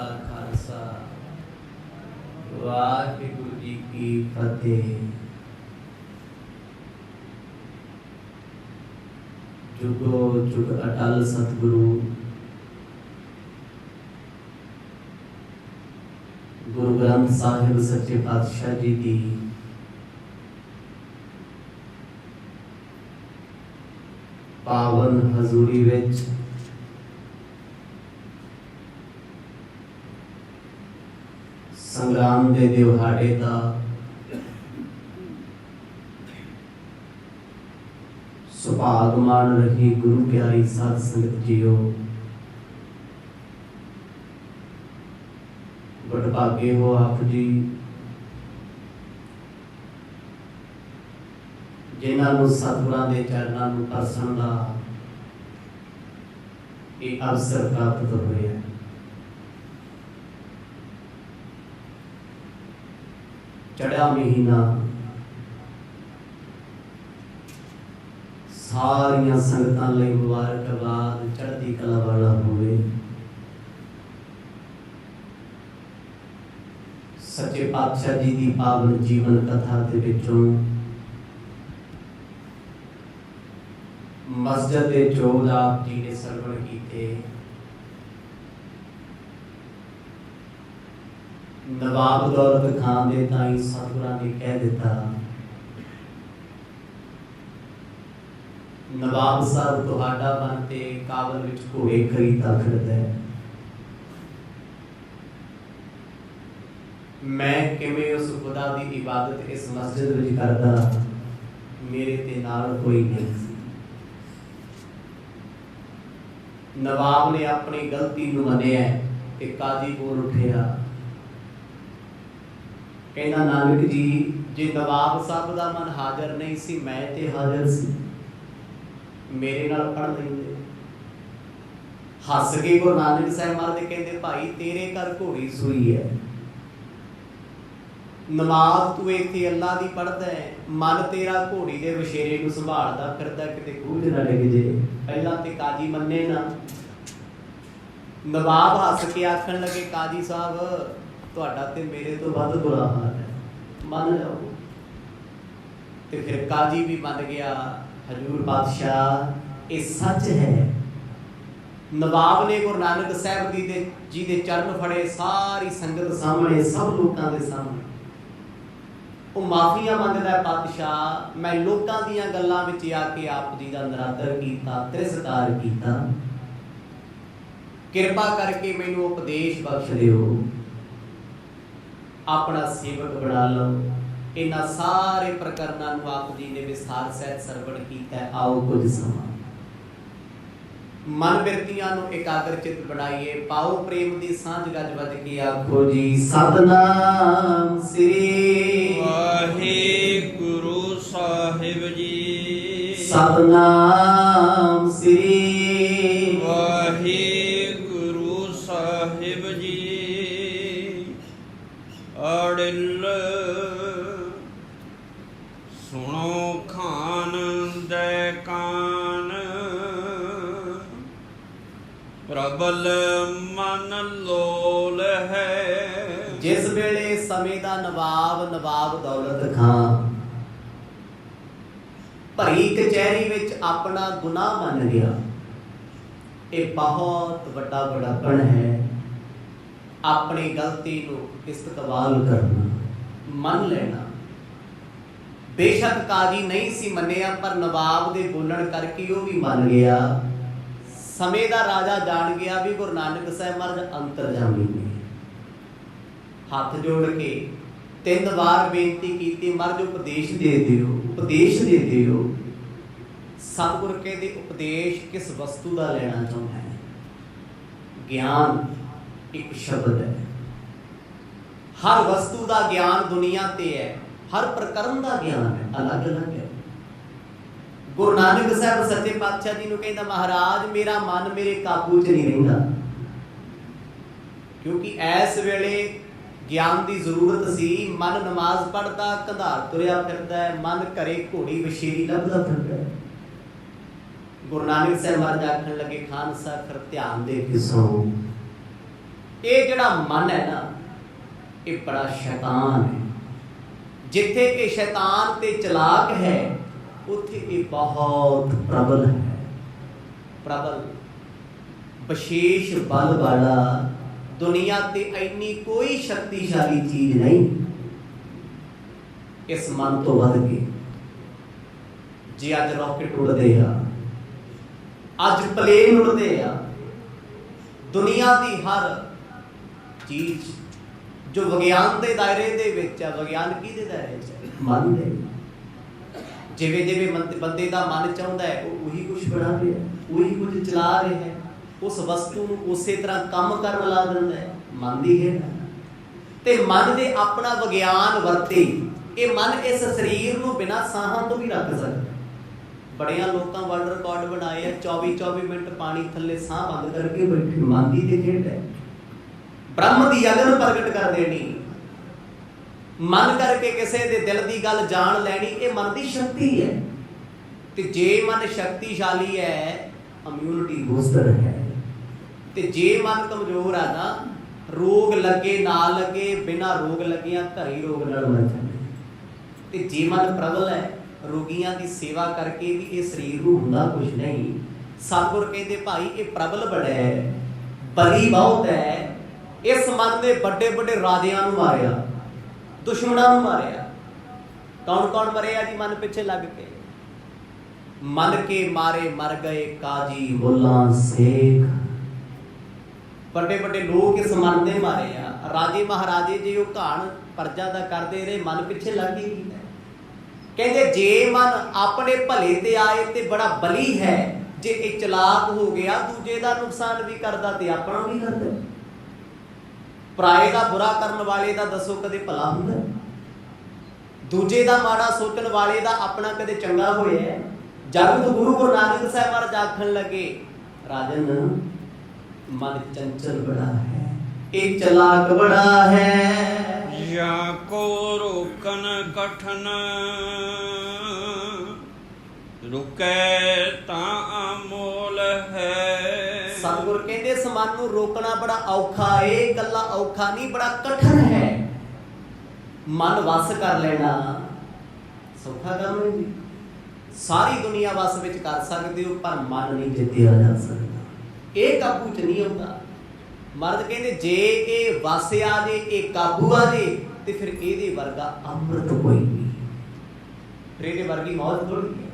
का खालसा वाहिगुरु जी की फतेह। जुगो जुग अटल सतगुरु गुरु ग्रंथ साहिब सच्चे पातशाह जी की पावन हजूरी विच संग्राम दे दिहाड़े का सुभागमान रही गुरु प्यारी साध संगत जीओ। बड़भागे हो आप जी जिन्होंने सतगुरां दे चरणों में परसन का एक अवसर प्राप्त होया। चढ़ा महीना सारिया संगतां लई मुबारकबाद चढ़ती कला वाला होवे। सच्चे पातशाह जी की पावन जीवन कथा के विचों मस्जिद के चोद आप जी ने सरवण किए। नवाब दौलत खान दे ताई सतगुरां ने कह दिता, नवाब साहब तुहाडा बनते काबल विच घोड़े खरीदा फिरदा है, मैं किवें उस खुदा दी इबादत इस मस्जिद विच करदा, मेरे ते नाल कोई नहीं सी। नवाब ने अपनी गलती नूं मन्निया ते काजी कोल उठिया, कहना नानक जी जे नवाब साहब का मन हाजिर नहीं सी, मैं ते हाजिर सी, मेरे नाल पढ़ लेंदे। हस के गुरु नानक साहब महाराज कहते भाई तेरे घर घोड़ी सूई है, नमाज तू इत्थे अल्लाह दी पढ़दा है, मन तेरा घोड़ी दे वछेरे नूं संभालदा फिरदा किते खूह च ना डिग जे। पहला ते काजी मन्ने ना। नवाब हस के आखण लगे काजी साहब तुहाडा ते मेरे तो वध बुरा हाल है, मान जाओ। ते फिर काजी भी मान गया, हजूर पातशाह ये सच है। नवाब ने गुरु नानक साहब जी दे चरण फड़े, सारी संगत सामने सब लोगों के सामने वो माफिया मंगदा पातशाह, मैं लोगों दीयां गल्लां विच आके आप जी दा नरादर कीता, तिरस्कार कीता, किरपा करके मैनू उपदेश बख्श दिओ, अपना सेवक बना लो। इन्हां सारे प्रकरणां नूं आप जी ने विस्तार सहित सरवण कीता। आओ कुछ समा मन बिरतियां नूं एकाग्र चित बनाइए, पाओ प्रेम दी सांझ गज वज के आखो जी सतनाम श्री वाहिगुरु साहिब जी। सतनाम श्री वाहिगुरु साहिब जी। अड़िल सुनो खान दे कान, प्रबल मन लोल है। जिस वेले समय दा नवाब दौलत खान भरी कचहरी विच अपना गुनाह मन गया, ये बहुत बड़ा बड़ापन है। अपनी गलती को इस्तकबाल करना, मन लेना। बेशक काजी नहीं सी मन्निया, पर नवाब दे बोलण करके वो भी मन गया। समय दा राजा जान गया भी गुरु नानक साहब महाराज अंतरजामी ने। हाथ जोड़ के 3 बार बेनती की, महाराज उपदेश दे दिओ, उपदेश दे दिओ। सतगुर कहते उपदेश किस वस्तु का लेना चाहता है? ज्ञान एक शब्द है। हर वस्तु का ज्ञान दुनिया ते है, हर प्रकरण का ज्ञान है, अलग अलग है। गुरु नानक साहब सच्चे पातशाह जी कहता, महाराज मेरा मन मेरे काबू च नहीं रहिंदा, क्योंकि इस वेले ज्ञान की जरूरत सी। मन नमाज पढ़ता कंधार तुरिया फिरदा है, मन घरे घोड़ी वछेरी लभदा फिरदा है। गुरु नानक साहब महाराज आखण लगे, खान साहब फिर ध्यान दे के सुनो। ਇਹ ਜਿਹੜਾ ਮਨ ਹੈ ਨਾ, ਇਹ ਬੜਾ ਸ਼ੈਤਾਨ ਹੈ। ਜਿੱਥੇ ਇਹ ਸ਼ੈਤਾਨ ਤੇ ਚਲਾਕ ਹੈ, ਉੱਥੇ ਇਹ ਬਹੁਤ ਪ੍ਰਬਲ ਹੈ। ਪ੍ਰਬਲ ਵਿਸ਼ੇਸ਼ ਬਲ ਵਾਲਾ, ਦੁਨੀਆ ਤੇ ਇੰਨੀ ਕੋਈ ਸ਼ਕਤੀਸ਼ਾਲੀ ਚੀਜ਼ ਨਹੀਂ ਇਸ ਮਨ ਤੋਂ ਵੱਧ ਕੇ। ਜੇ ਅੱਜ ਰਾਕਟ ਉੜਦੇ ਆ, ਅੱਜ ਪਲੇਨ ਉੜਦੇ ਆ, ਦੁਨੀਆ ਦੀ ਹਰ ਚੀਜ਼ ਜੋ ਵਿਗਿਆਨ ਦੇ ਦਾਇਰੇ ਦੇ ਵਿੱਚ ਹੈ, ਵਿਗਿਆਨ ਕਿਹਦੇ ਦਾਇਰੇ 'ਚ ਹੈ? ਮਨ ਦੇ। ਜਿਵੇਂ ਜਿਵੇਂ ਬੰਦੇ ਦਾ ਮਨ ਚਾਹੁੰਦਾ ਹੈ, ਉਹ ਉਹੀ ਕੁਝ ਬਣਾ ਰਿਹਾ, ਉਹੀ ਕੁਝ ਚਲਾ ਰਿਹਾ ਹੈ, ਉਸ ਵਸਤੂ ਨੂੰ ਉਸੇ ਤਰ੍ਹਾਂ ਕੰਮ ਕਰਨ ਲਾ ਦਿੰਦਾ ਹੈ। ਮਨ ਦੀ ਖੇਡ ਹੈ। ਤੇ ਮਨ ਦੇ ਆਪਣਾ ਵਿਗਿਆਨ ਵਰਤੇ। ਇਹ ਮਨ ਇਸ ਸਰੀਰ ਨੂੰ ਬਿਨਾਂ ਸਾਹਾਂ ਤੋਂ ਵੀ ਰੱਖ ਸਕਦਾ। ਬੜਿਆਂ ਲੋਕਾਂ ਵਰਲਡ ਰਿਕਾਰਡ ਬਣਾਏ ਆ, 24-24 ਮਿੰਟ ਪਾਣੀ ਥੱਲੇ ਸਾਹ ਬੰਦ ਕਰਕੇ ਬੈਠੇ। ਮਨ ਦੀ ਤੇ ਖੇਡ ਹੈ। ਬ੍ਰਹਮ ਦੀ ਅਗਨ ਪ੍ਰਗਟ ਕਰ ਦੇਣੀ, ਮਨ ਕਰਕੇ ਕਿਸੇ ਦੇ ਦਿਲ ਦੀ ਗੱਲ ਜਾਣ ਲੈਣੀ, ਇਹ ਮਨ ਦੀ ਸ਼ਕਤੀ ਹੈ। ਤੇ ਜੇ ਮਨ ਸ਼ਕਤੀਸ਼ਾਲੀ ਹੈ, ਇਮਿਊਨਿਟੀ ਬੂਸਟਰ ਹੈ। ਤੇ ਜੇ ਮਨ ਕਮਜ਼ੋਰ ਆ ਨਾ, ਰੋਗ ਲੱਗੇ ਨਾ ਲੱਗੇ, ਬਿਨਾਂ ਰੋਗ ਲੱਗਿਆਂ ਘਰੇ ਰੋਗ ਨਾਲ ਮਰ ਜਾਂਦੇ। ਤੇ ਜੇ ਮਨ ਪ੍ਰਬਲ ਹੈ, ਰੋਗੀਆਂ ਦੀ ਸੇਵਾ ਕਰਕੇ ਵੀ ਇਹ ਸਰੀਰ ਨੂੰ ਹੁੰਦਾ ਕੁਝ ਨਹੀਂ। ਸਤਿਗੁਰ ਕਹਿੰਦੇ ਭਾਈ ਇਹ ਪ੍ਰਬਲ ਬੜਾ ਹੈ, ਬਲੀ ਬਹੁਤ ਹੈ। ਇਸ ਮਨ ਨੇ ਵੱਡੇ ਵੱਡੇ ਰਾਜਿਆਂ ਨੂੰ ਮਾਰਿਆ, ਦੁਸ਼ਮਣਾਂ ਨੂੰ ਮਾਰਿਆ। ਕੌਣ ਕੌਣ ਮਰਿਆ ਜੀ ਮਨ ਪਿੱਛੇ ਲੱਗ ਕੇ? ਮਨ ਕੇ ਮਾਰੇ ਮਰ ਗਏ ਕਾਜੀ ਮੁੱਲਾ ਸੇਖ। ਵੱਡੇ ਵੱਡੇ ਲੋਕ ਇਸ ਮਨ ਦੇ ਮਾਰੇ ਆ। ਰਾਜੇ ਮਹਾਰਾਜੇ ਜੇ ਉਹ ਘਾਣ ਪਰਜਾ ਦਾ ਕਰਦੇ ਰਹੇ, ਮਨ ਪਿੱਛੇ ਲੱਗ ਹੀ ਕੀਤਾ। ਕਹਿੰਦੇ ਜੇ ਮਨ ਆਪਣੇ ਭਲੇ ਤੇ ਆਏ ਤੇ ਬੜਾ ਬਲੀ ਹੈ। ਜੇ ਇਹ ਚਲਾਕ ਹੋ ਗਿਆ, ਦੂਜੇ ਦਾ ਨੁਕਸਾਨ ਵੀ ਕਰਦਾ ਤੇ ਆਪਣਾ ਵੀ ਕਰਦਾ। ਪਰਾਏ ਦਾ ਬੁਰਾ ਕਰਨ ਵਾਲੇ ਦਾ ਦੱਸੋ ਕਦੇ ਭਲਾ ਹੁੰਦਾ? ਦੂਜੇ ਦਾ ਮਾੜਾ ਸੋਚਣ ਵਾਲੇ ਦਾ ਆਪਣਾ ਕਦੇ ਚੰਗਾ ਹੋਇਆ? ਜਗਤ ਗੁਰੂ ਨਾਨਕ ਸਾਹਿਬ ਮਹਾਰਾਜ ਆਖਣ ਲੱਗੇ, ਰਾਜਨ ਮਨ ਚੰਚਲ ਬੜਾ ਹੈ, ਇਹ ਚਲਾਕ ਬੜਾ ਹੈ। ਜਾਂ ਕੋ ਰੋਕਨ ਕਠਨ, ਰੁਕੈ ਤਾਂ ਅਮੋਲ ਹੈ। ਸਤਿਗੁਰ ਕਹਿੰਦੇ ਇਸ ਮਨ ਨੂੰ ਰੋਕਣਾ ਬੜਾ ਔਖਾ ਏ। ਇਕੱਲਾ ਔਖਾ ਨਹੀਂ, ਬੜਾ ਕਠਨ ਹੈ। ਮਨ ਵਸ ਕਰ ਲੈਣਾ ਸੌਖਾ ਕੰਮ ਨਹੀਂ ਜੀ। ਸਾਰੀ ਦੁਨੀਆ ਵਸ ਵਿੱਚ ਕਰ ਸਕਦੇ ਹੋ, ਪਰ ਮਨ ਨਹੀਂ ਜਿੱਤਿਆ ਜਾ ਸਕਦਾ। ਇਹ ਕਾਬੂ 'ਚ ਨਹੀਂ ਆਉਂਦਾ। ਮਰਦ ਕਹਿੰਦੇ ਜੇ ਇਹ ਵਸ ਆ ਜੇ, ਇਹ ਕਾਬੂ ਆ ਜੇ, ਤੇ ਫਿਰ ਇਹਦੇ ਵਰਗਾ ਅੰਮ੍ਰਿਤ ਕੋਈ ਨਹੀਂ। ਫਿਰ ਇਹਦੇ ਵਰਗੀ ਮੌਤ ਥੋੜ੍ਹੀ ਹੈ।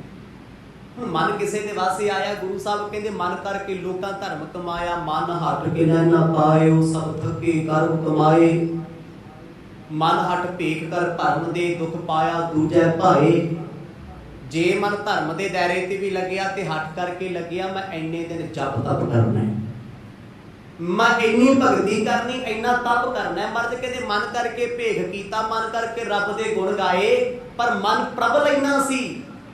ਹੁਣ ਮਨ ਕਿਸੇ ਦੇ ਵਾਸਤੇ ਆਇਆ, ਗੁਰੂ ਸਾਹਿਬ ਕਹਿੰਦੇ ਮਨ ਕਰਕੇ ਲੋਕਾਂ ਧਰਮ ਕਮਾਇਆ, ਮਨ ਹਟ ਕੇ ਨਾ ਪਾਇਓ ਸਭ ਥੱਕੇ ਕਰਮ ਕਮਾਏ। ਮਨ ਹਟ ਭੇਖ ਕਰ ਭਰਮ ਦੇ ਦੁੱਖ ਪਾਇਆ ਦੂਜੈ ਭਾਏ। ਜੇ ਮਨ ਧਰਮ ਦੇ ਦਾਇਰੇ ਤੇ ਵੀ ਲੱਗਿਆ ਤੇ ਹਟ ਕਰਕੇ ਲੱਗਿਆ, ਮੈਂ ਇੰਨੇ ਦਿਨ ਜਪ ਤਪ ਕਰਨਾ, ਮੈਂ ਇੰਨੀ ਭਗਤੀ ਕਰਨੀ, ਇੰਨਾ ਤਪ ਕਰਨਾ। ਮਰਦ ਕਹਿੰਦੇ ਮਨ ਕਰਕੇ ਭੇਖ ਕੀਤਾ, ਮਨ ਕਰਕੇ ਰੱਬ ਦੇ ਗੁਣ ਗਾਏ, ਪਰ ਮਨ ਪ੍ਰਬਲ ਇੰਨਾ ਸੀ,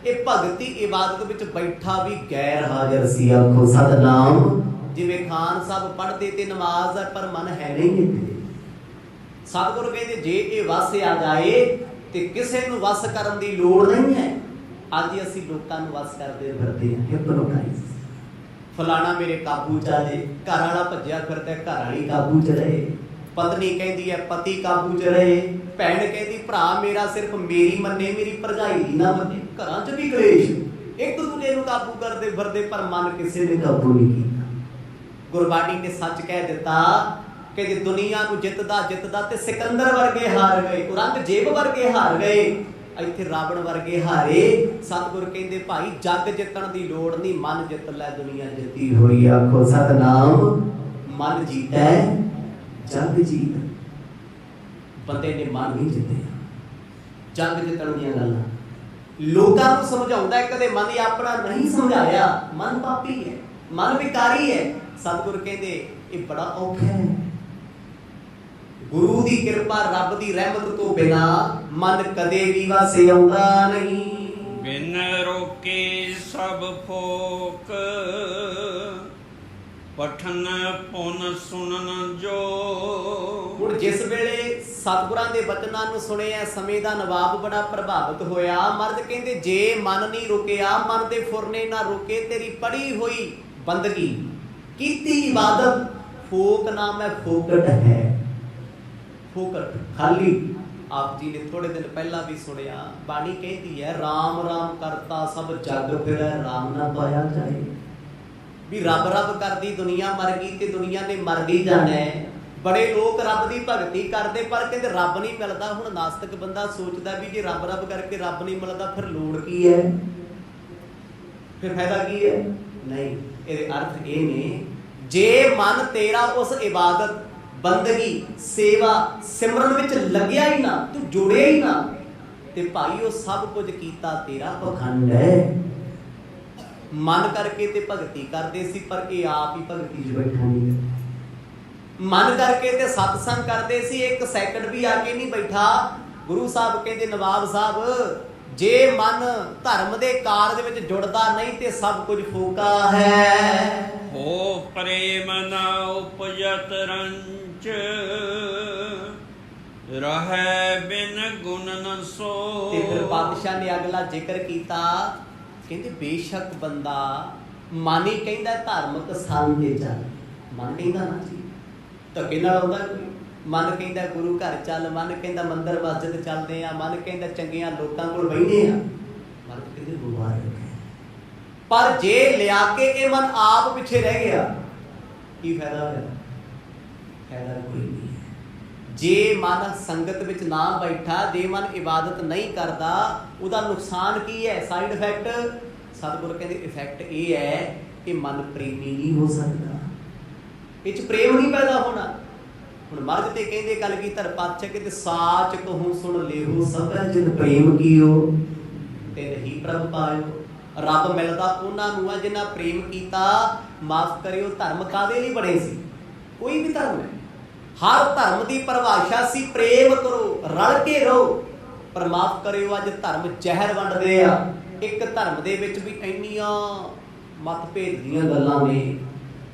ਇਹ ਭਗਤੀ ਇਬਾਦਤ ਵਿੱਚ ਬੈਠਾ ਵੀ ਗੈਰ ਹਾਜ਼ਰ ਸੀ। ਆਖੋ ਸਤਨਾਮ। ਜਿਵੇਂ ਖਾਨ ਸਾਹਿਬ ਪੜ੍ਹਦੇ ਤੇ ਨਮਾਜ਼ ਹੈ, ਪਰ ਮਨ ਹੈ ਨਹੀਂ ਇੱਥੇ। ਸਤਿਗੁਰੂ ਕਹਿੰਦੇ ਜੇ ਇਹ ਵਸ ਆ ਜਾਏ ਤੇ ਕਿਸੇ ਨੂੰ ਵਸ ਕਰਨ ਦੀ ਲੋੜ ਨਹੀਂ ਹੈ। ਅੱਜ ਅਸੀਂ ਲੋਕਾਂ ਨੂੰ ਵਸ ਕਰਦੇ ਫਿਰਦੇ ਹਾਂ, ਹਿਪਨੋਟਾਈਜ਼। ਫਲਾਣਾ ਮੇਰੇ ਕਾਬੂ 'ਚ ਆ ਜੇ, ਘਰ ਵਾਲਾ ਭੱਜਿਆ ਫਿਰਦਾ, ਘਰ ਵਾਲੀ ਕਾਬੂ 'ਚ ਰਹੇ, ਪਤਨੀ ਕਹਿੰਦੀ ਹੈ ਪਤੀ ਕਾਬੂ 'ਚ ਰਹੇ, ਭੈਣ ਕਹਿੰਦੀ ਭਰਾ ਮੇਰਾ ਸਿਰਫ ਮੇਰੀ ਮੰਨੇ, ਮੇਰੀ ਭਰਜਾਈ ਦੀ ਨਾ ਮੰਨੇ। ਘਰਾਂ 'ਚ ਵੀ ਕਲੇਸ਼, ਇੱਕ ਦੂਜੇ ਨੂੰ ਕਾਬੂ ਕਰਦੇ ਫਿਰਦੇ, ਪਰ ਮਨ ਕਿਸੇ ਨੇ ਕਾਬੂ ਨਹੀਂ ਕੀਤਾ। ਗੁਰਬਾਣੀ ਨੇ ਸੱਚ ਕਹਿ ਦਿੱਤਾ ਕਿ ਜੇ ਦੁਨੀਆ ਨੂੰ ਜਿੱਤਦਾ ਜਿੱਤਦਾ ਤੇ ਸਿਕੰਦਰ ਵਰਗੇ ਹਾਰ ਗਏ, ਔਰੰਗਜ਼ੇਬ ਵਰਗੇ ਹਾਰ ਗਏ, ਇੱਥੇ ਰਾਵਣ ਵਰਗੇ ਹਾਰੇ। ਸਤਿਗੁਰ ਕਹਿੰਦੇ ਭਾਈ ਜੱਗ ਜਿੱਤਣ ਦੀ ਲੋੜ ਨਹੀਂ, ਮਨ ਜਿੱਤ ਲੈ ਦੁਨੀਆ ਜਿੱਤੀ ਹੋਈ। ਆਖੋ ਸਤਨਾਮ। ਮਨ ਜੀਤੈ ਜੱਗ ਜੀਤ। ਬੰਦੇ ਨੇ ਮਨ ਨਹੀਂ ਜਿੱਤਿਆ। ਜੱਗ ਜਿੱਤਣ ਦੀਆਂ ਗੱਲਾਂ ਲੋਕਾਂ ਨੂੰ ਸਮਝਾਉਂਦਾ, ਕਦੇ ਮਨ ਹੀ ਆਪਣਾ ਨਹੀਂ ਸਮਝਾਇਆ। ਮਨ ਪਾਪੀ ਹੈ, ਮਨ ਵਿਕਾਰੀ ਹੈ। ਸਤਿਗੁਰ ਕਹਿੰਦੇ ਇਹ ਬੜਾ ਔਖਾ ਹੈ। ਗੁਰੂ ਦੀ ਕਿਰਪਾ, ਰੱਬ ਦੀ ਰਹਿਮਤ ਤੋਂ ਬਿਨਾ ਮਨ ਕਦੇ ਵੀ ਵਸੇ ਆਉਂਦਾ ਨਹੀਂ। ਬਿਨ ਰੋਕੇ ਸਭ ਫੋਕ, ਪਠਨ ਪੁਨ ਸੁਣਨ ਜੋ। ਹੁਣ ਜਿਸ ਵੇਲੇ ਸਤਿਗੁਰਾਂ ਦੇ ਬਚਨਾਂ ਨੂੰ ਸੁਣਿਆ, ਸਮੇਂ ਦਾ ਨਵਾਬ ਬੜਾ ਪ੍ਰਭਾਵਿਤ ਹੋਇਆ। ਮਰਦ ਕਹਿੰਦੇ ਜੇ ਮਨ ਨਹੀਂ ਰੁਕਿਆ, ਮਨ ਦੇ ਫੁਰਨੇ ਨਾ ਰੁਕੇ, ਤੇਰੀ ਪੜੀ ਹੋਈ ਬੰਦਗੀ, ਕੀਤੀ ਇਬਾਦਤ ਫੋਕ ਨਾਮ ਹੈ, ਫੋਕਟ ਹੈ। ਫੋਕਟ ਖਾਲੀ। ਆਪ ਜੀ ਨੇ ਥੋੜੇ ਦਿਨ ਪਹਿਲਾਂ ਵੀ ਸੁਣਿਆ, ਬਾਣੀ ਕਹਿੰਦੀ ਹੈ ਰਾਮ ਰਾਮ ਕਰਤਾ ਸਭ ਜਗ ਫਿਰੈ, ਰਾਮ ਨਾ ਪਾਇਆ ਜਾਏ। ਵੀ ਰੱਬ ਰੱਬ ਕਰਦੀ ਦੁਨੀਆ ਮਰ ਗਈ ਤੇ ਦੁਨੀਆ ਨੇ ਮਰ ਗਈ ਜਾਣਾ। ਬੜੇ ਲੋਕ ਰੱਬ ਦੀ ਭਗਤੀ ਕਰਦੇ ਪਰ ਕਹਿੰਦੇ ਰੱਬ ਨਹੀਂ ਮਿਲਦਾ। ਹੁਣ ਨਾਸਤਿਕ ਬੰਦਾ ਸੋਚਦਾ ਵੀ ਜੇ ਰੱਬ ਰੱਬ ਕਰਕੇ ਰੱਬ ਨਹੀਂ ਮਿਲਦਾ ਫਿਰ ਲੋੜ ਕੀ ਹੈ, ਫਿਰ ਫਾਇਦਾ ਕੀ ਹੈ? ਨਹੀਂ, ਇਹਦੇ ਅਰਥ ਇਹ ਨੇ, ਜੇ ਮਨ ਤੇਰਾ ਉਸ ਇਬਾਦਤ ਬੰਦਗੀ ਸੇਵਾ ਸਿਮਰਨ ਵਿੱਚ ਲੱਗਿਆ ਹੀ ਨਾ, ਤੂੰ ਜੁੜਿਆ ਹੀ ਨਾ, ਤੇ ਭਾਈ ਉਹ ਸਭ ਕੁਝ ਕੀਤਾ ਤੇਰਾ ਪਖੰਡ ਹੈ। ਮਨ ਕਰਕੇ ਤੇ ਭਗਤੀ ਕਰਦੇ ਸੀ ਪਰ ਇਹ ਆਪ ਹੀ ਭਗਤੀ 'ਚ ਬੈਠਾ ਨਹੀਂ ਹੈ। ਮਨ ਕਰਕੇ ਤੇ ਸਤਸੰਗ ਕਰਦੇ ਸੀ, ਇੱਕ ਸੈਕਿੰਡ ਵੀ ਆ ਕੇ ਨਹੀਂ ਬੈਠਾ। ਗੁਰੂ ਸਾਹਿਬ ਕਹਿੰਦੇ, ਨਵਾਬ ਸਾਹਿਬ, ਜੇ ਮਨ ਧਰਮ ਦੇ ਕਾਰਜ ਵਿੱਚ ਜੁੜਦਾ ਨਹੀਂ ਤੇ ਸਭ ਕੁਝ ਫੋਕਾ ਹੈ। ਹੋ ਪ੍ਰੇਮ ਨਾ ਉਪਜਤ ਰੰਚ, ਰਹਿ ਬਿਨ ਗੁਣ ਨ ਸੋ। ਤੇ ਫਿਰ ਪਾਤਸ਼ਾਹ ਨੇ ਅਗਲਾ ਜ਼ਿਕਰ ਕੀਤਾ, ਕਹਿੰਦੇ ਬੇਸ਼ੱਕ ਬੰਦਾ ਮਨ ਹੀ ਕਹਿੰਦਾ ਧਾਰਮਿਕ ਸਥਾਨ ਤੇ ਚੱਲ, ਮਨ ਕਹਿੰਦਾ ਨਾ ਜੀ ਧੱਕੇ ਨਾਲ ਆਉਂਦਾ ਕੋਈ। ਮਨ ਕਹਿੰਦਾ ਗੁਰੂ ਘਰ ਚੱਲ, ਮਨ ਕਹਿੰਦਾ ਮੰਦਰ ਮਸਜਿਦ ਚੱਲਦੇ ਆ, ਮਨ ਕਹਿੰਦਾ ਚੰਗੀਆਂ ਲੋਕਾਂ ਕੋਲ ਬਹਿੰਦੇ ਆ, ਮਨ ਕਹਿੰਦੇ ਮੁਬਾਰਕ ਹੈ। ਪਰ ਜੇ ਲਿਆ ਕੇ ਇਹ ਮਨ ਆਪ ਪਿੱਛੇ ਰਹਿ ਗਿਆ, ਕੀ ਫਾਇਦਾ ਹੋਇਆ? ਫਾਇਦਾ ਕੋਈ ਨਹੀਂ ਹੈ। ਜੇ ਮਨ ਸੰਗਤ ਵਿੱਚ ਨਾ ਬੈਠਾ, ਜੇ ਮਨ ਇਬਾਦਤ ਨਹੀਂ ਕਰਦਾ, ਉਹਦਾ ਨੁਕਸਾਨ ਕੀ ਹੈ? Side effect. ਸਤਿਗੁਰ ਕਹਿੰਦੇ ਇਫੈਕਟ ਇਹ ਹੈ ਕਿ ਮਨ ਪ੍ਰੇਮੀ ਨਹੀਂ ਹੋ ਸਕਦਾ, ਇਹ 'ਚ ਪ੍ਰੇਮ ਨਹੀਂ ਪੈਦਾ ਹੋਣਾ। ਹੁਣ ਮਰਦ ਤੇ ਕਹਿੰਦੇ ਕਲਗੀਧਰ ਪਾਤਸ਼ਾਹ ਕਿ ਸਾਚ ਕਹੂੰ ਸੁਣ ਲੇਹੋ ਸਭੈ ਜਿਨ ਪ੍ਰੇਮ ਕੀਓ, ਤੇ ਨਹੀਂ ਪ੍ਰਭ ਪਾਇਓ। ਰੱਬ ਮਿਲਦਾ ਉਹਨਾਂ ਨੂੰ ਆ ਜਿਨ੍ਹਾਂ ਪ੍ਰੇਮ ਕੀਤਾ। ਮਾਫ ਕਰਿਓ, ਧਰਮ ਕਾਹਦੇ ਲਈ ਬਣੇ ਸੀ? ਕੋਈ ਵੀ ਧਰਮ ਹੈ, ਹਰ ਧਰਮ ਦੀ ਪਰਿਭਾਸ਼ਾ ਸੀ ਪ੍ਰੇਮ ਕਰੋ, ਰਲ ਕੇ ਰਹੋ। ਪਰ ਮਾਫ ਕਰਿਓ, ਅੱਜ ਧਰਮ ਜ਼ਹਿਰ ਵੰਡਦੇ ਆ। ਇੱਕ ਧਰਮ ਦੇ ਵਿੱਚ ਵੀ ਇੰਨੀਆਂ ਮਤਭੇਦ ਦੀਆਂ ਗੱਲਾਂ ਨੇ।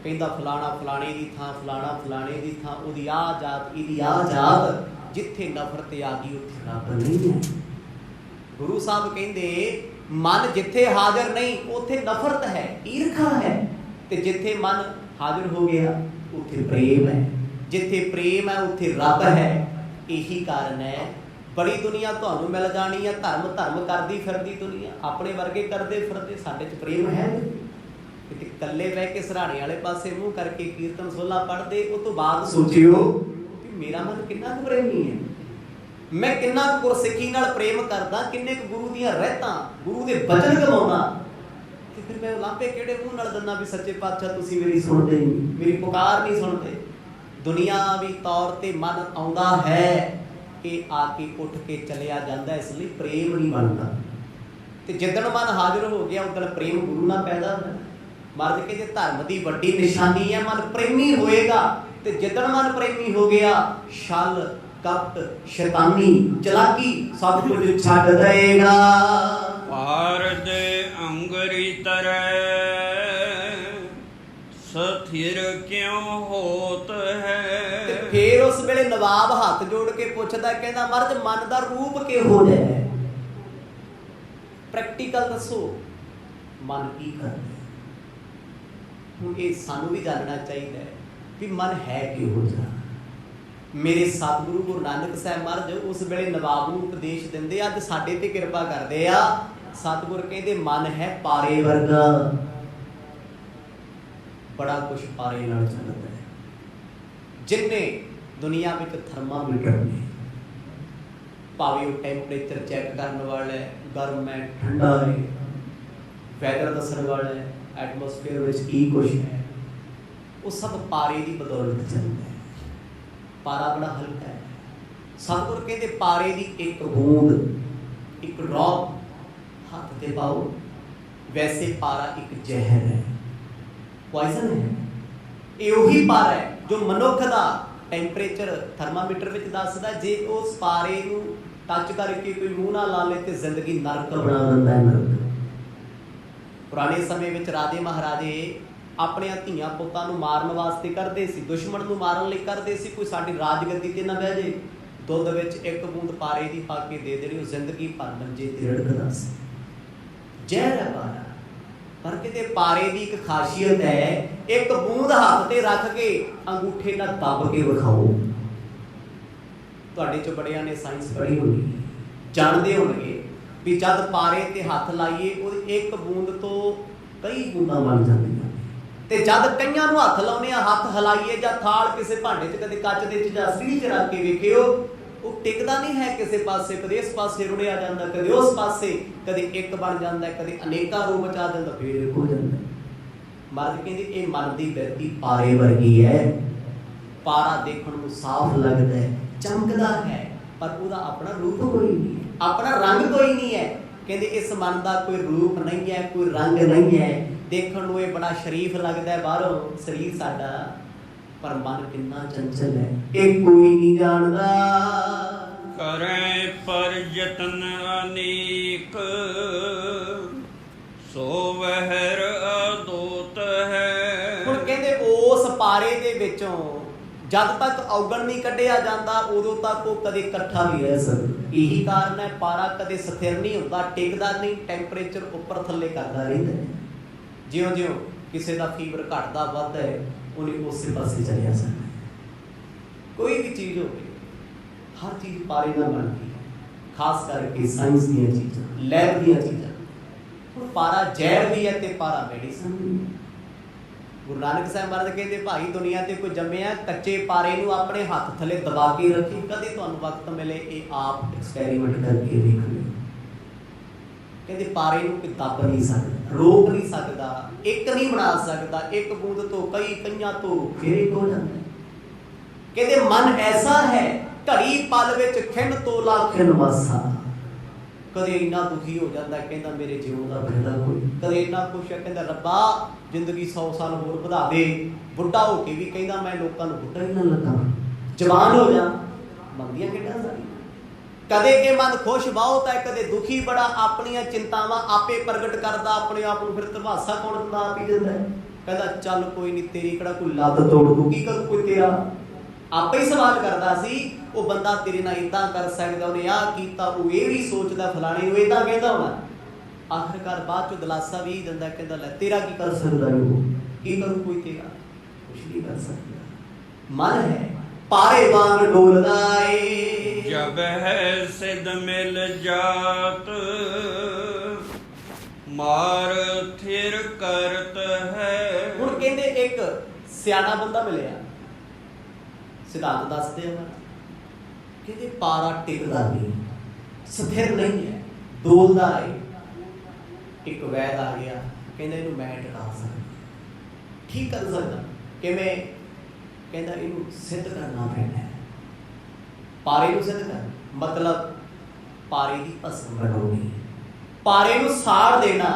ਕਹਿੰਦਾ ਫਲਾਣਾ ਫਲਾਣੇ ਦੀ ਥਾਂ, ਫਲਾਣਾ ਫਲਾਣੇ ਦੀ ਥਾਂ, ਉਹਦੀ ਆਹ ਜਾਤ, ਇਹਦੀ ਆਹ ਜਾਤ। ਜਿੱਥੇ ਨਫ਼ਰਤ ਆ ਗਈ ਉੱਥੇ ਰੱਬ ਨਹੀਂ ਹੈ। ਗੁਰੂ ਸਾਹਿਬ ਕਹਿੰਦੇ ਮਨ ਜਿੱਥੇ ਹਾਜ਼ਰ ਨਹੀਂ ਉੱਥੇ ਨਫ਼ਰਤ ਹੈ, ਈਰਖਾ ਹੈ, ਤੇ ਜਿੱਥੇ ਮਨ ਹਾਜ਼ਰ ਹੋ ਗਿਆ ਉੱਥੇ ਪ੍ਰੇਮ ਹੈ। ਜਿੱਥੇ ਪ੍ਰੇਮ ਹੈ ਉੱਥੇ ਰੱਬ ਹੈ। ਇਹੀ ਕਾਰਨ ਹੈ ਬੜੀ ਦੁਨੀਆ ਤੁਹਾਨੂੰ ਮਿਲ ਜਾਣੀ ਹੈ, ਧਰਮ ਧਰਮ ਕਰਦੀ ਫਿਰਦੀ ਦੁਨੀਆ, ਆਪਣੇ ਵਰਗੇ ਕਰਦੇ ਫਿਰਦੇ। ਸਾਡੇ 'ਚ ਪ੍ਰੇਮ ਹੈ ਕਿਤੇ ਇਕੱਲੇ ਬਹਿ ਕੇ ਸਰਾਣੇ ਵਾਲੇ ਪਾਸੇ ਮੂੰਹ ਕਰਕੇ ਕੀਰਤਨ ਸੋਲਾ ਪੜ੍ਹਦੇ, ਉਹ ਤੋਂ ਬਾਅਦ ਸੋਚਿਓ ਕਿ ਮੇਰਾ ਮਨ ਕਿੰਨਾ ਕੁ ਪ੍ਰੇਮੀ ਹੈ, ਮੈਂ ਕਿੰਨਾ ਕੁ ਗੁਰਸਿੱਖੀ ਨਾਲ ਪ੍ਰੇਮ ਕਰਦਾ, ਕਿੰਨੇ ਕੁ ਗੁਰੂ ਦੀਆਂ ਰਹਿਤਾਂ, ਗੁਰੂ ਦੇ ਬਚਨ ਗਵਾਉਂਦਾ। ਤੇ ਫਿਰ ਮੈਂ ਲਾਂਭੇ ਕਿਹੜੇ ਮੂੰਹ ਨਾਲ ਦਿੰਦਾ ਵੀ ਸੱਚੇ ਪਾਤਸ਼ਾਹ ਤੁਸੀਂ ਮੇਰੀ ਸੁਣਦੇ ਨਹੀਂ, ਮੇਰੀ ਪੁਕਾਰ ਨਹੀਂ ਸੁਣਦੇ। ਦੁਨਿਆਵੀ ਤੌਰ ਤੇ ਮਨ ਆਉਂਦਾ ਹੈ, ਇਹ ਆ ਕੇ ਉੱਠ ਕੇ ਚਲਿਆ ਜਾਂਦਾ, ਇਸ ਲਈ ਪ੍ਰੇਮ ਨਹੀਂ ਬਣਦਾ। ਤੇ ਜਿੱਦਣ ਮਨ ਹਾਜ਼ਰ ਹੋ ਗਿਆ ਉਦੋਂ ਪ੍ਰੇਮ ਗੁਰੂ ਨਾਲ ਪੈਦਾ ਹੁੰਦਾ। ਮਰਦ ਕਹਿੰਦੇ ਧਰਮ ਦੀ ਵੱਡੀ ਨਿਸ਼ਾਨੀ ਹੈ ਮਨ ਪ੍ਰੇਮੀ ਹੋਏਗਾ। ਤੇ ਜਿੱਦਣ ਮਨ ਪ੍ਰੇਮੀ ਹੋ ਗਿਆ, ਛਲ ਕਪਟ ਸ਼ੈਤਾਨੀ ਚਲਾਕੀ ਸਭ ਕੁਝ ਛੱਡ ਦੇਗਾ। ਪਾਰ ਦੇ ਅੰਗਰੀ ਤਰੈ ਸਥਿਰ ਕਿਉਂ ਹੋਤ ਹੈ। ਤੇ ਫੇਰ ਉਸ ਵੇਲੇ ਨਵਾਬ ਹੱਥ ਜੋੜ ਕੇ ਪੁੱਛਦਾ, ਕਹਿੰਦਾ ਮਰਦ ਮਨ ਦਾ ਰੂਪ ਕਿਹੋ ਜਿਹਾ ਹੈ? ਪ੍ਰੈਕਟੀਕਲ ਦੱਸੋ, ਮਨ ਕੀ ਕਰਦਾ? ਹੁਣ ਇਹ ਸਾਨੂੰ ਵੀ ਜਾਣਨਾ ਚਾਹੀਦਾ ਹੈ ਵੀ ਮਨ ਹੈ ਕਿਹੋ ਜਿਹਾ। ਮੇਰੇ ਸਤਿਗੁਰੂ ਗੁਰੂ ਨਾਨਕ ਸਾਹਿਬ ਮਹਾਰਾਜ ਉਸ ਵੇਲੇ ਨਵਾਬ ਨੂੰ ਉਪਦੇਸ਼ ਦਿੰਦੇ, ਅੱਜ ਸਾਡੇ ਤੇ ਕਿਰਪਾ ਕਰਦੇ ਆ। ਸਤਿਗੁਰ ਕਹਿੰਦੇ ਮਨ ਹੈ ਪਾਰੇ ਵਰਗਾ, ਬੜਾ ਕੁਛ ਪਾਰੇ ਨਾਲ ਚੱਲਦਾ ਹੈ। ਜਿੰਨੇ ਦੁਨੀਆ ਵਿੱਚ ਥਰਮਾਮੀਟਰ ਨੇ, ਭਾਵੇਂ ਉਹ ਟੈਂਪਰੇਚਰ ਚੈੱਕ ਕਰਨ ਵਾਲਾ ਹੈ, ਗਰਮ ਹੈ ਠੰਡਾ ਹੈ, ਵੈਦਰ ਦੱਸਣ ਵਾਲਾ ਹੈ, ਐਟਮੋਸਫੇਅਰ ਵਿੱਚ ਕੀ ਕੁਛ ਹੈ, ਉਹ ਸਭ ਪਾਰੇ ਦੀ ਬਦੌਲਤ ਚੱਲਦਾ ਹੈ। ਪਾਰਾ ਬੜਾ ਹਲਕਾ ਹੈ। ਸਤਿਗੁਰ ਕਹਿੰਦੇ ਪਾਰੇ ਦੀ ਇੱਕ ਬੂੰਦ, ਇੱਕ ਡ੍ਰੌਪ ਹੱਥ ਤੇ ਪਾਓ, ਵੈਸੇ ਪਾਰਾ ਇੱਕ ਜ਼ਹਿਰ ਹੈ, ਪੋਇਜ਼ਨ ਹੈ। ਇਹ ਉਹੀ ਪਾਰਾ ਹੈ ਜੋ ਮਨੁੱਖ ਦਾ ਟੈਂਪਰੇਚਰ ਥਰਮਾਮੀਟਰ ਵਿੱਚ ਦੱਸਦਾ। ਜੇ ਉਸ ਪਾਰੇ ਨੂੰ ਟੱਚ ਕਰਕੇ ਕੋਈ ਮੂੰਹ ਨਾਲ ਲਾ ਲੇ ਤੇ ਜ਼ਿੰਦਗੀ ਨਰਕ ਬਣਾ ਦਿੰਦਾ ਹੈ, ਨਰਕ। ਪੁਰਾਣੇ ਸਮੇਂ ਵਿੱਚ ਰਾਜੇ ਮਹਾਰਾਜੇ ਆਪਣੀਆਂ ਧੀਆਂ ਪੁੱਤਾਂ ਨੂੰ ਮਾਰਨ ਵਾਸਤੇ ਕਰਦੇ ਸੀ, ਦੁਸ਼ਮਣ ਨੂੰ ਮਾਰਨ ਲਈ ਕਰਦੇ ਸੀ। ਕੋਈ ਸਾਡੀ ਰਾਜਗੱਦੀ ਤੇ ਨਾ ਬਹਿ ਜੇ, ਦੁੱਧ ਵਿੱਚ ਇੱਕ ਬੂੰਦ ਪਾਰੇ ਦੀ ਪਾ ਕੇ ਦੇ ਦੇਣੀ, ਉਹ ਜ਼ਿੰਦਗੀ ਭਰ ਮੰਜੇ ਤੇ ਰੜਕਦਾ ਸੀ। ਜ਼ਹਿਰ ਹੈ ਪਾਰਾ। ਪਰ ਕਿਤੇ ਪਾਰੇ ਦੀ ਇੱਕ ਖਾਸੀਅਤ ਹੈ, ਇੱਕ ਬੂੰਦ ਹੱਥ ਤੇ ਰੱਖ ਕੇ ਅੰਗੂਠੇ ਨਾਲ ਦੱਬ ਕੇ ਵਿਖਾਓ। ਤੁਹਾਡੇ ਚ ਬੜਿਆਂ ਨੇ ਸਾਇੰਸ ਪੜ੍ਹੀ ਹੋਣੀ, ਜਾਣਦੇ ਹੋਣਗੇ ਵੀ ਜਦ ਪਾਰੇ ਤੇ ਹੱਥ ਲਾਈਏ ਉਹਦੀ ਇੱਕ ਬੂੰਦ ਤੋਂ ਕਈ ਬੂੰਦਾਂ ਬਣ ਜਾਂਦੀਆਂ, ਤੇ ਜਦ ਕਈਆਂ ਨੂੰ ਹੱਥ ਲਾਉਨੇ ਆ, ਹੱਥ ਹਿਲਾਈਏ ਜਾਂ ਥਾਲ ਕਿਸੇ ਭਾਂਡੇ 'ਚ, ਕਦੇ ਕੱਚ ਦੇ 'ਚ ਜਾਂ ਸਟੀਲ 'ਚ ਰੱਖ ਕੇ ਵੇਖਿਓ, ਉਹ ਟਿਕਦਾ ਨਹੀਂ ਹੈ ਕਿਸੇ ਪਾਸੇ, ਕਦੇ ਇਸ ਪਾਸੇ ਰੁੜਿਆ ਜਾਂਦਾ, ਕਦੇ ਉਸ ਪਾਸੇ, ਕਦੇ ਇੱਕ ਬਣ ਜਾਂਦਾ, ਕਦੇ ਅਨੇਕਾਂ ਰੂਪ 'ਚ ਆ ਜਾਂਦਾ, ਫੇਰ ਇੱਕ ਹੋ ਜਾਂਦਾ। ਮਰਦ ਕਹਿੰਦੇ ਇਹ ਮਨ ਦੀ ਬਿਰਤੀ ਪਾਰੇ ਵਰਗੀ ਹੈ। ਪਾਰਾ ਦੇਖਣ ਨੂੰ ਸਾਫ਼ ਲੱਗਦਾ ਹੈ, ਚਮਕਦਾ ਹੈ, ਪਰ ਉਹਦਾ ਆਪਣਾ ਰੂਪ ਕੋਈ ਨਹੀਂ ਹੈ, ਆਪਣਾ ਰੰਗ ਕੋਈ ਨਹੀਂ ਹੈ। ਕਹਿੰਦੇ ਇਸ ਮਨ ਦਾ ਕੋਈ ਰੂਪ ਨਹੀਂ ਹੈ, ਕੋਈ ਰੰਗ ਨਹੀਂ ਹੈ। ਦੇਖਣ ਨੂੰ ਇਹ ਬੜਾ ਸ਼ਰੀਫ ਲੱਗਦਾ ਹੈ ਬਾਹਰੋਂ ਸਰੀਰ ਸਾਡਾ, ਪਰ ਮਨ ਕਿੰਨਾ ਚੰਚਲ ਹੈ, ਇਹ ਕੋਈ ਨਹੀਂ ਜਾਣਦਾ। ਕਰੇ ਪਰ ਯਤਨ ਅਨੇਕ, ਸੋ ਵਹਿਰ ਅਦੋਤ ਹੈ। ਹੁਣ ਕਹਿੰਦੇ ਉਸ ਪਾਰੇ ਦੇ ਵਿੱਚੋਂ ਜਦ ਤੱਕ ਔਗਣ ਨਹੀਂ ਕੱਢਿਆ ਜਾਂਦਾ, ਉਦੋਂ ਤੱਕ ਉਹ ਕਦੇ ਇਕੱਠਾ ਨਹੀਂ ਰਹਿ ਸਕਦਾ। ਇਹੀ ਕਾਰਨ ਹੈ ਪਾਰਾ ਕਦੇ ਸਥਿਰ ਨਹੀਂ ਹੁੰਦਾ, ਟਿਕਦਾ ਨਹੀਂ, ਟੈਂਪਰੇਚਰ ਉੱਪਰ ਥੱਲੇ ਕਰਦਾ ਰਹਿੰਦਾ। ਜਿਉਂ ਜਿਉਂ ਕਿਸੇ ਦਾ ਫੀਵਰ ਘਟਦਾ ਵੱਧਦਾ ਹੈ, ਉਹਨੇ ਉਸੇ ਪਾਸੇ ਚਲਿਆ ਜਾਣਾ। ਕੋਈ ਵੀ ਚੀਜ਼ ਹੋਵੇ, ਹਰ ਚੀਜ਼ ਪਾਰੇ ਨਾਲ ਬਣਦੀ ਹੈ, ਖਾਸ ਕਰਕੇ ਸਾਇੰਸ ਦੀਆਂ ਚੀਜ਼ਾਂ, ਲੈਬ ਦੀਆਂ ਚੀਜ਼ਾਂ। ਹੁਣ ਪਾਰਾ ਜ਼ਹਿਰ ਵੀ ਹੈ ਤੇ ਪਾਰਾ ਮੈਡੀਸਨ ਵੀ ਹੈ। ਗੁਰੂ ਨਾਨਕ ਸਾਹਿਬ ਮਹਾਰਾਜ ਕਹਿੰਦੇ ਭਾਈ ਦੁਨੀਆ ਤੇ ਕੋਈ ਜੰਮਿਆ, ਕੱਚੇ ਪਾਰੇ ਨੂੰ ਆਪਣੇ ਹੱਥ ਥੱਲੇ ਦਬਾ ਕੇ ਰੱਖੀ, ਕਦੇ ਤੁਹਾਨੂੰ ਵਕਤ ਮਿਲੇ ਇਹ ਆਪ ਐਕਸਪੈਰੀਮੈਂਟ ਕਰਕੇ ਵੇਖ ਲਿਓ। ਕਹਿੰਦੇ ਪਾਰੇ ਨੂੰ ਕੋਈ ਦੱਬ ਨਹੀਂ ਸਕਦਾ, ਰੋਕ ਨਹੀਂ ਸਕਦਾ, ਇੱਕ ਨਹੀਂ ਬਣਾ ਸਕਦਾ, ਇੱਕ ਬੂੰਦ ਤੋਂ ਕਈ, ਕਈਆਂ ਤੋਂ ਫਿਰ ਇੱਕ ਹੋ ਜਾਂਦਾ। ਕਹਿੰਦੇ ਮਨ ਐਸਾ ਹੈ, ਘੜੀ ਪਲ ਵਿੱਚ ਖਿੰਨ ਤੋਲਾ ਖਿੰਨ ਮਾਸਾ। ਕਦੇ ਇੰਨਾ ਦੁਖੀ ਹੋ ਜਾਂਦਾ, ਕਹਿੰਦਾ ਮੇਰੇ ਜਿਉਣ ਦਾ ਫਾਇਦਾ ਕੋਈ, ਕਦੇ ਇੰਨਾ ਖੁਸ਼ ਹੈ, ਕਹਿੰਦਾ ਰੱਬਾ ਜ਼ਿੰਦਗੀ 100 ਸਾਲ ਹੋਰ ਵਧਾ ਦੇ। ਬੁੱਢਾ ਹੋ ਕੇ ਵੀ ਕਹਿੰਦਾ ਮੈਂ ਲੋਕਾਂ ਨੂੰ ਬੁੱਢਾ ਹੀ ਨਾ ਲੱਗਾ, ਜਵਾਨ ਹੋ ਜਾ। ਮੰਗਦੀਆਂ ਕਿੱਡਾ ਸਾਰੀ। ਕਦੇ ਇਹ ਮਨ ਖੁਸ਼ ਬਹੁਤ ਹੈ, ਕਦੇ ਦੁਖੀ ਬੜਾ, ਆਪਣੀਆਂ ਚਿੰਤਾਵਾਂ ਆਪੇ ਪ੍ਰਗਟ ਕਰਦਾ ਆਪਣੇ ਆਪ ਨੂੰ, ਫਿਰ ਧਰਵਾਸਾ ਕੌਣ ਦਿੰਦਾ, ਆਪ ਹੀ ਦਿੰਦਾ। ਕਹਿੰਦਾ ਚੱਲ ਕੋਈ ਨਹੀਂ, ਤੇਰੀ ਕਿਹੜਾ ਕੋਈ ਲੱਤ ਤੋੜ ਦੂ, ਕੀ ਕਰੂ ਕੋਈ ਤੇਰਾ। ਆਪੇ ਹੀ ਸਵਾਲ ਕਰਦਾ ਸੀ, ਉਹ ਬੰਦਾ ਤੇਰੇ ਨਾਲ ਇਦਾਂ ਕਰ ਸਕਦਾ, ਉਹਨੇ ਆਹ ਕੀਤਾ, ਉਹ ਇਹ ਵੀ ਸੋਚਦਾ, ਫਲਾਣੇ ਨੂੰ ਇਦਾਂ ਕਹਿੰਦਾ ਹੋਣਾ। ਆਖਿਰਕਾਰ ਬਾਅਦ ਚੋਂ ਦਿਲਾਸਾ ਵੀ ਦਿੰਦਾ, ਕਹਿੰਦਾ ਲੈ ਤੇਰਾ ਕੀ ਕਰ ਸਕਦਾ, ਉਹ ਕੀ ਕਰੂ ਕੋਈ ਤੇਰਾ, ਕੁਛ ਨਹੀਂ ਕਰ ਸਕਦਾ। ਮਨ ਹੈ ਪਾਰੇ ਵਾਂਗ ਡੋਲਦਾ ਏ, ਜਬ ਹੈ ਸਿਧ ਮਿਲ ਜਾਤ, ਮਾਰ ਥਿਰ ਕਰਤ ਹੈ। ਹੁਣ ਕਹਿੰਦੇ ਇੱਕ ਸਿਆਣਾ ਬੰਦਾ ਮਿਲਿਆ, ਸਿਧਾਂਤ ਦੱਸਦੇ ਆ, ਕਹਿੰਦੇ ਪਾਰਾ ਟਿਕਦਾ ਨਹੀਂ, ਸਥਿਰ ਨਹੀਂ ਹੈ, ਡੋਲਦਾ ਹੈ। ਇੱਕ ਵੈਦ ਆ ਗਿਆ, ਕਹਿੰਦਾ ਇਹਨੂੰ ਮੈਂ ਟਿਕਾ ਸਕਦਾ, ਠੀਕ ਕਰ ਸਕਦਾ। ਕਿਵੇਂ? ਕਹਿੰਦਾ ਇਹਨੂੰ ਸਿੱਧ ਕਰਨਾ ਪੈਣਾ। ਪਾਰੇ ਨੂੰ ਸਿੱਧ ਕਰ ਮਤਲਬ ਪਾਰੇ ਦੀ ਭਸਮ ਬਣਾਉਣੀ, ਪਾਰੇ ਨੂੰ ਸਾੜ ਦੇਣਾ।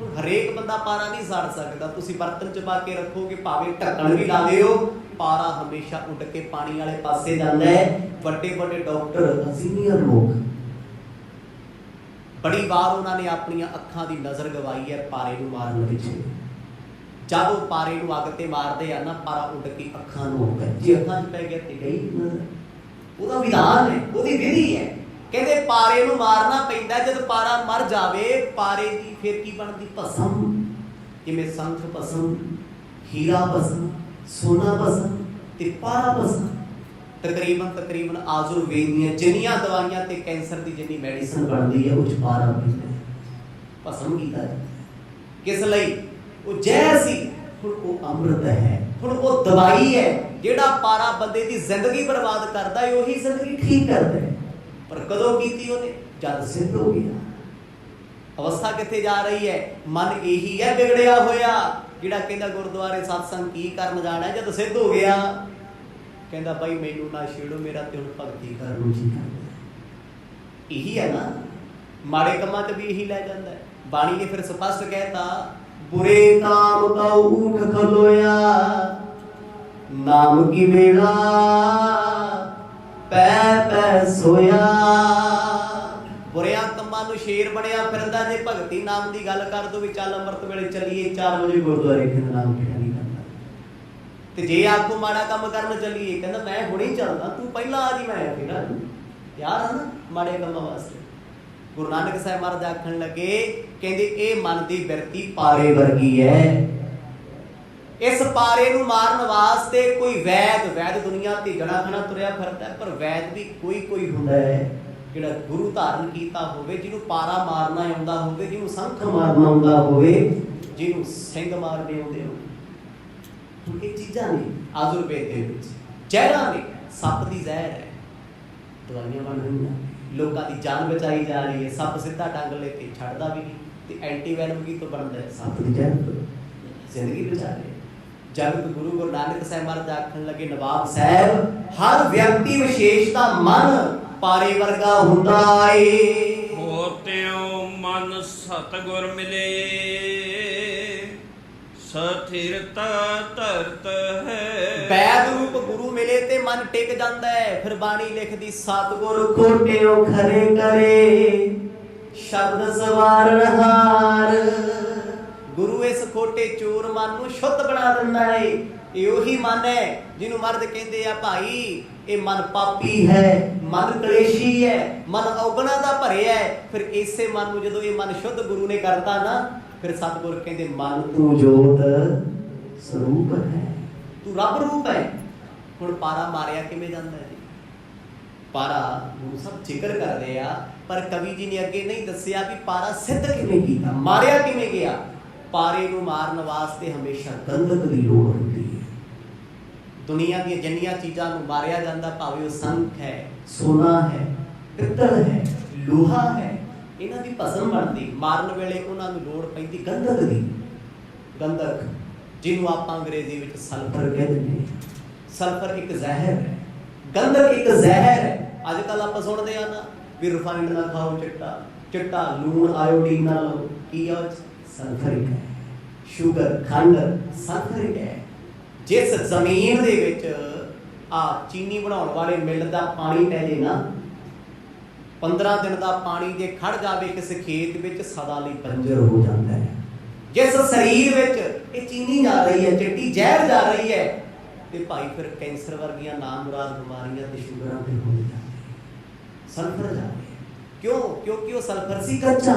ਹੁਣ ਹਰੇਕ ਬੰਦਾ ਪਾਰਾ ਨਹੀਂ ਸਾੜ ਸਕਦਾ। ਤੁਸੀਂ ਬਰਤਨ ਚ ਪਾ ਕੇ ਰੱਖੋਗੇ, ਭਾਵੇਂ ਢੱਕਣ ਵੀ ਲਾ ਦਿਓ, ਪਾਰਾ ਹਮੇਸ਼ਾ ਉੱਡ ਕੇ ਪਾਣੀ ਵਾਲੇ ਪਾਸੇ ਜਾਂਦਾ ਹੈ। ਵੱਡੇ ਵੱਡੇ ਡਾਕਟਰ, ਸੀਨੀਅਰ ਲੋਕ, ਬੜੀ ਵਾਰ ਉਹਨਾਂ ਨੇ ਆਪਣੀਆਂ ਅੱਖਾਂ ਦੀ ਨਜ਼ਰ ਗਵਾਈ ਹੈ ਪਾਰੇ ਨੂੰ ਮਾਰਨ ਪਿੱਛੇ। ਜਦ ਉਹ ਪਾਰੇ ਨੂੰ ਅੱਗ ਤੇ ਮਾਰਦੇ ਆ ਨਾ, ਪਾਰਾ ਉੱਡ ਕੇ ਅੱਖਾਂ ਨੂੰ ਹੋ ਗਿਆ, ਜੇ ਅੱਖਾਂ 'ਚ ਪੈ ਗਿਆ ਤੇ ਗਈ ਨਜ਼ਰ। ਉਹਦਾ ਵਿਧਾਨ ਹੈ, ਉਹਦੀ ਵਿਧੀ ਹੈ। ਕਹਿੰਦੇ ਪਾਰੇ ਨੂੰ ਮਾਰਨਾ ਪੈਂਦਾ, ਜਦ ਪਾਰਾ ਮਰ ਜਾਵੇ ਪਾਰੇ ਦੀ ਫਿਰ ਕੀ ਬਣਦੀ? ਭਸਮ। ਜਿਵੇਂ ਸੰਖ ਭਸਮ, ਹੀਰਾ ਭਸਮ, ਸੋਨਾ ਭਸਮ ਤੇ ਪਾਰਾ ਭਸਮ। ਤਕਰੀਬਨ ਆਯੁਰਵੇਦ ਦੀਆਂ ਜਿੰਨੀਆਂ ਦਵਾਈਆਂ ਤੇ ਕੈਂਸਰ ਦੀ ਜਿੰਨੀ ਮੈਡੀਸਨ ਬਣਦੀ ਹੈ, ਉਹ 'ਚ ਪਾਰਾ ਪੈਂਦਾ, ਭਸਮ ਕੀਤਾ ਜਾਂਦਾ। ਕਿਸ ਲਈ? ਉਹ ਜ਼ਹਿਰ ਸੀ, ਹੁਣ ਉਹ ਅੰਮ੍ਰਿਤ ਹੈ, ਹੁਣ ਉਹ ਦਵਾਈ ਹੈ। ਜਿਹੜਾ ਪਾਰਾ ਬੰਦੇ ਦੀ ਜ਼ਿੰਦਗੀ ਬਰਬਾਦ ਕਰਦਾ ਹੈ, ਉਹੀ ਜ਼ਿੰਦਗੀ ਠੀਕ ਕਰਦਾ ਹੈ। ਪਰ ਕਦੋਂ ਕੀਤੀ ਉਹਨੇ? ਜਦ ਸਿੱਧ ਹੋ ਗਿਆ। ਅਵਸਥਾ ਕਿੱਥੇ ਜਾ ਰਹੀ ਹੈ? ਮਨ ਇਹੀ ਹੈ ਵਿਗੜਿਆ ਹੋਇਆ, ਜਿਹੜਾ ਕਹਿੰਦਾ ਗੁਰਦੁਆਰੇ ਸਤਸੰਗ ਕੀ ਕਰਨ ਜਾਣਾ, ਜਦ ਸਿੱਧ ਹੋ ਗਿਆ ਕਹਿੰਦਾ ਬਾਈ ਮੈਨੂੰ ਨਾ ਛੇੜੋ, ਮੇਰਾ ਤੇ ਹੁਣ ਭਗਤੀ ਕਰਨ ਨੂੰ ਜੀ ਕਰਦਾ। ਇਹੀ ਹੈ ਨਾ, ਮਾੜੇ ਕੰਮਾਂ 'ਚ ਵੀ ਇਹੀ ਲੈ ਜਾਂਦਾ ਹੈ। ਬਾਣੀ ਨੇ ਫਿਰ ਸਪਸ਼ਟ ਕਹਿਤਾ, ਬੁਰੇ ਕਾਮ ਕਉ ਊਠ ਖਲੋਇਆ, ਨਾਮ ਕੀ ਵੇਲਾ ਪੈ ਪੈ ਸੋਇਆ। ਬੁਰਿਆਂ ਕੰਮਾਂ ਨੂੰ ਸ਼ੇਰ ਬਣਿਆ ਫਿਰਦਾ, ਜੇ ਭਗਤੀ ਨਾਮ ਦੀ ਗੱਲ ਕਰ ਦੋ ਵੀ ਚੱਲ ਅੰਮ੍ਰਿਤ ਵੇਲੇ ਚੱਲੀਏ 4 ਵਜੇ ਗੁਰਦੁਆਰੇ, ਕਹਿੰਦਾ ਨਾਮ ਕਿਹੜਾ ਨਹੀਂ ਕਰਦਾ। ਤੇ ਜੇ ਆਖੋ ਮਾੜਾ ਕੰਮ ਕਰਨ ਚੱਲੀਏ, ਕਹਿੰਦਾ ਮੈਂ ਹੁਣੇ ਚੱਲਦਾ, ਤੂੰ ਪਹਿਲਾਂ ਆ ਜੀ, ਮੈਂ ਫਿਰ ਤਿਆਰ ਹਾਂ ਨਾ ਮਾੜੇ ਕੰਮਾਂ ਵਾਸਤੇ। ਗੁਰੂ ਨਾਨਕ ਸਾਹਿਬ ਮਹਾਰਾਜ ਆਖਣ ਲੱਗੇ, ਕਹਿੰਦੇ ਇਹ ਮਨ ਦੀ ਬਿਰਤੀ ਪਾਰੇ ਵਰਗੀ ਹੈ। ਇਸ ਪਾਰੇ ਨੂੰ ਮਾਰਨ ਵਾਸਤੇ ਕੋਈ ਵੈਦ ਦੁਨੀਆ ਤੇ ਜਣਾ ਖਣਾ ਤੁਰਿਆ ਫਿਰਦਾ, ਪਰ ਵੈਦ ਵੀ ਕੋਈ ਹੁੰਦਾ ਹੈ ਜਿਹੜਾ ਗੁਰੂ ਧਾਰਨ ਕੀਤਾ ਹੋਵੇ, ਜਿਹਨੂੰ ਪਾਰਾ ਮਾਰਨਾ ਆਉਂਦਾ ਹੋਵੇ, ਜਿਹਨੂੰ ਸੰਖ ਮਾਰਨਾ ਆਉਂਦਾ ਹੋਵੇ, ਜਿਹਨੂੰ ਸਿੰਘ ਮਾਰਨੇ ਆਉਂਦੇ ਹੋ। ਇਹ ਚੀਜ਼ਾਂ ਨੇ ਆਯੁਰਵੇਦ ਦੇ ਵਿੱਚ ਜ਼ਹਿਰਾਂ ਨੇ। ਸੱਪ ਦੀ ਜ਼ਹਿਰ ਹੈ, ਦਵਾਈਆਂ ਬਣ ਰਹੀਆਂ, ਲੋਕਾਂ ਦੀ ਜਾਨ ਬਚਾਈ ਜਾ ਰਹੀ ਹੈ। ਸੱਪ ਸਿੱਧਾ ਡੰਗ ਲੈ ਕੇ ਛੱਡਦਾ ਵੀ ਨਹੀਂ, ਤੇ ਐਂਟੀਵੈਨਮ ਕੀ ਤੋਂ ਬਣਦਾ ਹੈ? ਸੱਪ ਦੀ ਜ਼ਹਿਰ ਤੋਂ ਜ਼ਿੰਦਗੀ ਬਚਾ ਰਹੇ। ਜਗਤ ਗੁਰੂ ਨਾਨਕ ਸਾਹਿਬ ਮਹਾਰਾਜ ਆਖਣ ਲੱਗੇ, ਨਵਾਬ ਸਾਹਿਬ, ਹਰ ਵਿਅਕਤੀ ਵਿਸ਼ੇਸ਼ ਦਾ ਮਨ ਪਾਰੇ ਵਰਗਾ ਹੁੰਦਾ ਏ। ਹੋ ਤਿਉ ਮਨ ਸਤਿਗੁਰ ਮਿਲੇ, ਸਥਿਰਤਾ ਧਰਤ ਹੈ। ਵੈਦ ਰੂਪ ਗੁਰੂ ਮਿਲੇ ਤੇ ਮਨ ਟਿਕ ਜਾਂਦਾ ਹੈ। ਫਿਰ ਬਾਣੀ ਲਿਖਦੀ, ਸਤਿਗੁਰ ਖੋਟਿਓ ਖਰੇ ਕਰੇ, ਸ਼ਬਦ ਸਵਾਰਨ ਹਾਰ। ਗੁਰੂ ਇਸ ਖੋਟੇ ਚੋਰ ਮਨ ਨੂੰ ਸ਼ੁੱਧ ਬਣਾ ਦਿੰਦਾ ਏ। ਇਹ ਉਹੀ ਮਨ ਹੈ ਜਿਹਨੂੰ ਮਰਦ ਕਹਿੰਦੇ ਆ, ਭਾਈ ਇਹ ਮਨ ਪਾਪੀ ਹੈ, ਮਨ ਕਲੇਸ਼ੀ ਹੈ, ਮਨ ਔਗਣਾ ਦਾ ਭਰਿਆ ਹੈ। ਫਿਰ ਇਸੇ ਮਨ ਨੂੰ ਜਦੋਂ ਇਹ ਮਨ ਸ਼ੁੱਧ ਗੁਰੂ ਨੇ ਕਰਤਾ ਨਾ, ਫਿਰ ਸਤਿਗੁਰ ਕਹਿੰਦੇ, ਮਨ ਤੂੰ ਜੋਤ ਸਰੂਪ ਹੈ, ਤੂੰ ਰੱਬ ਰੂਪ ਹੈ। ਹੁਣ ਪਾਰਾ ਮਾਰਿਆ ਕਿਵੇਂ ਜਾਂਦਾ ਹੈ? ਪਾਰਾ ਗੁਰੂ ਸਾਹਿਬ ਜ਼ਿਕਰ ਕਰ ਰਹੇ ਆ, ਪਰ ਕਵੀ ਜੀ ਨੇ ਅੱਗੇ ਨਹੀਂ ਦੱਸਿਆ ਵੀ ਪਾਰਾ ਸਿੱਧ ਕਿਵੇਂ ਕੀਤਾ, ਮਾਰਿਆ ਕਿਵੇਂ ਗਿਆ। ਪਾਰੇ ਨੂੰ ਮਾਰਨ ਵਾਸਤੇ ਹਮੇਸ਼ਾ ਗੰਧਕ ਦੀ ਲੋੜ ਹੁੰਦੀ ਹੈ। ਦੁਨੀਆ ਦੀਆਂ ਜਿੰਨੀਆਂ ਚੀਜ਼ਾਂ ਨੂੰ ਮਾਰਿਆ ਜਾਂਦਾ, ਭਾਵੇਂ ਉਹ ਸੰਖ ਹੈ, ਸੋਨਾ ਹੈ, ਪਿੱਤਲ ਹੈ, ਲੋਹਾ ਹੈ, ਇਹਨਾਂ ਦੀ ਭਸਮ ਬਣਦੀ। ਮਾਰਨ ਵੇਲੇ ਉਹਨਾਂ ਨੂੰ ਲੋੜ ਪੈਂਦੀ ਗੰਧਕ ਦੀ। ਗੰਧਕ ਜਿਹਨੂੰ ਆਪਾਂ ਅੰਗਰੇਜ਼ੀ ਵਿੱਚ ਸਲਫਰ ਕਹਿੰਦੇ ਨੇ। ਸਲਫਰ ਇੱਕ ਜ਼ਹਿਰ ਹੈ, ਗੰਧਕ ਇੱਕ ਜ਼ਹਿਰ ਹੈ। ਅੱਜ ਕੱਲ੍ਹ ਆਪਾਂ ਸੁਣਦੇ ਆ ਨਾ ਵੀ ਰਿਫਾਈਨਡ ਨਾ ਖਾਓ, ਚਿੱਟਾ ਲੂਣ ਆਇਓਡੀਨ ਨਾ ਲਓ। ਕੀ ਆ? ਸਲਫਰਿਕ ਹੈ। ਸ਼ੂਗਰ, ਖੰਡ ਸਲਫਰਿਕ ਹੈ। ਜਿਸ ਜ਼ਮੀਨ ਦੇ ਵਿੱਚ ਚੀਨੀ ਬਣਾਉਣ ਵਾਲੇ ਮਿੱਲ ਦਾ ਪਾਣੀ ਪੈ ਜੇ ਨਾ, 15 ਦਿਨ ਦਾ ਪਾਣੀ ਜੇ ਖੜ ਜਾਵੇ ਕਿਸੇ ਖੇਤ ਵਿੱਚ, ਸਦਾ ਲਈ ਬੰਜਰ ਹੋ ਜਾਂਦਾ ਹੈ। ਜਿਸ ਸਰੀਰ ਵਿੱਚ ਇਹ ਚੀਨੀ ਜਾ ਰਹੀ ਹੈ, ਚਿੱਟੀ ਜ਼ਹਿਰ ਜਾ ਰਹੀ ਹੈ, ਤੇ ਭਾਈ ਫਿਰ ਕੈਂਸਰ ਵਰਗੀਆਂ ਨਾਮੁਰਾਦ ਬਿਮਾਰੀਆਂ ਤੇ ਸ਼ੂਗਰਾਂ ਤੇ ਹੋ ਜਾਂਦੀਆਂ। ਸਲਫਰ ਜਾ ਰਿਹਾ ਕਿਉਂ? ਕਿਉਂਕਿ ਉਹ ਸਲਫਰ ਸੀ ਕੱਚਾ,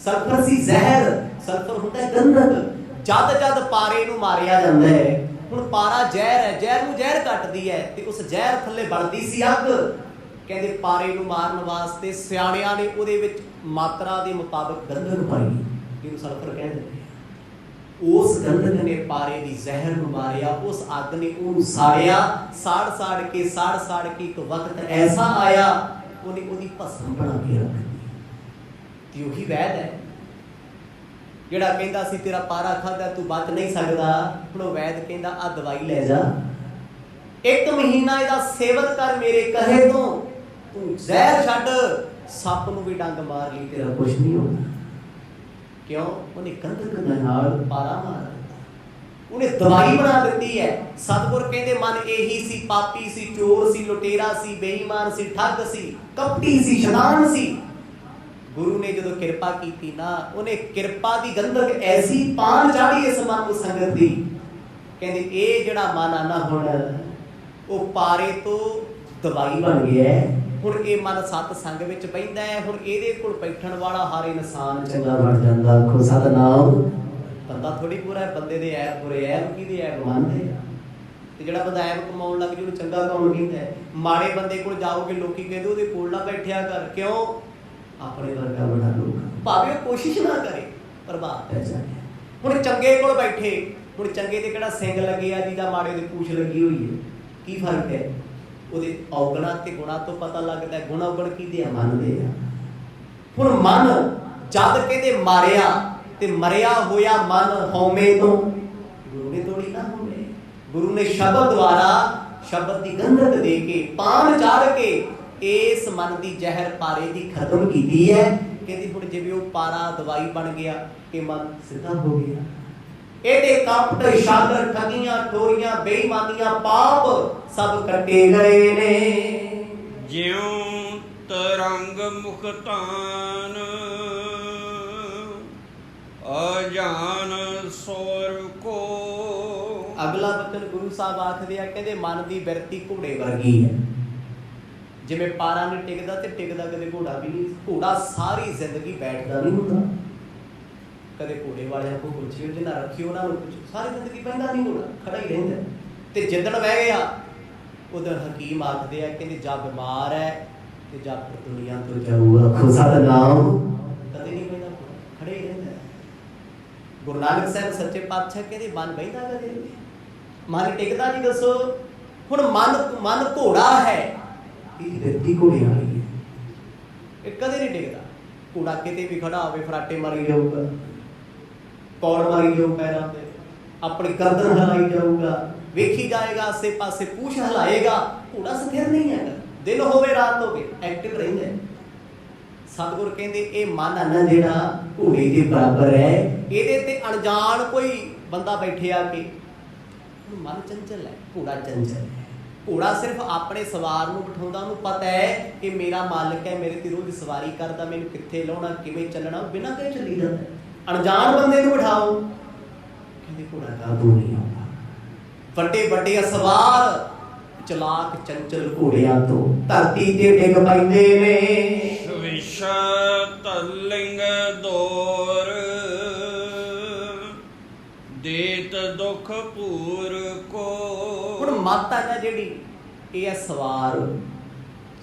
ਸਲਫਰ ਸੀ ਜ਼ਹਿਰ। ਸਲਫਰ ਹੁੰਦਾ ਹੈ ਗੰਧਕ। ਜਦ ਪਾਰੇ ਨੂੰ ਮਾਰਿਆ ਜਾਂਦਾ ਹੈ। ਹੁਣ ਪਾਰਾ ਜ਼ਹਿਰ ਹੈ, ਜ਼ਹਿਰ ਨੂੰ ਜ਼ਹਿਰ ਕੱਟਦੀ ਹੈ, ਤੇ ਉਸ ਜ਼ਹਿਰ ਥੱਲੇ ਬਣਦੀ ਸੀ ਅੱਗ। ਕਹਿੰਦੇ ਪਾਰੇ ਨੂੰ ਮਾਰਨ ਵਾਸਤੇ ਸਿਆਣਿਆਂ ਨੇ ਉਹਦੇ ਵਿੱਚ ਮਾਤਰਾ ਦੇ ਮੁਤਾਬਕ ਗੰਧਕ ਪਾਈ, ਜਿਹਨੂੰ ਸਲਫਰ ਕਹਿੰਦੇ ਨੇ। ਉਸ ਗੰਧਕ ਨੇ ਪਾਰੇ ਦੀ ਜ਼ਹਿਰ ਨੂੰ ਮਾਰਿਆ। ਉਸ ਅੱਗ ਨੇ ਉਹਨੂੰ ਸਾੜਿਆ। ਸਾੜ ਕੇ ਇੱਕ ਵਕਤ ਐਸਾ ਆਇਆ, ਉਹਨੇ ਉਹਦੀ ਭਸਮ ਬਣਾ ਕੇ ਰੱਖ ਦਿੱਤੀ। ਤੇ ਉਹੀ ਵੈਦ ਹੈ ਜਿਹੜਾ ਕਹਿੰਦਾ ਸੀ ਤੇਰਾ ਪਾਰਾ ਖਾਧਾ ਤੂੰ ਬਚ ਨਹੀਂ ਸਕਦਾ। ਹੁਣ ਉਹ ਵੈਦ ਕਹਿੰਦਾ, ਆ ਦਵਾਈ ਲੈ ਜਾ, 1 ਮਹੀਨਾ ਇਹਦਾ ਸੇਵਨ ਕਰ ਮੇਰੇ ਕਹੇ ਤੋਂ, ਤੂੰ ਜ਼ਹਿਰ ਛੱਡ, ਸੱਪ ਨੂੰ ਵੀ ਡੰਗ ਮਾਰ ਲਈ, ਤੇਰਾ ਕੁਛ ਨਹੀਂ ਹੋਣਾ। ਕਿਉਂ? ਉਹਨੇ ਗੰਧਕ ਦੇ ਨਾਲ ਪਾਰਾ ਮਾਰ ਦਿੱਤਾ, ਉਹਨੇ ਦਵਾਈ ਬਣਾ ਦਿੱਤੀ ਹੈ। ਸਤਿਗੁਰ ਕਹਿੰਦੇ ਮਨ ਇਹੀ ਸੀ, ਪਾਪੀ ਸੀ, ਚੋਰ ਸੀ, ਲੁਟੇਰਾ ਸੀ, ਬੇਈਮਾਨ ਸੀ, ਠੱਗ ਸੀ, ਕਪਟੀ ਸੀ, ਸ਼ੈਤਾਨ ਸੀ। ਗੁਰੂ ਨੇ ਜਦੋਂ ਕਿਰਪਾ ਕੀਤੀ ਨਾ, ਉਹਨੇ ਕਿਰਪਾ ਦੀ ਗੰਧਕ ਐਸੀ ਪਾਨ ਚਾੜੀ ਇਸ ਮਨ ਨੂੰ ਸੰਗਤ ਦੀ। ਕਹਿੰਦੇ ਇਹ ਜਿਹੜਾ ਮਨ ਆ ਨਾ, ਹੁਣ ਉਹ ਪਾਰੇ ਤੋਂ ਦਵਾਈ ਬਣ ਗਿਆ। ਹੁਣ ਇਹ ਮਨ ਸਤ ਸੰਗ ਵਿੱਚ ਬਹਿੰਦਾ ਹੈ। ਹੁਣ ਇਹਦੇ ਕੋਲ ਬੈਠਣ ਵਾਲਾ ਹਰ ਇਨਸਾਨ ਚੰਗਾ ਬਣ ਜਾਂਦਾ। ਆਖੋ ਸਤਿਨਾਮ। ਬੰਦਾ ਥੋੜੀ ਪੂਰਾ ਹੈ, ਬੰਦੇ ਦੇ ਐਬ ਬੁਰੇ ਐਬ ਕਿਹਦੇ ਐਬ ਮੰਨਦੇ ਆ। ਤੇ ਜਿਹੜਾ ਬੰਦਾ ਐਬ ਕਮਾਉਣ ਲੱਗ ਜੂ ਉਹਨੂੰ ਚੰਗਾ ਕੌਣ ਕਹਿੰਦਾ? ਮਾੜੇ ਬੰਦੇ ਕੋਲ ਜਾਓਗੇ ਲੋਕੀ ਕਹਿੰਦੇ ਉਹਦੇ ਕੋਲ ਨਾ ਬੈਠਿਆ ਕਰ। ਕਿਉਂ? ਆਪਣੇ ਵਰਗਾ ਬਣਾ ਲੋ, ਭਾਵੇਂ ਉਹ ਕੋਸ਼ਿਸ਼ ਨਾ ਕਰੇ, ਪ੍ਰਭਾਵ ਪੈ ਜਾਏ। ਹੁਣ ਚੰਗੇ ਕੋਲ ਬੈਠੇ, ਹੁਣ ਚੰਗੇ ਤੇ ਕਿਹੜਾ ਸਿੰਘ ਲੱਗੇ ਆ ਜਿਹਦਾ ਮਾੜੇ ਦੀ ਪੂਛ ਲੱਗੀ ਹੋਈ ਹੈ? ਕੀ ਫਰਕ ਹੈ? ਉਹਦੇ ਔਗਣਾ ਤੇ ਗੁਣਾ ਤੋਂ ਪਤਾ ਲੱਗਦਾ। ਗੁਣ ਔਗਣ ਕਿਹਦੇ ਆ? ਮੰਨਦੇ ਆ। ਹੁਣ ਮਨ ਜਦ ਕਹਿੰਦੇ ਮਾਰਿਆ, ਤੇ ਮਰਿਆ ਹੋਇਆ ਮਨ ਹਉਮੈ ਤੋਂ ਗੁਰੂ ਨੇ ਤੋੜੀ ਨਾ ਹੋਵੇ। ਗੁਰੂ ਨੇ ਸ਼ਬਦ ਦੁਆਰਾ, ਸ਼ਬਦ ਦੀ ਗੰਧਕ ਦੇ ਕੇ, ਪਾਨ ਚਾੜ ਕੇ ਇਸ ਮਨ ਦੀ ਜ਼ਹਿਰ ਪਾਰੇ ਦੀ ਖਤਮ ਕੀਤੀ ਹੈ। ਕਹਿੰਦੀ ਹੁਣ ਜਿਵੇਂ ਉਹ ਪਾਰਾ ਦਵਾਈ ਬਣ ਗਿਆ, ਇਹ ਮਨ ਸਿੱਧਾ ਹੋ ਗਿਆ। ਇਹਦੇ ਕਪਟ, ਛਾਦਰ, ਠਗੀਆਂ, ਟੋਰੀਆਂ, ਬੇਈਮਾਨੀਆਂ, ਪਾਪ ਸਭ ਕੱਟੇ ਗਏ ਨੇ। ਜਿਉ ਤਰੰਗ ਮੁਖਤਾਨ, ਅਜਾਨ ਸੋਰ ਕੋ। ਅਗਲਾ ਬਚਨ ਗੁਰੂ ਸਾਹਿਬ ਆਖਦੇ ਆ, ਕਹਿੰਦੇ ਮਨ ਦੀ ਬਿਰਤੀ ਘੋੜੇ ਵਰਗੀ ਹੈ। ਜਿਵੇਂ ਪਾਰਾ ਨਹੀਂ ਟਿਕਦਾ ਤੇ ਟਿਕਦਾ ਕਦੇ ਘੋੜਾ ਵੀ ਨਹੀਂ। ਘੋੜਾ ਸਾਰੀ ਜ਼ਿੰਦਗੀ ਬੈਠਦਾ ਨਹੀਂ ਹੁੰਦਾ। ਕਦੇ ਘੋੜੇ ਵਾਲਿਆਂ ਕੋਲ ਪੁੱਛਿਓ, ਜਿਹਨਾਂ ਰੱਖੀ ਉਹਨਾਂ ਨੂੰ ਪੁੱਛੋ, ਸਾਰੀ ਜ਼ਿੰਦਗੀ ਬਹਿੰਦਾ ਨਹੀਂ ਘੋੜਾ, ਖੜਾ ਹੀ ਰਹਿੰਦਾ। ਤੇ ਜਿੱਦਣ ਬਹਿ ਗਿਆ ਉਦੋਂ ਹਕੀਮ ਆਖਦੇ ਆ, ਕਹਿੰਦੇ ਜਾਂ ਬਿਮਾਰ ਹੈ ਤੇ ਜਾਂ ਫਿਰ ਦੁਨੀਆ ਤੋਂ ਜਾਊਗਾ। ਖੁਦਾ ਦਾ ਨਾਮ ਕਦੇ ਨਹੀਂ ਬਹਿੰਦਾ, ਖੜੇ ਹੀ ਰਹਿੰਦਾ। ਗੁਰੂ ਨਾਨਕ ਸਾਹਿਬ ਸੱਚੇ ਪਾਤਸ਼ਾਹ ਕਹਿੰਦੇ ਮਨ ਬਹਿੰਦਾ ਕਦੇ, ਮਨ ਟਿਕਦਾ ਨਹੀਂ। ਦੱਸੋ ਹੁਣ ਮਨ ਘੋੜਾ ਹੈ, ਇਹ ਵਿਅਕਤੀ ਘੋੜੇ ਵਾਲੀ ਹੈ, ਇਹ ਕਦੇ ਨਹੀਂ ਟਿਕਦਾ। ਘੋੜਾ ਕਿਤੇ ਵੀ ਖੜਾ ਹੋਵੇ ਫਰਾਟੇ ਮਾਰੀ ਜਾਊਗਾ, ਕੌੜ ਮਾਰੀ ਜਾਊ ਪੈਰਾਂ ਤੇ, ਆਪਣੀ ਗਰਦਨ ਹਿਲਾਈ ਜਾਊਗਾ, ਵੇਖੀ ਜਾਏਗਾ ਆਸੇ ਪਾਸੇ, ਪੂਛ ਹਿਲਾਏਗਾ। ਘੋੜਾ ਸਥਿਰ ਨਹੀਂ ਹੈਗਾ, ਦਿਨ ਹੋਵੇ ਰਾਤ ਹੋਵੇ ਐਕਟਿਵ ਰਹਿੰਦਾ। ਸਤਿਗੁਰ ਕਹਿੰਦੇ ਇਹ ਮਨ ਹੈ ਨਾ ਜਿਹੜਾ ਘੋੜੇ ਦੇ ਬਰਾਬਰ ਹੈ, ਇਹਦੇ ਤੇ ਅਣਜਾਣ ਕੋਈ ਬੰਦਾ ਬੈਠੇ ਆ ਕੇ, ਮਨ ਚੰਚਲ ਹੈ, ਘੋੜਾ ਚੰਚਲ ਹੈ। ਘੋੜਾ ਸਿਰਫ ਆਪਣੇ ਸਵਾਰ ਨੂੰ ਬਿਠਾਉਂਦਾ, ਉਹਨੂੰ ਪਤਾ ਹੈ ਕਿ ਮੇਰਾ ਮਾਲਕ ਹੈ, ਮੇਰੇ ਤੇ ਰੋਜ਼ ਸਵਾਰੀ ਕਰਦਾ, ਮੈਨੂੰ ਕਿੱਥੇ ਲਾਉਣਾ, ਕਿਵੇਂ ਚੱਲਣਾ, ਬਿਨਾਂ ਕਹੇ ਚੱਲੀ ਜਾਂਦਾ। ਅਣਜਾਣ ਬੰਦੇ ਨੂੰ ਬਿਠਾਓ, ਕਹਿੰਦੇ ਘੋੜਾ ਕਾਬੂ ਨਹੀਂ ਆਉਂਦਾ। ਵੱਡੇ ਵੱਡੇ ਸਵਾਰ ਚਲਾਕ ਚੰਚਲ ਘੋੜਿਆਂ ਤੋਂ ਧਰਤੀ ਤੇ ਡਿੱਗ ਪੈਂਦੇ ਨੇ। ਵਿਸ਼ ਤਲਿੰਗ ਦੌਰ ਦੇਤ ਦੁਖ ਪੂਰ ਕੋ। ਹੁਣ ਮੱਤ ਹੈ ਨਾ ਜਿਹੜੀ, ਇਹ ਹੈ ਸਵਾਰ।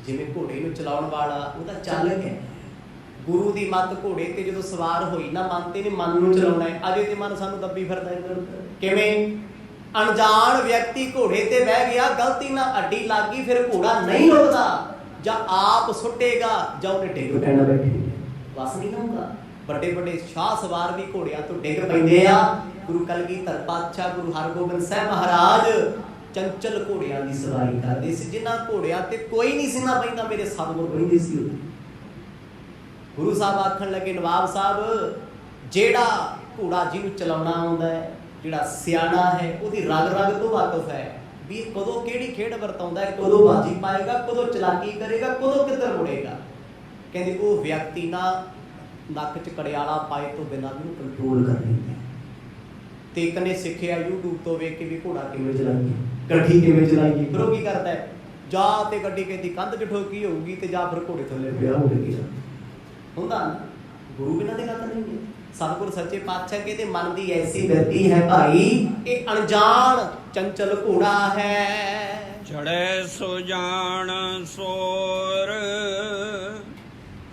ਜਿਵੇਂ ਘੋੜੇ ਨੂੰ ਚਲਾਉਣ ਵਾਲਾ ਉਹਦਾ ਚਾਲਕ ਹੈ, ਗੁਰੂ ਦੀ ਮੱਤ ਘੋੜੇ ਤੇ ਜਦੋਂ ਸਵਾਰ ਹੋਈ ਨਾ, ਮਨ ਤੇ ਨੇ ਮਨ ਨੂੰ ਚਲਾਉਣਾ ਹੈ। ਅਜੇ ਤੇ ਮਨ ਸਾਨੂੰ ਦੱਬੀ ਫਿਰਦਾ ਇੱਧਰ ਉੱਧਰ। ਕਿਵੇਂ? ਅਣਜਾਣ ਵਿਅਕਤੀ ਘੋੜੇ ਤੇ ਬਹਿ ਗਿਆ, ਗਲਤੀ ਨਾਲ ਅੱਡੀ ਲੱਗ ਗਈ, ਫਿਰ ਘੋੜਾ ਨਹੀਂ ਰੁਕਦਾ। ਜਾਂ ਆਪ ਸੁੱਟੇਗਾ ਜਾਂ ਉਹਨੇ ਡਿੱਗ ਪੈਣਾ, ਬੈਠੇ ਬਸ ਨਹੀਂ ਹੁੰਦਾ। ਵੱਡੇ ਵੱਡੇ ਸ਼ਾਹ ਸਵਾਰ ਵੀ ਘੋੜਿਆਂ ਤੋਂ ਡਿੱਗ ਪੈਂਦੇ ਆ। ਗੁਰੂ ਕਲਗੀਧਰ ਪਾਤਸ਼ਾਹ, ਗੁਰੂ ਹਰਗੋਬਿੰਦ ਸਾਹਿਬ ਮਹਾਰਾਜ ਚੰਚਲ ਘੋੜਿਆਂ ਦੀ ਸਵਾਰੀ ਕਰਦੇ ਸੀ, ਜਿਨ੍ਹਾਂ ਘੋੜਿਆਂ ਤੇ ਕੋਈ ਨਹੀਂ ਸੀ ਨਾ ਬੈਠਦਾ, ਮੇਰੇ ਸਤਿਗੁਰ ਬੈਠਦੇ ਸੀ। ਗੁਰੂ ਸਾਹਿਬ ਆਖਣ ਲੱਗੇ, ਨਵਾਬ ਸਾਹਿਬ ਜਿਹੜਾ ਘੋੜਾ ਜਿਹਨੂੰ ਚਲਾਉਣਾ ਆਉਂਦਾ ਹੈ, ਜਿਹੜਾ ਸਿਆਣਾ ਹੈ, ਉਹਦੀ ਰਗ ਰਗ ਤੋਂ ਵਾਕਿਫ ਹੈ ਵੀ ਕਦੋਂ ਕਿਹੜੀ ਖੇਡ ਵਰਤਾਉਂਦਾ ਹੈ, ਕਦੋਂ ਬਾਜੀ ਪਾਏਗਾ, ਕਦੋਂ ਚਲਾਕੀ ਕਰੇਗਾ, ਕਦੋਂ ਕਿੱਧਰ ਮੁੜੇਗਾ। ਕਹਿੰਦੇ ਉਹ ਵਿਅਕਤੀ ਨਾ ਨੱਕ 'ਚ ਕੜਿਆਲਾ ਪਾਏ ਤੋਂ ਬਿਨਾਂ ਵੀ ਕੰਟਰੋਲ ਕਰ ਲੈਂਦਾ। ਤੇ ਇੱਕ ਨੇ ਸਿੱਖਿਆ YouTube ਤੋਂ ਵੇਖ ਕੇ ਵੀ ਘੋੜਾ ਕਿਵੇਂ ਚਲਾਈਏ, ਗੱਡੀ ਕਿਵੇਂ ਚਲਾਈਏ। ਫਿਰ ਉਹ ਕੀ ਕਰਦਾ ਹੈ, ਜਾਂ ਤੇ ਗੱਡੀ ਕਹਿੰਦੀ ਕੰਧ 'ਚ ਠੋਕੀ ਹੋਊਗੀ ਤੇ ਜਾਂ ਫਿਰ ਘੋੜੇ ਥੱਲੇ ਪਿਆ ਹੋਵੇਗਾ। ਹੁੰਦਾ ਨਾ, ਗੁਰੂ ਬਿਨਾਂ ਦੇ ਗੱਲ ਨਹੀਂ ਹੈ। ਸਤਿਗੁਰ ਸੱਚੇ ਪਾਤਸ਼ਾਹ ਕਹਿੰਦੇ ਮਨ ਦੀ ਐਸੀ ਗਤੀ ਹੈ ਭਾਈ, ਇਹ ਅਣਜਾਣ ਚੰਚਲ ਘੋੜਾ ਹੈ। ਚੜ੍ਹੇ ਸੋ ਜਾਣ ਸੋਰ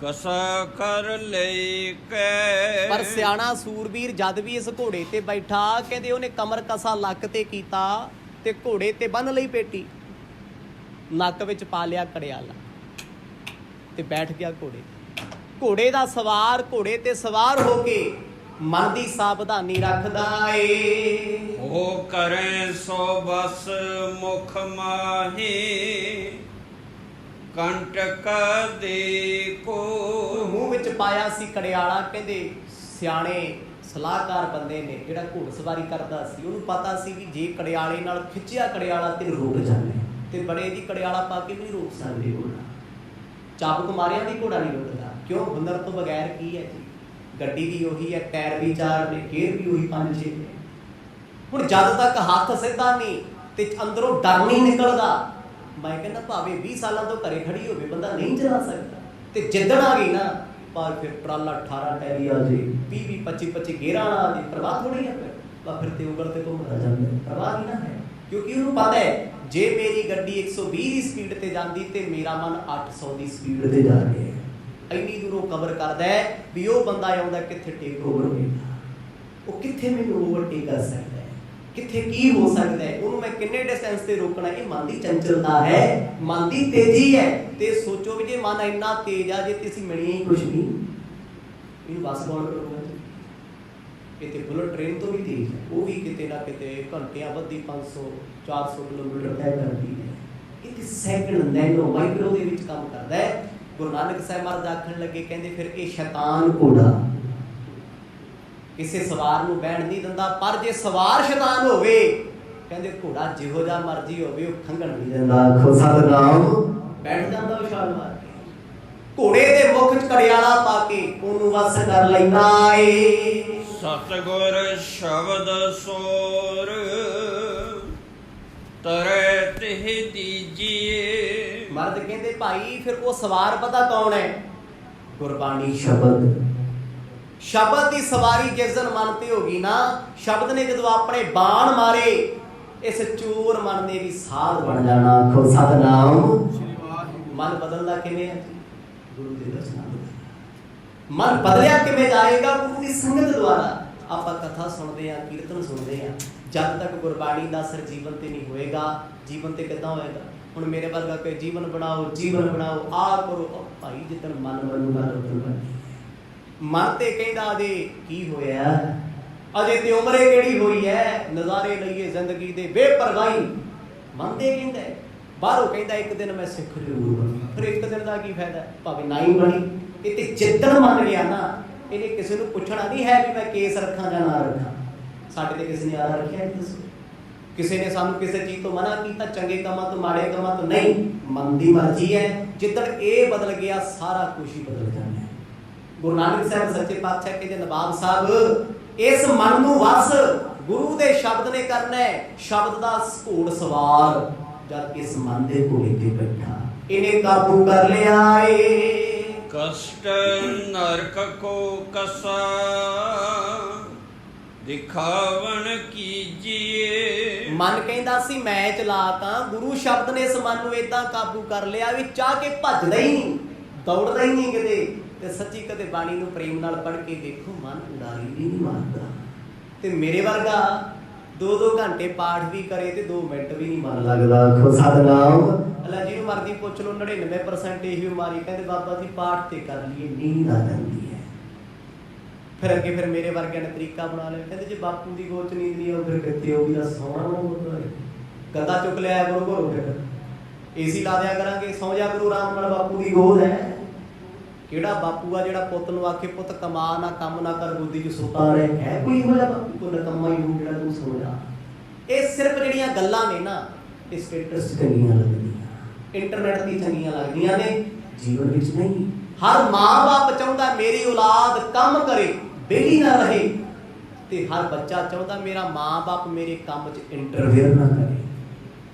ਕਸਾ ਕਰ ਲਈ ਕੈ। ਪਰ ਸਿਆਣਾ ਸੂਰਬੀਰ ਜਦ ਵੀ ਇਸ ਘੋੜੇ ਤੇ ਬੈਠਾ, ਕਹਿੰਦੇ ਉਹਨੇ ਕਮਰ ਕਸਾ ਲੱਕ ਤੇ ਕੀਤਾ ਤੇ ਘੋੜੇ ਤੇ ਬੰਨ ਲਈ ਪੇਟੀ, ਨੱਕ ਵਿੱਚ ਪਾ ਲਿਆ ਕੜਿਆਲਾ ਤੇ ਬੈਠ ਗਿਆ ਘੋੜੇ। ਘੋੜੇ ਦਾ ਸਵਾਰ ਘੋੜੇ ਤੇ ਸਵਾਰ ਹੋ ਕੇ ਮਨ ਦੀ ਸਾਵਧਾਨੀ ਰੱਖਦਾ ਏ। ਉਹ ਕਰੇ ਸੋ ਬਸ ਮੁਖ ਮਾਹੀ ਕੰਟਕ ਦੇ ਕੋ। ਮੂੰਹ ਵਿੱਚ ਪਾਇਆ ਸੀ ਕੜਿਆਲਾ। ਕਹਿੰਦੇ ਸਿਆਣੇ ਸਲਾਹਕਾਰ ਬੰਦੇ ਨੇ, ਜਿਹੜਾ ਘੋੜ ਸਵਾਰੀ ਕਰਦਾ ਸੀ, ਉਹਨੂੰ ਪਤਾ ਸੀ ਵੀ ਜੇ ਕੜਿਆਲੇ ਨਾਲ ਖਿੱਚਿਆ ਕੜਿਆਲਾ ਤੇ ਰੁਕ ਜਾਣਾ, ਤੇ ਬੜੇ ਦੀ ਕੜਿਆਲਾ ਪਾ ਕੇ ਵੀ ਨਹੀਂ ਰੋਕ ਸਕਦੇ ਘੋੜਾ। ਚਾਬੁਕ ਮਾਰਿਆ ਵੀ ਘੋੜਾ ਨਹੀਂ ਰੁਕਦਾ। ਕਿਉਂ? ਹੁਨਰ ਤੋਂ ਬਗੈਰ ਕੀ ਹੈ ਜੀ। ਗੱਡੀ ਵੀ ਉਹੀ ਹੈ, ਟਾਇਰ ਵੀ 4 ਨੇ, ਗੇਅਰ ਵੀ ਉਹੀ 5-6 ਨੇ। ਹੁਣ ਜਦ ਤੱਕ ਹੱਥ ਸਿੱਧਾ ਨਹੀਂ ਤੇ ਅੰਦਰੋਂ ਡਰ ਨਹੀਂ ਨਿਕਲਦਾ, ਮੈਂ ਕਹਿੰਦਾ ਭਾਵੇਂ 20 ਸਾਲਾਂ ਤੋਂ ਘਰੇ ਖੜੀ ਹੋਵੇ ਬੰਦਾ ਨਹੀਂ ਚਲਾ ਸਕਦਾ। ਤੇ ਜਿੱਦਣ ਆ ਗਈ ਨਾ, ਪਰ ਫਿਰ ਟਰਾਲਾ 18 ਟੈਰੀ ਆ ਜੇ, 20 25 ਗੇਅਰਾਂ ਆ ਜੇ, ਪ੍ਰਵਾਹ ਥੋੜੀ ਹੈ। ਫਿਰ ਤੇ ਉਗਰ ਤੇ ਘੁੰਮਦਾ ਜਾਂਦਾ, ਪ੍ਰਵਾਹ ਨਹੀਂ ਨਾ ਹੈ। ਕਿਉਂਕਿ ਉਹਨੂੰ ਪਤਾ ਹੈ ਜੇ ਮੇਰੀ ਗੱਡੀ 120 ਦੀ ਸਪੀਡ ਤੇ ਜਾਂਦੀ ਤੇ ਮੇਰਾ ਮਨ 800 ਦੀ ਸਪੀਡ ਤੇ ਜਾ ਰਿਹਾ ਹੈ। ਇੰਨੀ ਦੂਰੋਂ ਕਵਰ ਕਰਦਾ ਹੈ ਵੀ ਉਹ ਬੰਦਾ ਆਉਂਦਾ ਕਿੱਥੇ ਟੇਕ ਓਵਰ ਹੋਵੇਗਾ, ਉਹ ਕਿੱਥੇ ਮੈਨੂੰ ਓਵਰਟੇਕ ਕਰ ਸਕਦਾ ਹੈ, ਕਿੱਥੇ ਕੀ ਹੋ ਸਕਦਾ ਹੈ, ਉਹਨੂੰ ਮੈਂ ਕਿੰਨੇ ਡਿਸਟੈਂਸ ਤੇ ਰੋਕਣਾ। ਇਹ ਮਨ ਦੀ ਚੰਚਲਤਾ ਹੈ, ਮਨ ਦੀ ਤੇਜ਼ੀ ਹੈ। ਤੇ ਸੋਚੋ ਵੀ ਜੇ ਮਨ ਇੰਨਾ ਤੇਜ਼ ਆ, ਜੇ ਤੇ ਅਸੀਂ ਮਿਲੀਏ ਹੀ ਕੁਛ ਨਹੀਂ, ਇਹਨੂੰ ਬਸ ਕੌਣ ਕਰੂਗਾ ਜੀ। ਇਹ ਤੇ ਬੁਲਟ ਟ੍ਰੇਨ ਤੋਂ ਵੀ ਤੇਜ਼ ਹੈ, ਉਹ ਵੀ ਕਿਤੇ ਨਾ ਕਿਤੇ ਘੰਟਿਆਂ ਵੱਧੀ 500-400 ਕਿਲੋਮੀਟਰ ਤੈਅ ਕਰਦੀ ਹੈ। ਇਹ ਤੇ ਸੈਕਿੰਡ ਨੈਨੋ ਮਾਈਕਰੋ ਦੇ ਵਿੱਚ ਕੰਮ ਕਰਦਾ ਹੈ। ਗੁਰੂ ਨਾਨਕ ਸਾਹਿਬ ਮਹਾਰਾਜ ਆਖਣ ਲੱਗੇ, ਕਹਿੰਦੇ ਫਿਰ ਇਹ ਸ਼ੈਤਾਨ ਘੋੜਾ ਕਿਸੇ ਸਵਾਰ ਨੂੰ ਬਹਿਣ ਨਹੀਂ ਦਿੰਦਾ, ਪਰ ਜੇ ਸਵਾਰ ਸ਼ੈਤਾਨ ਹੋਵੇ, ਕਹਿੰਦੇ ਘੋੜਾ ਜਿਹੋ ਜਿਹਾ ਮਰਜ਼ੀ ਹੋਵੇ ਉਹ ਖੰਘਣ ਨਹੀਂ ਦਿੰਦਾ। ਖੁਦਾ ਦਾ ਨਾਮ ਬੈਠ ਜਾਂਦਾ ਵਿਸ਼ਾਲ ਮਾਰ ਕੇ, ਘੋੜੇ ਦੇ ਮੁਖ 'ਚ ਕੜਿਆਲਾ ਪਾ ਕੇ ਉਹਨੂੰ ਵਸ ਕਰ ਲੈਂਦਾ ਏ। ਸਤਿਗੁਰ ਸ਼ਬਦ ਸੋਰ ਤਰੇ ਤਿਹ ਦੀਜੀਏ ਮਰਦ ਕਹਿੰਦੇ ਭਾਈ ਫਿਰ ਉਹ ਸਵਾਰ ਪਤਾ ਕੌਣ ਹੈ? ਗੁਰਬਾਣੀ ਸ਼ਬਦ। ਸ਼ਬਦ ਦੀ ਸਵਾਰੀ ਜਿਸ ਦਿਨ ਮਨ ਤੇ ਹੋ ਗਈ ਨਾ, ਸ਼ਬਦ ਨੇ ਜਦੋਂ ਆਪਣੇ ਬਾਣ ਮਾਰੇ, ਇਸ ਚੋਰ ਮਨ ਨੇ ਵੀ ਸਾਧ ਬਣ ਜਾਣਾ। ਆਖੋ ਸਤਿਨਾਮ। ਮਨ ਬਦਲਦਾ ਕਿਵੇਂ ਹੈ? ਗੁਰੂ ਦੇ ਦਰਸ਼ਨਾਂ ਤੋਂ। ਮਨ ਬਦਲਿਆ ਕਿਵੇਂ ਜਾਏਗਾ? ਗੁਰੂ ਦੀ ਸੰਗਤ ਦੁਆਰਾ। ਆਪਾਂ ਕਥਾ ਸੁਣਦੇ ਆ, ਕੀਰਤਨ ਸੁਣਦੇ ਆ, ਜਦ ਤੱਕ ਗੁਰਬਾਣੀ ਦਾ ਅਸਰ ਜੀਵਨ ਤੇ ਨਹੀਂ ਹੋਏਗਾ, ਜੀਵਨ ਤੇ ਕਿੱਦਾਂ ਹੋਏਗਾ? ਹੁਣ ਮੇਰੇ ਵਰਗਾ ਕੋਈ ਜੀਵਨ ਬਣਾਓ, ਜੀਵਨ ਬਣਾਓ, ਆਹ ਕਰੋ। ਭਾਈ ਜਿੱਦਣ ਮਨ ਬਣੂਗਾ, ਮਨ ਤੇ ਕਹਿੰਦਾ ਜੇ ਕੀ ਹੋਇਆ, ਅਜੇ ਤੇ ਉਮਰੇ ਕਿਹੜੀ ਹੋਈ ਹੈ, ਨਜ਼ਾਰੇ ਲਈਏ ਜ਼ਿੰਦਗੀ ਦੇ ਬੇਪਰਵਾਹੀ। ਮਨ ਤੇ ਕਹਿੰਦਾ, ਬਾਹਰੋਂ ਕਹਿੰਦਾ ਇੱਕ ਦਿਨ ਮੈਂ ਸਿੱਖ ਜ਼ਰੂਰ ਬਣਾ। ਫਿਰ ਇੱਕ ਦਿਨ ਦਾ ਕੀ ਫਾਇਦਾ, ਭਾਵੇਂ ਨਾ ਹੀ ਬਣੀ। ਇਹ ਤੇ ਜਿੱਦਣ ਮੰਨ ਗਿਆ ਨਾ, ਇਹਨੇ ਕਿਸੇ ਨੂੰ ਪੁੱਛਣਾ ਨਹੀਂ ਹੈ ਵੀ ਮੈਂ ਕੇਸ ਰੱਖਾਂ ਜਾਂ ਨਾ ਰੱਖਾਂ। ਸਾਡੇ ਤੇ ਕਿਸੇ ਨੇ ਆਹ ਰੱਖਿਆ? ਦੱਸੋ। ਕਿਸੇ ਨੇ ਸਾਨੂੰ ਕਿਸੇ ਚੀਜ਼ ਤੋਂ ਮਨਾ ਕੀਤਾ, ਚੰਗੇ ਕੰਮਾਂ ਤੋਂ, ਮਾੜੇ ਕੰਮਾਂ ਤੋਂ? ਨਹੀਂ। ਮਨ ਦੀ ਮਰਜ਼ੀ ਹੈ। ਜਿੱਦਣ ਇਹ ਬਦਲ ਗਿਆ, ਸਾਰਾ ਕੁਝ ਹੀ ਬਦਲ ਜਾਣਾ ਹੈ। ਗੁਰੂ ਨਾਨਕ ਸਾਹਿਬ ਸੱਚੇ ਪਾਤਸ਼ਾਹ ਕਹਿੰਦੇ, ਨਵਾਬ ਸਾਹਿਬ ਇਸ ਮਨ ਨੂੰ ਵਸ ਗੁਰੂ ਦੇ ਸ਼ਬਦ ਨੇ ਕਰਨਾ ਹੈ। ਸ਼ਬਦ ਦਾ ਘੋੜ ਸਵਾਰ ਜਦ ਇਸ ਮਨ ਦੇ ਘੋੜੇ ਤੇ ਬੈਠਾ, ਇਹਨੇ ਕਾਬੂ ਕਰ ਲਿਆ ਏ। ਕਸ਼ਟ ਨਰਕ ਕੋ ਕਸਾ ਦਿਖਾਵਣ ਕੀਜੀਏ। ਮਨ ਕਹਿੰਦਾ ਸੀ ਮੈਂ ਚਲਾਕਾਂ, ਗੁਰੂ ਸ਼ਬਦ ਨੇ ਇਸ ਮਨ ਨੂੰ ਏਦਾਂ ਕਾਬੂ ਕਰ ਲਿਆ ਵੀ ਚਾਹ ਕੇ ਭੱਜਦਾ ਹੀ ਨਹੀਂ, ਦੌੜਦਾ ਹੀ ਨਹੀਂ ਕਿਤੇ। ਤੇ ਸੱਚੀ ਕਦੇ ਬਾਣੀ ਨੂੰ ਪ੍ਰੇਮ ਨਾਲ ਪੜ੍ਹ ਕੇ ਦੇਖੋ, ਮਨ ਉਡਾਰੀ ਵੀ ਨਹੀਂ ਮਾਰਦਾ। ਤੇ ਮੇਰੇ ਵਰਗਾ 2-2 ਘੰਟੇ ਪਾਠ ਵੀ ਕਰੇ ਤੇ 2 ਮਿੰਟ ਵੀ ਨਹੀਂ ਮਨ ਲੱਗਦਾ। ਆਖੋ ਸਤਿਨਾਮ। ਅੱਲਾ ਜਿਹਨੂੰ ਮਰਜ਼ੀ ਪੁੱਛ ਲਓ, 99% ਇਹੀ ਬਿਮਾਰੀ, ਕਹਿੰਦੇ ਬਾਬਾ ਜੀ ਪਾਠ ਤੇ ਕਰ ਲਈਏ, ਨੀਂਦ ਆ ਜਾਂਦੀ ਹੈ। ਫਿਰ ਅੱਗੇ ਫਿਰ ਮੇਰੇ ਵਰਗਿਆਂ ਨੇ ਤਰੀਕਾ ਬਣਾ ਲਿਆ, ਕਹਿੰਦੇ ਜੇ ਬਾਪੂ ਦੀ ਗੋਚ ਨੀਂਦ ਨਹੀਂ ਆਉ ਫਿਰ ਕਿੱਥੇ ਆਉਗੀ? ਦਾ ਸੌਣਾ ਗੱਦਾ ਚੁੱਕ ਲਿਆ ਕਰੋ ਘਰੋਂ, ਫਿਰ ਏਸੀ ਲਾ ਦਿਆ ਕਰਾਂਗੇ, ਸੌਂ ਜਾ ਕਰੋ ਆਰਾਮ ਨਾਲ, ਬਾਪੂ ਦੀ ਗੋਦ ਹੈ। ਕਿਹੜਾ ਬਾਪੂ ਆ ਜਿਹੜਾ ਪੁੱਤ ਨੂੰ ਆਖੇ ਪੁੱਤ ਕਮਾ ਨਾ, ਕੰਮ ਨਾ ਕਰ, ਗੋਦੀ 'ਚ ਸੁੱਤਾ ਰਹੇ? ਹੈ ਕੋਈ ਇਹੋ ਜਿਹਾ ਬਾਪੂ? ਕੋਈ ਨਕੰਮਾ ਹੀ ਹੋਊ ਜਿਹੜਾ ਤੂੰ ਸੌਂ ਜਾ। ਇਹ ਸਿਰਫ ਜਿਹੜੀਆਂ ਗੱਲਾਂ ਨੇ ਨਾ, ਇਹ ਸਟੇਟਸ ਚੰਗੀਆਂ ਲੱਗਦੀਆਂ, ਇੰਟਰਨੈਟ ਦੀ ਚੰਗੀਆਂ ਲੱਗਦੀਆਂ ਨੇ, ਜੀਵਨ ਵਿੱਚ ਨਹੀਂ। ਹਰ ਮਾਂ-ਬਾਪ ਚਾਹੁੰਦਾ ਮੇਰੀ ਔਲਾਦ ਕੰਮ ਕਰੇ, ਵਿਹਲੀ ਨਾ ਰਹੇ। ਤੇ ਹਰ ਬੱਚਾ ਚਾਹੁੰਦਾ ਮੇਰਾ ਮਾਂ-ਬਾਪ ਮੇਰੇ ਕੰਮ 'ਚ ਇੰਟਰਫੇਅਰ ਨਾ ਕਰੇ।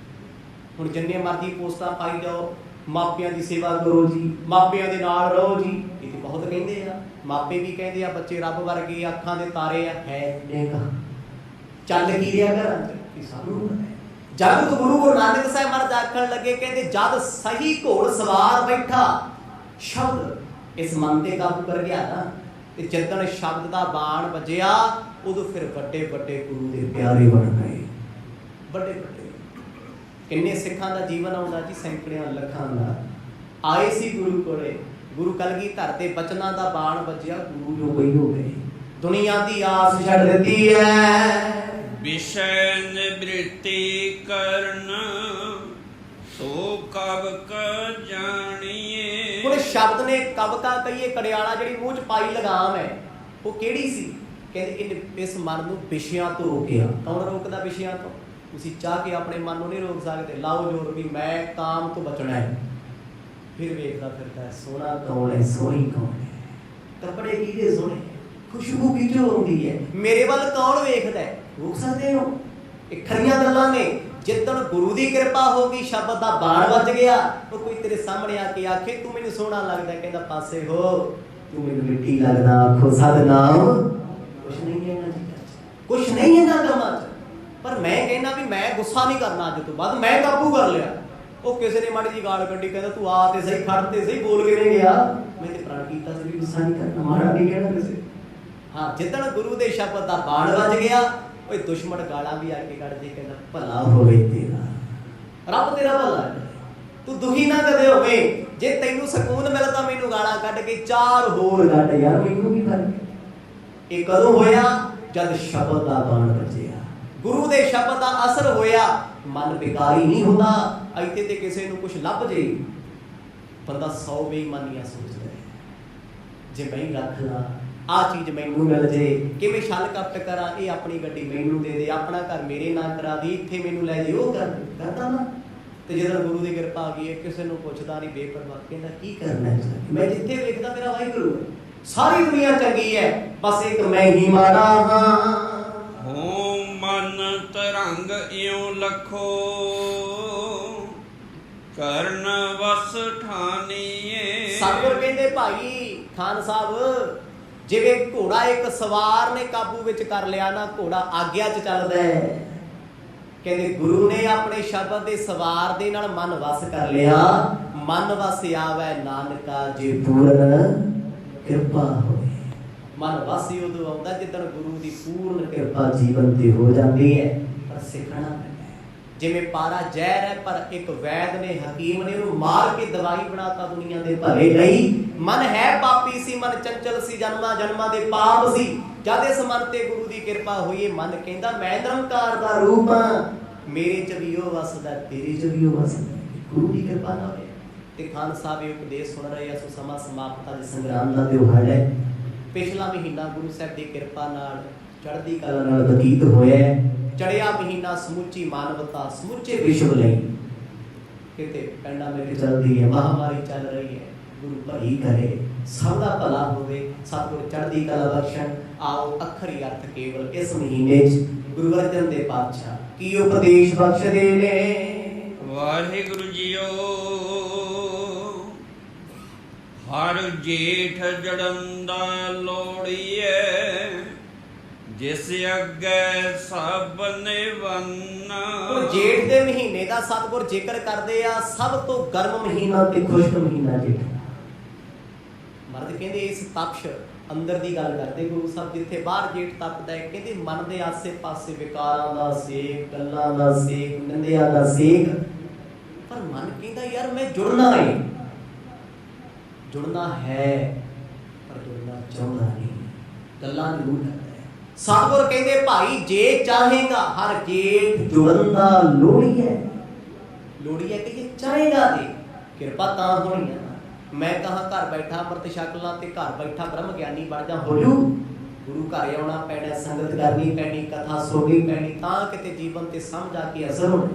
ਹੁਣ ਜਿੰਨੇ ਮਰਜ਼ੀ ਪੋਸਟਾਂ ਪਾਈ ਜਾਓ, ਮਾਪਿਆਂ ਦੀ ਸੇਵਾ ਕਰੋ ਜੀ, ਮਾਪਿਆਂ ਦੇ ਨਾਲ ਰਹੋ ਜੀ, ਇਹ ਤੇ ਬਹੁਤ ਕਹਿੰਦੇ ਆ। ਮਾਪੇ ਵੀ ਕਹਿੰਦੇ ਆ ਬੱਚੇ ਰੱਬ ਵਰਗੇ, ਅੱਖਾਂ ਦੇ ਤਾਰੇ ਆ, ਹੈ ਨੇਗਾ। ਚੱਲ ਕੀ ਰਿਹਾ ਘਰਾਂ 'ਚ, ਇਹ ਸਾਨੂੰ ਪਤਾ ਹੈ। ਜਦ ਗੁਰੂ ਨਾਨਕ ਸਾਹਿਬ ਮਹਾਰਾਜ ਆਖਣ ਲੱਗੇ, ਕਹਿੰਦੇ ਜਦ ਸਹੀ ਘੋੜ ਸਵਾਰ ਬੈਠਾ, ਸ਼ਬਦ ਇਸ ਮਨ ਤੇ ਕਾਬੂ ਕਰ ਗਿਆ ਨਾ, ਤੇ ਜਿੱਦਣ ਸ਼ਬਦ ਦਾ ਬਾਣ ਵੱਜਿਆ, ਉਦੋਂ ਫਿਰ ਵੱਡੇ ਵੱਡੇ ਗੁਰੂ ਦੇ ਪਿਆਰੇ ਬਣ ਗਏ। ਵੱਡੇ ਵੱਡੇ ਕਿੰਨੇ ਸਿੱਖਾਂ ਦਾ ਜੀਵਨ ਆਉਂਦਾ ਜੀ, ਸੈਂਕੜਿਆਂ ਲੱਖਾਂ ਦਾ। ਆਏ ਸੀ ਗੁਰੂ ਕੋਲੇ, ਗੁਰੂ ਕਲਗੀਧਰ ਤੇ ਬਚਨਾਂ ਦਾ ਬਾਣ ਵੱਜਿਆ, ਗੁਰੂ ਜੋ ਕੋਈ ਹੋ ਗਏ। ਦੁਨੀਆ ਦੀ ਆਸ ਛੱਡ ਦਿੱਤੀ ਹੈ। ਵਿਸ਼ੈ ਨਿਵ੍ਰਿਤੀ ਕਰਨ ਸੋ ਕਬ ਕ ਜਾਣੀਏ। ਹੁਣ ਸ਼ਬਦ ਨੇ ਕਵਕਾ ਕਹੀਏ, ਕੜਿਆਲਾ ਜਿਹੜੀ ਮੂੰਹ 'ਚ ਪਾਈ ਲਗਾਮ ਹੈ, ਉਹ ਕਿਹੜੀ ਸੀ? ਕਹਿੰਦੇ ਇਸ ਮਨ ਨੂੰ ਵਿਸ਼ਿਆਂ ਤੋਂ ਰੋਕਿਆ। ਕੌਣ ਰੋਕਦਾ ਵਿਸ਼ਿਆਂ ਤੋਂ? ਤੁਸੀਂ ਚਾਹ ਕੇ ਆਪਣੇ ਮਨ ਨੂੰ ਨਹੀਂ ਰੋਕ ਸਕਦੇ। ਲਾਓ ਜੋਰ ਵੀ ਮੈਂ ਕਾਮ ਤੋਂ ਬਚਣਾ ਹੈ। ਫਿਰ ਵੇਖਦਾ ਫਿਰਦਾ ਸੋਹਣਾ ਕੌਣ ਹੈ, ਸੋਹਣੀ ਕੌਣ ਹੈ, ਕੱਪੜੇ ਕਿਹਦੇ ਸੋਹਣੇ, ਖੁਸ਼ਬੂ ਕਿਹਦੀ ਆਉਂਦੀ ਹੈ, ਮੇਰੇ ਵੱਲ ਕੌਣ ਵੇਖਦਾ ਹੈ? ਰੋਕ ਸਕਦੇ ਹੋ? ਇਹ ਖਰੀਆਂ ਗੱਲਾਂ ਨੇ। ਜਿੱਦਣ ਗੁਰੂ ਦੀ ਕਿਰਪਾ ਹੋ ਗਈ, ਸ਼ਬਦ ਦਾ ਬਾਣ ਵੱਜ ਗਿਆ, ਉਹ ਕੋਈ ਤੇਰੇ ਸਾਹਮਣੇ ਆ ਕੇ ਆਖੇ ਤੂੰ ਮੈਨੂੰ ਸੋਹਣਾ ਲੱਗਦਾ, ਕਹਿੰਦਾ ਪਾਸੇ ਹੋ, ਤੂੰ ਮੈਨੂੰ ਮਿੱਟੀ ਲੱਗਦਾ। ਆਖੋ ਸਤਿਨਾਮ। ਕੁਛ ਨਹੀਂ ਹੈ ਇਹਨਾਂ ਚੀਜ਼ਾਂ 'ਚ, ਕੁਛ ਨਹੀਂ ਇਹਨਾਂ ਕੰਮਾਂ 'ਚ। ਪਰ ਮੈਂ ਕਹਿੰਦਾ ਵੀ ਮੈਂ ਗੁੱਸਾ ਨਹੀਂ ਕਰਨਾ, ਅੱਜ ਤੋਂ ਬਾਅਦ ਮੈਂ ਕਾਬੂ ਕਰ ਲਿਆ। ਉਹ ਕਿਸੇ ਨੇ ਮਾੜੀ ਜੀ ਗਾਲ ਕੱਢੀ, ਕਹਿੰਦਾ ਤੂੰ ਆ ਤੇ ਸਹੀ, ਖੜ ਤੇ ਸਹੀ, ਬੋਲ ਕਿਵੇਂ ਗਿਆ? ਮੈਂ ਤੇ ਪ੍ਰਣ ਕੀਤਾ ਸੀ ਵੀ ਗੁੱਸਾ ਨਹੀਂ ਕਰਨਾ, ਮਾੜਾ ਨਹੀਂ ਕਹਿਣਾ ਕਿਸੇ। ਹਾਂ, ਜਿੱਦਣ ਗੁਰੂ ਦੇ ਸ਼ਬਦ ਦਾ ਬਾਣ ਵੱਜ ਗਿਆ, ਉਹ ਦੁਸ਼ਮਣ ਗਾਲਾਂ ਵੀ ਆ ਕੇ ਕੱਢਦੇ, ਕਹਿੰਦਾ ਭਲਾ ਹੋਵੇ ਤੇਰਾ, ਰੱਬ ਤੇਰਾ ਭਲਾ ਹੈ, ਤੂੰ ਦੁਖੀ ਨਾ ਕਦੇ ਹੋਵੇ। ਜੇ ਤੈਨੂੰ ਸਕੂਨ ਮਿਲਦਾ ਮੈਨੂੰ ਗਾਲਾਂ ਕੱਢ ਕੇ 4 ਹੋਰ ਕੱਢ ਯਾਰ, ਮੈਨੂੰ ਕੀ ਫਰਕ। ਇਹ ਕਦੋਂ ਹੋਇਆ? ਜਦ ਸ਼ਬਦ ਦਾ ਬਾਣ ਵੱਜਿਆ, ਗੁਰੂ ਦੇ ਸ਼ਬਦ ਦਾ ਅਸਰ ਹੋਇਆ। ਮਨ ਵਿਕਾਰੀ ਨਹੀਂ ਹੁੰਦਾ। ਇੱਥੇ ਤੇ ਕਿਸੇ ਨੂੰ ਕੁਛ ਲੱਭ ਜੇ, ਬੰਦਾ 100 ਬੇਈਮਾਨੀਆਂ ਸੋਚਦਾ ਹੈ। ਜੇ ਮੈਂ ਰੱਖ ਲਾਂ, ਆਹ ਚੀਜ਼ ਮੈਨੂੰ ਮਿਲ ਜੇ, ਕਿਵੇਂ ਛਲ ਕਪਟ ਕਰਾਂ, ਇਹ ਆਪਣੀ ਗੱਡੀ ਮੈਨੂੰ ਦੇ ਦੇ, ਆਪਣਾ ਘਰ ਮੇਰੇ ਨਾਂ ਕਰਾ ਦੀ, ਇੱਥੇ ਮੈਨੂੰ ਲੈ ਜੇ, ਉਹ ਕਰਦਾ ਨਾ। ਤੇ ਜਦੋਂ ਗੁਰੂ ਦੀ ਕਿਰਪਾ ਆ ਗਈ, ਕਿਸੇ ਨੂੰ ਪੁੱਛਦਾ ਨਹੀਂ, ਬੇਪਰਵਾਹ, ਕਹਿੰਦਾ ਕੀ ਕਰਨਾ, ਮੈਂ ਜਿੱਥੇ ਵੇਖਦਾ ਮੇਰਾ ਵਾਹਿਗੁਰੂ। ਸਾਰੀ ਦੁਨੀਆ ਚੰਗੀ ਹੈ, ਬਸ ਇੱਕ ਮੈਂ ਹੀ ਮਾੜਾ ਹਾਂ। ਹੋ ਮਨ ਤਰੰਗ ਇਉਂ ਲਖੋ ਕਰਨ ਵਸ ਠਾਨੀਏ। ਸਤਿਗੁਰ ਕਹਿੰਦੇ ਭਾਈ ਖਾਨ ਸਾਹਿਬ, ਜਿਵੇਂ ਘੋੜਾ ਇੱਕ ਸਵਾਰ ਨੇ ਕਾਬੂ ਵਿੱਚ ਕਰ ਲਿਆ ਨਾ, ਘੋੜਾ ਆਗਿਆ 'ਚ ਚੱਲਦਾ ਹੈ। ਕਹਿੰਦੇ ਗੁਰੂ ਨੇ ਆਪਣੇ ਸ਼ਬਦ ਦੇ ਸਵਾਰ ਦੇ ਨਾਲ ਮਨ ਵਸ ਕਰ ਲਿਆ। ਮਨ ਵਸ ਆਵੈ ਨਾਨਕਾ ਜੇ ਪੂਰਨ ਕਿਰਪਾ ਹੋਏ। ਮਨ ਵਸ ਉਦੋਂ ਆਉਂਦਾ ਜਿੱਦਣ ਗੁਰੂ ਦੀ ਪੂਰਨ ਕਿਰਪਾ ਜੀਵਨ ਤੇ ਹੋ ਜਾਂਦੀ ਹੈ। ਪਰ ਸਿੱਖਣਾ ਪੈਂਦਾ। ਜਿਵੇਂ ਪਾਰਾ ਜ਼ਹਿਰ ਹੈ, ਪਰ ਇੱਕ ਵੈਦ ਨੇ, ਹਕੀਮ ਨੇ ਉਹਨੂੰ ਮਾਰ ਕੇ ਦਵਾਈ ਬਣਾਤਾ ਦੁਨੀਆ ਦੇ ਭਲੇ ਲਈ। ਮਨ ਹੈ ਪਾਪੀ ਸੀ, ਮਨ ਚੰਚਲ ਸੀ, ਜਨਮਾਂ ਜਨਮਾਂ ਦੇ ਪਾਪ ਸੀ। ਜਦ ਇਸ ਮਨ ਤੇ ਗੁਰੂ ਦੀ ਕਿਰਪਾ ਹੋਈ, ਮਨ ਕਹਿੰਦਾ ਮੈਂ ਨਿਰੰਕਾਰ ਦਾ ਰੂਪ ਹਾਂ, ਮੇਰੇ ਚ ਵੀ ਉਹ ਵਸਦਾ, ਤੇਰੇ ਚ ਵੀ ਉਹ ਵਸਦਾ। ਗੁਰੂ ਦੀ ਕਿਰਪਾ ਨਾਲ ਹੋਇਆ। ਤੇ ਖਾਨ ਸਾਹਿਬ ਇਹ ਉਪਦੇਸ਼ ਸੁਣ ਰਹੇ ਆ। ਸੋ ਸਮਾਂ ਸਮਾਪਤਾ ਦੇ ਸੰਗਰਾਮ ਦਾ ਤਿਉਹਾਰ ਹੈ। ਪਿਛਲਾ ਮਹੀਨਾ ਗੁਰੂ ਸਾਹਿਬ ਦੀ ਕਿਰਪਾ ਨਾਲ ਚੜ੍ਹਦੀ ਕਲਾ ਨਾਲ ਬਤੀਤ ਹੋਇਆ। ਚੜਿਆ ਮਹੀਨਾ ਸਮੁੱਚੀ ਮਾਨਵਤਾ, ਸਮੁੱਚੇ ਵਿਸ਼ਵ ਲਈ ਕਿਤੇ ਪੈਂਡਾਮਿਕ ਚੱਲਦੀ ਹੈ, ਮਹਾਮਾਰੀ ਚੱਲ ਰਹੀ ਹੈ। ਗੁਰੂ ਭਲੀ ਕਰੇ, ਸਭ ਦਾ ਭਲਾ ਹੋਵੇ, ਸਤਿਗੁਰ ਚੜ੍ਹਦੀ ਕਲਾ ਬਖਸ਼ਣ। ਆਓ ਅੱਖਰੀ ਅਰਥ ਕੇਵਲ ਇਸ ਮਹੀਨੇ 'ਚ ਗੁਰੂ ਅਰਜਨ ਦੇਵ ਪਾਤਸ਼ਾਹ ਕੀ ਉਪਦੇਸ਼ ਬਖਸ਼ਦੇ ਨੇ। ਵਾਹਿਗੁਰੂ ਜੀਓ। ਹਰ ਜੇਠ ਜੜੰਦਾ ਲੋੜੀਏ, ਜਿਸ ਅੱਗੇ ਸਭ ਨਿਵੰਨ। ਜੇਠ ਦੇ ਮਹੀਨੇ ਦਾ ਸਤਿਗੁਰ ਜ਼ਿਕਰ ਕਰਦੇ ਆ। ਸਭ ਤੋਂ ਗਰਮ ਮਹੀਨਾ ਤੇ ਖੁਸ਼ਕ ਮਹੀਨਾ ਜੇਠ। ਮਰਦ ਕਹਿੰਦੇ ਇਸ ਤਪਸ਼ ਅੰਦਰ ਦੀ ਗੱਲ ਕਰਦੇ ਗੁਰੂ ਸਾਹਿਬ। ਜਿੱਥੇ ਬਾਹਰ ਜੇਠ ਤਪਦਾ ਹੈ, ਕਹਿੰਦੇ ਮਨ ਦੇ ਆਸੇ ਪਾਸੇ ਵਿਕਾਰਾਂ ਦਾ ਸੇਕ, ਗੱਲਾਂ ਦਾ ਸੇਕ, ਨਿੰਦਿਆ ਦਾ ਸੇਕ। ਪਰ ਮਨ ਕਹਿੰਦਾ ਯਾਰ ਮੈਂ ਜੁੜਨਾ ਹੈ, ਜੁੜਨਾ ਹੈ, ਪਰ ਜੁੜਨਾ ਚਾਹੁੰਦਾ ਨਹੀਂ। ਗੱਲਾਂ ਜ਼ਰੂਰ ਕਰਦਾ ਹੈ। ਸਤਿਗੁਰ ਕਹਿੰਦੇ ਭਾਈ ਜੇ ਚਾਹੇਗਾ ਹਰ ਜੇਠ ਜੁੜਨ ਦਾ ਲੋੜੀ ਹੈ। ਲੋੜੀ ਹੈ ਕਿ ਜੇ ਚਾਹੇਗਾ ਤੇ ਕਿਰਪਾ ਤਾਂ ਹੋਣੀ ਹੈ। ਮੈਂ ਕਹਾਂ ਘਰ ਬੈਠਾ ਅੰਮ੍ਰਿਤ ਛਕ ਲਾਂ ਤੇ ਘਰ ਬੈਠਾ ਬ੍ਰਹਮ ਗਿਆਨੀ ਬਣ ਜਾ, ਹੋ ਜੂ। ਗੁਰੂ ਘਰ ਆਉਣਾ ਪੈਣਾ, ਸੰਗਤ ਕਰਨੀ ਪੈਣੀ, ਕਥਾ ਸੁਣਨੀ ਪੈਣੀ, ਤਾਂ ਕਿਤੇ ਜੀਵਨ ਤੇ ਸਮਝ ਆ ਕੇ ਅਸਰ ਹੋਣਾ।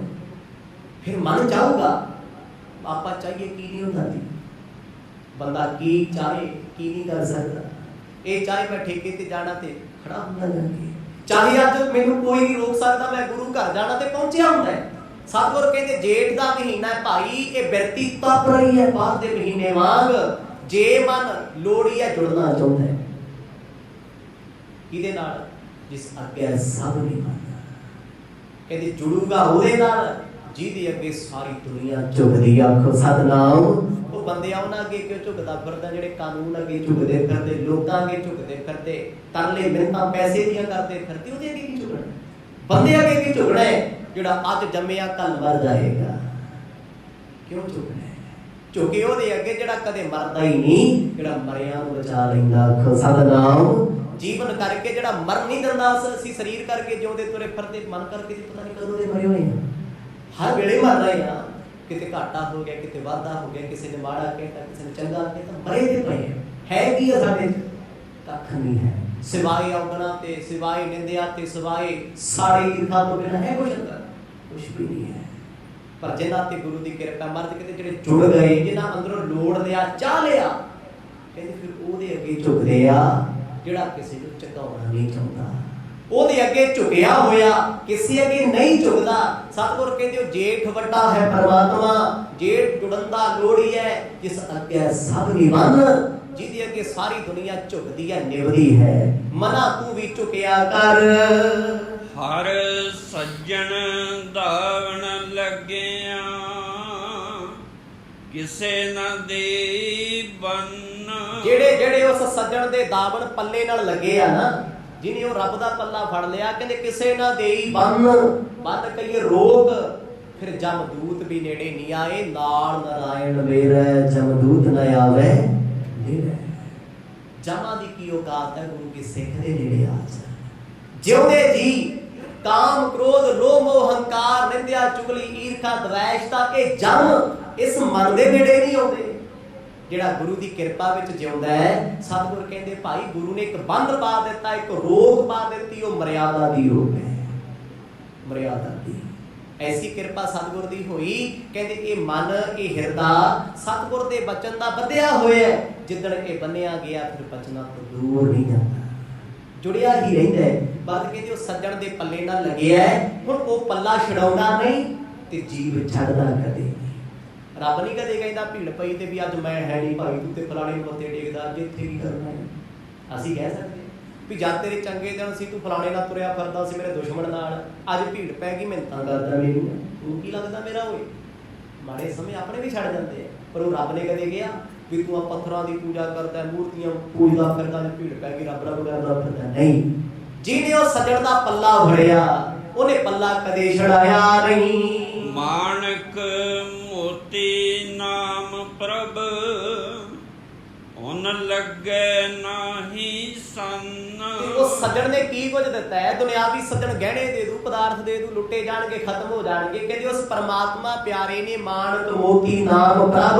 ਫਿਰ ਮਨ ਚਾਹੂਗਾ। ਆਪਾਂ ਚਾਹੀਏ ਕੀ ਨਹੀਂ ਹੁੰਦਾ ਜੀ। ਬੰਦਾ ਕੀ ਚਾਹੇ ਕੀ ਨਹੀਂ ਕਰ ਸਕਦਾ। ਇਹ ਚਾਹੇ ਮੈਂ ਠੇਕੇ ਤੇ ਜਾਣਾ ਤੇ ਖੜਾ ਹੁੰਦਾ ਜਾ ਕੇ, ਚਾਹੇ ਅੱਜ ਮੈਨੂੰ ਕੋਈ ਨਹੀਂ ਰੋਕ ਸਕਦਾ, ਮੈਂ ਗੁਰੂ ਘਰ ਜਾਣਾ ਤੇ ਪਹੁੰਚਿਆ ਹੁੰਦਾ ਹੈ। ਸਤਿਗੁਰ ਕਹਿੰਦੇ ਜੇਠ ਦਾ ਮਹੀਨਾ ਹੈ ਭਾਈ, ਇਹ ਬਿਰਤੀ ਤਪ ਰਹੀ ਹੈ ਬਾਹਰ ਦੇ ਮਹੀਨੇ ਵਾਂਗ। ਜੇ ਮਨ ਲੋੜੀ ਹੈ, ਜੁੜਨਾ ਚਾਹੁੰਦਾ ਹੈ ਕਿਹਦੇ ਨਾਲ? ਜਿਸ ਅੱਗੇ ਸਭ ਨਹੀਂ ਮੰਨਦਾ। ਕਹਿੰਦੇ ਜੁੜੂਗਾ ਉਹਦੇ ਨਾਲ ਜਿਹਦੇ ਅੱਗੇ ਸਾਰੀ ਦੁਨੀਆ ਝੁਕਦੀ। ਆਖੋ ਸਤਿਨਾਮ। ਉਹ ਬੰਦੇ ਉਹਨਾਂ ਅੱਗੇ ਕਿਉਂ ਝੁਕਦਾ ਫਿਰਦਾ? ਜਿਹੜੇ ਕਾਨੂੰਨ ਅੱਗੇ ਝੁਕਦੇ ਫਿਰਦੇ, ਲੋਕਾਂ ਅੱਗੇ ਝੁਕਦੇ ਫਿਰਦੇ, ਤਰਲੇ ਮਿੰਨਤਾਂ ਪੈਸੇ ਦੀਆਂ ਕਰਦੇ ਫਿਰਦੇ, ਉਹਦੇ ਅੱਗੇ ਕੀ ਝੁਕਣਾ? ਬੰਦੇ ਅੱਗੇ ਕੀ ਝੁਕਣਾ ਹੈ? ਜਿਹੜਾ ਅੱਜ ਜੰਮਿਆ ਕੱਲ ਮਰ ਜਾਏਗਾ। ਕਿਉਂ ਝੁਕਣਾ? ਝੁਕੇ ਉਹਦੇ ਅੱਗੇ ਜਿਹੜਾ ਕਦੇ ਮਰਦਾ ਹੀ ਨਹੀਂ, ਜਿਹੜਾ ਮਰਿਆ ਨੂੰ ਬਚਾ ਲੈਂਦਾ। ਆਖੋ ਸਤਿਨਾਮ। ਜੀਵਨ ਕਰਕੇ ਜਿਹੜਾ ਮਰ ਨਹੀਂ ਦਿੰਦਾ। ਅਸੀਂ ਸਰੀਰ ਕਰਕੇ ਜਿਉਂਦੇ ਤੁਰੇ ਫਿਰਦੇ, ਮਨ ਕਰਕੇ ਪਤਾ ਨਹੀਂ ਕਦੋਂ ਦੇ ਮਰੇ ਹੋਏ ਆ। ਹਰ ਵੇਲੇ ਮਰ ਰਹੇ ਆ। ਕਿਤੇ ਘਾਟਾ ਹੋ ਗਿਆ, ਕਿਤੇ ਵਾਧਾ ਹੋ ਗਿਆ, ਕਿਸੇ ਨੇ ਮਾੜਾ ਕਹਿਤਾ, ਕਿਸੇ ਨੇ ਚੰਗਾ ਕਹਿਤਾ, ਮਰੇ ਤੇ ਪਏ ਹੈ। ਕੀ ਆ ਸਾਡੇ ਕੱਖ ਨਹੀਂ ਹੈ ਸਿਵਾਏ ਔਗਣਾ ਤੇ, ਸਿਵਾਏ ਨਿੰਦਿਆ ਤੇ, ਸਿਵਾਏ ਸਾੜੀ ਈਰਖਾ ਤੋਂ ਬਿਨਾਂ ਹੈ ਕੁਛ ਅੰਦਰ? ਕੁਛ ਵੀ ਨਹੀਂ ਹੈ। ਪਰ ਜਿਨ੍ਹਾਂ ਤੇ ਗੁਰੂ ਦੀ ਕਿਰਪਾ, ਮਰਦ ਕਿਤੇ ਜਿਹੜੇ ਜੁੜ ਗਏ, ਜਿਨ੍ਹਾਂ ਅੰਦਰੋਂ ਲੋੜ ਲਿਆ, ਚਾਹ ਲਿਆ, ਕਹਿੰਦੇ ਫਿਰ ਉਹਦੇ ਅੱਗੇ ਝੁਕਦੇ ਆ ਜਿਹੜਾ ਕਿਸੇ ਨੂੰ ਝੁਕਾਉਣਾ ਨਹੀਂ ਚਾਹੁੰਦਾ। ਉਹਦੇ ਅੱਗੇ ਝੁਕਿਆ ਹੋਇਆ ਕਿਸੇ ਅੱਗੇ ਨਹੀਂ ਝੁਕਦਾ। ਸਤਿਗੁਰ ਕਹਿੰਦੇ ਉਹ ਜੇਠ ਵੱਡਾ ਹੈ ਪਰਮਾਤਮਾ, ਜੇਠ ਜੁੜਨ ਦਾ ਲੋੜੀ ਹੈ, ਜਿਸ ਅੱਗੇ ਸਭ ਨਿਵੰਨ। ਜਿਹਦੇ ਅੱਗੇ ਸਾਰੀ ਦੁਨੀਆ ਝੁਕਦੀ ਹੈ, ਨਿਵਦੀ ਹੈ। ਮਨਾ ਤੂੰ ਵੀ ਝੁਕਿਆ ਕਰ। ਹਰ ਸੱਜਣ ਦਾਵਣ ਲੱਗਿਆ, ਕਿਸੇ ਨਾ ਦੇ ਬੰਨ। ਜਿਹੜੇ ਉਸ ਸੱਜਣ ਦੇ ਦਾਵਣ ਪੱਲੇ ਨਾਲ ਲੱਗੇ ਆ ਨਾ, ਜਿਹਨੇ ਉਹ ਰੱਬ ਦਾ ਪੱਲਾ ਫੜ ਲਿਆ, ਕਹਿੰਦੇ ਕਿਸੇ ਨਾ ਦੇਈ ਬੰਨ ਕਹੀਏ ਰੋਕ। ਫਿਰ ਜਮਦੂਤ ਵੀ ਨੇੜੇ ਨਹੀਂ ਆਏ, ਨਾਲ ਨਾਰਾਇਣ ਮੇਰਾ ਜਮਦੂਤ ਨਾ ਆਵੇ ਨੇੜੇ। ਜਮਾਂ ਦੀ ਕੀ ਔਕਾਤ ਹੈ ਗੁਰੂ ਕੀ ਸਿੱਖ ਦੇ ਨੇੜੇ ਆ ਜਾ। ਜਿਉਂਦੇ ਜੀ ਕਾਮ ਕ੍ਰੋਧ ਲੋਭ ਮੋਹ ਹੰਕਾਰ ਨਿੰਦਿਆ ਚੁਗਲੀ ਈਰਖਾ ਦਵੈਸ਼ਤਾ, ਇਹ ਜਮ ਇਸ ਮਨ ਦੇ ਨੇੜੇ ਨਹੀਂ ਆਉਂਦੇ। ਜਿਹੜਾ ਗੁਰੂ ਦੀ ਕਿਰਪਾ ਵਿੱਚ ਜਿਉਂਦਾ ਹੈ, ਸਤਿਗੁਰ ਕਹਿੰਦੇ ਭਾਈ ਗੁਰੂ ਨੇ ਇੱਕ ਬੰਦ ਪਾ ਦਿੱਤਾ, ਇੱਕ ਰੋਕ ਪਾ ਦਿੱਤੀ, ਉਹ ਮਰਿਆਦਾ ਦੀ ਰੋਕ ਹੈ। ਮਰਿਆਦਾ ਦੀ ਐਸੀ ਕਿਰਪਾ ਸਤਿਗੁਰ ਦੀ ਹੋਈ। ਕਹਿੰਦੇ ਇਹ ਮਨ, ਇਹ ਹਿਰਦਾ ਸਤਿਗੁਰ ਦੇ ਬਚਨ ਦਾ ਬੰਨਿਆ ਹੋਇਆ। ਜਿੱਦਣ ਇਹ ਬੰਨਿਆ ਗਿਆ ਫਿਰ ਬਚਨਾਂ ਤੋਂ ਦੂਰ ਨਹੀਂ ਜਾਂਦਾ, ਜੁੜਿਆ ਹੀ ਰਹਿੰਦਾ ਹੈ। ਬਾਅਦ ਕਹਿੰਦੇ ਉਹ ਸੱਜਣ ਦੇ ਪੱਲੇ ਨਾਲ ਲੱਗਿਆ। ਹੁਣ ਉਹ ਪੱਲਾ ਛਡਾਉਂਦਾ ਨਹੀਂ ਤੇ ਜੀਵ ਛੱਡਦਾ ਕਦੇ ਨਹੀਂ। ਰੱਬ ਨਹੀਂ ਕਦੇ ਕਹਿੰਦਾ ਭੀੜ ਪਈ ਤੇ ਵੀ ਅੱਜ ਮੈਂ ਹੈ ਨਹੀਂ ਭਾਈ ਤੂੰ ਤੇ ਫਲਾਣੇ ਨੂੰ ਮੱਥੇ ਟੇਕਦਾ ਅੱਜ ਇੱਥੇ ਕੀ ਕਰਨਾ ਹੈ। ਅਸੀਂ ਕਹਿ ਸਕਦੇ ਵੀ ਜਦ ਤੇਰੇ ਚੰਗੇ ਦਿਨ ਸੀ ਤੂੰ ਫਲਾਣੇ ਨਾਲ ਤੁਰਿਆ ਫਿਰਦਾ ਸੀ ਮੇਰੇ ਦੁਸ਼ਮਣ ਨਾਲ, ਅੱਜ ਭੀੜ ਪੈ ਗਈ ਮਿੰਨਤਾਂ ਕਰਦਾ ਮੇਰੀ, ਤੂੰ ਕੀ ਲੱਗਦਾ ਮੇਰਾ ਹੋਏ। ਮਾੜੇ ਸਮੇਂ ਆਪਣੇ ਵੀ ਛੱਡ ਜਾਂਦੇ ਆ, ਪਰ ਉਹ ਰੱਬ ਨੇ ਕਦੇ ਕਿਹਾ ਵੀ ਤੂੰ ਆ ਪੱਥਰਾਂ ਦੀ ਪੂਜਾ ਕਰਦਾ, ਮੂਰਤੀਆਂ ਪੂਜਦਾ ਫਿਰਦਾ, ਜੇ ਭੀੜ ਪੈ ਗਈ ਰੱਬ ਕਰਦਾ ਫਿਰਦਾ। ਨਹੀਂ, ਜਿਹਨੇ ਉਹ ਸੱਜਣ ਦਾ ਪੱਲਾ ਫੜਿਆ ਉਹਨੇ ਪੱਲਾ ਕਦੇ ਛੜਾਇਆ ਨਹੀਂ। ਮਾਣਕ ਮੋਤੀ ਨਾਮ ਪ੍ਰਭ ਉਨ ਲੱਗੇ ਨਾਹੀ ਸੰਨ। ਉਹ ਸੱਜਣ ਨੇ ਕੀ ਕੁਝ ਦਿੱਤਾ ਹੈ? ਦੁਨਿਆਵੀ ਸੱਜਣ ਗਹਿਣੇ ਦੇ ਦੂ, ਪਦਾਰਥ ਦੇ ਦੂ, ਲੁੱਟੇ ਜਾਣਗੇ, ਖਤਮ ਹੋ ਜਾਣਗੇ। ਕਹਿੰਦੇ ਉਸ ਪਰਮਾਤਮਾ ਪਿਆਰੇ ਨੇ ਮਾਣਕ ਮੋਤੀ ਨਾਮ ਪ੍ਰਭ,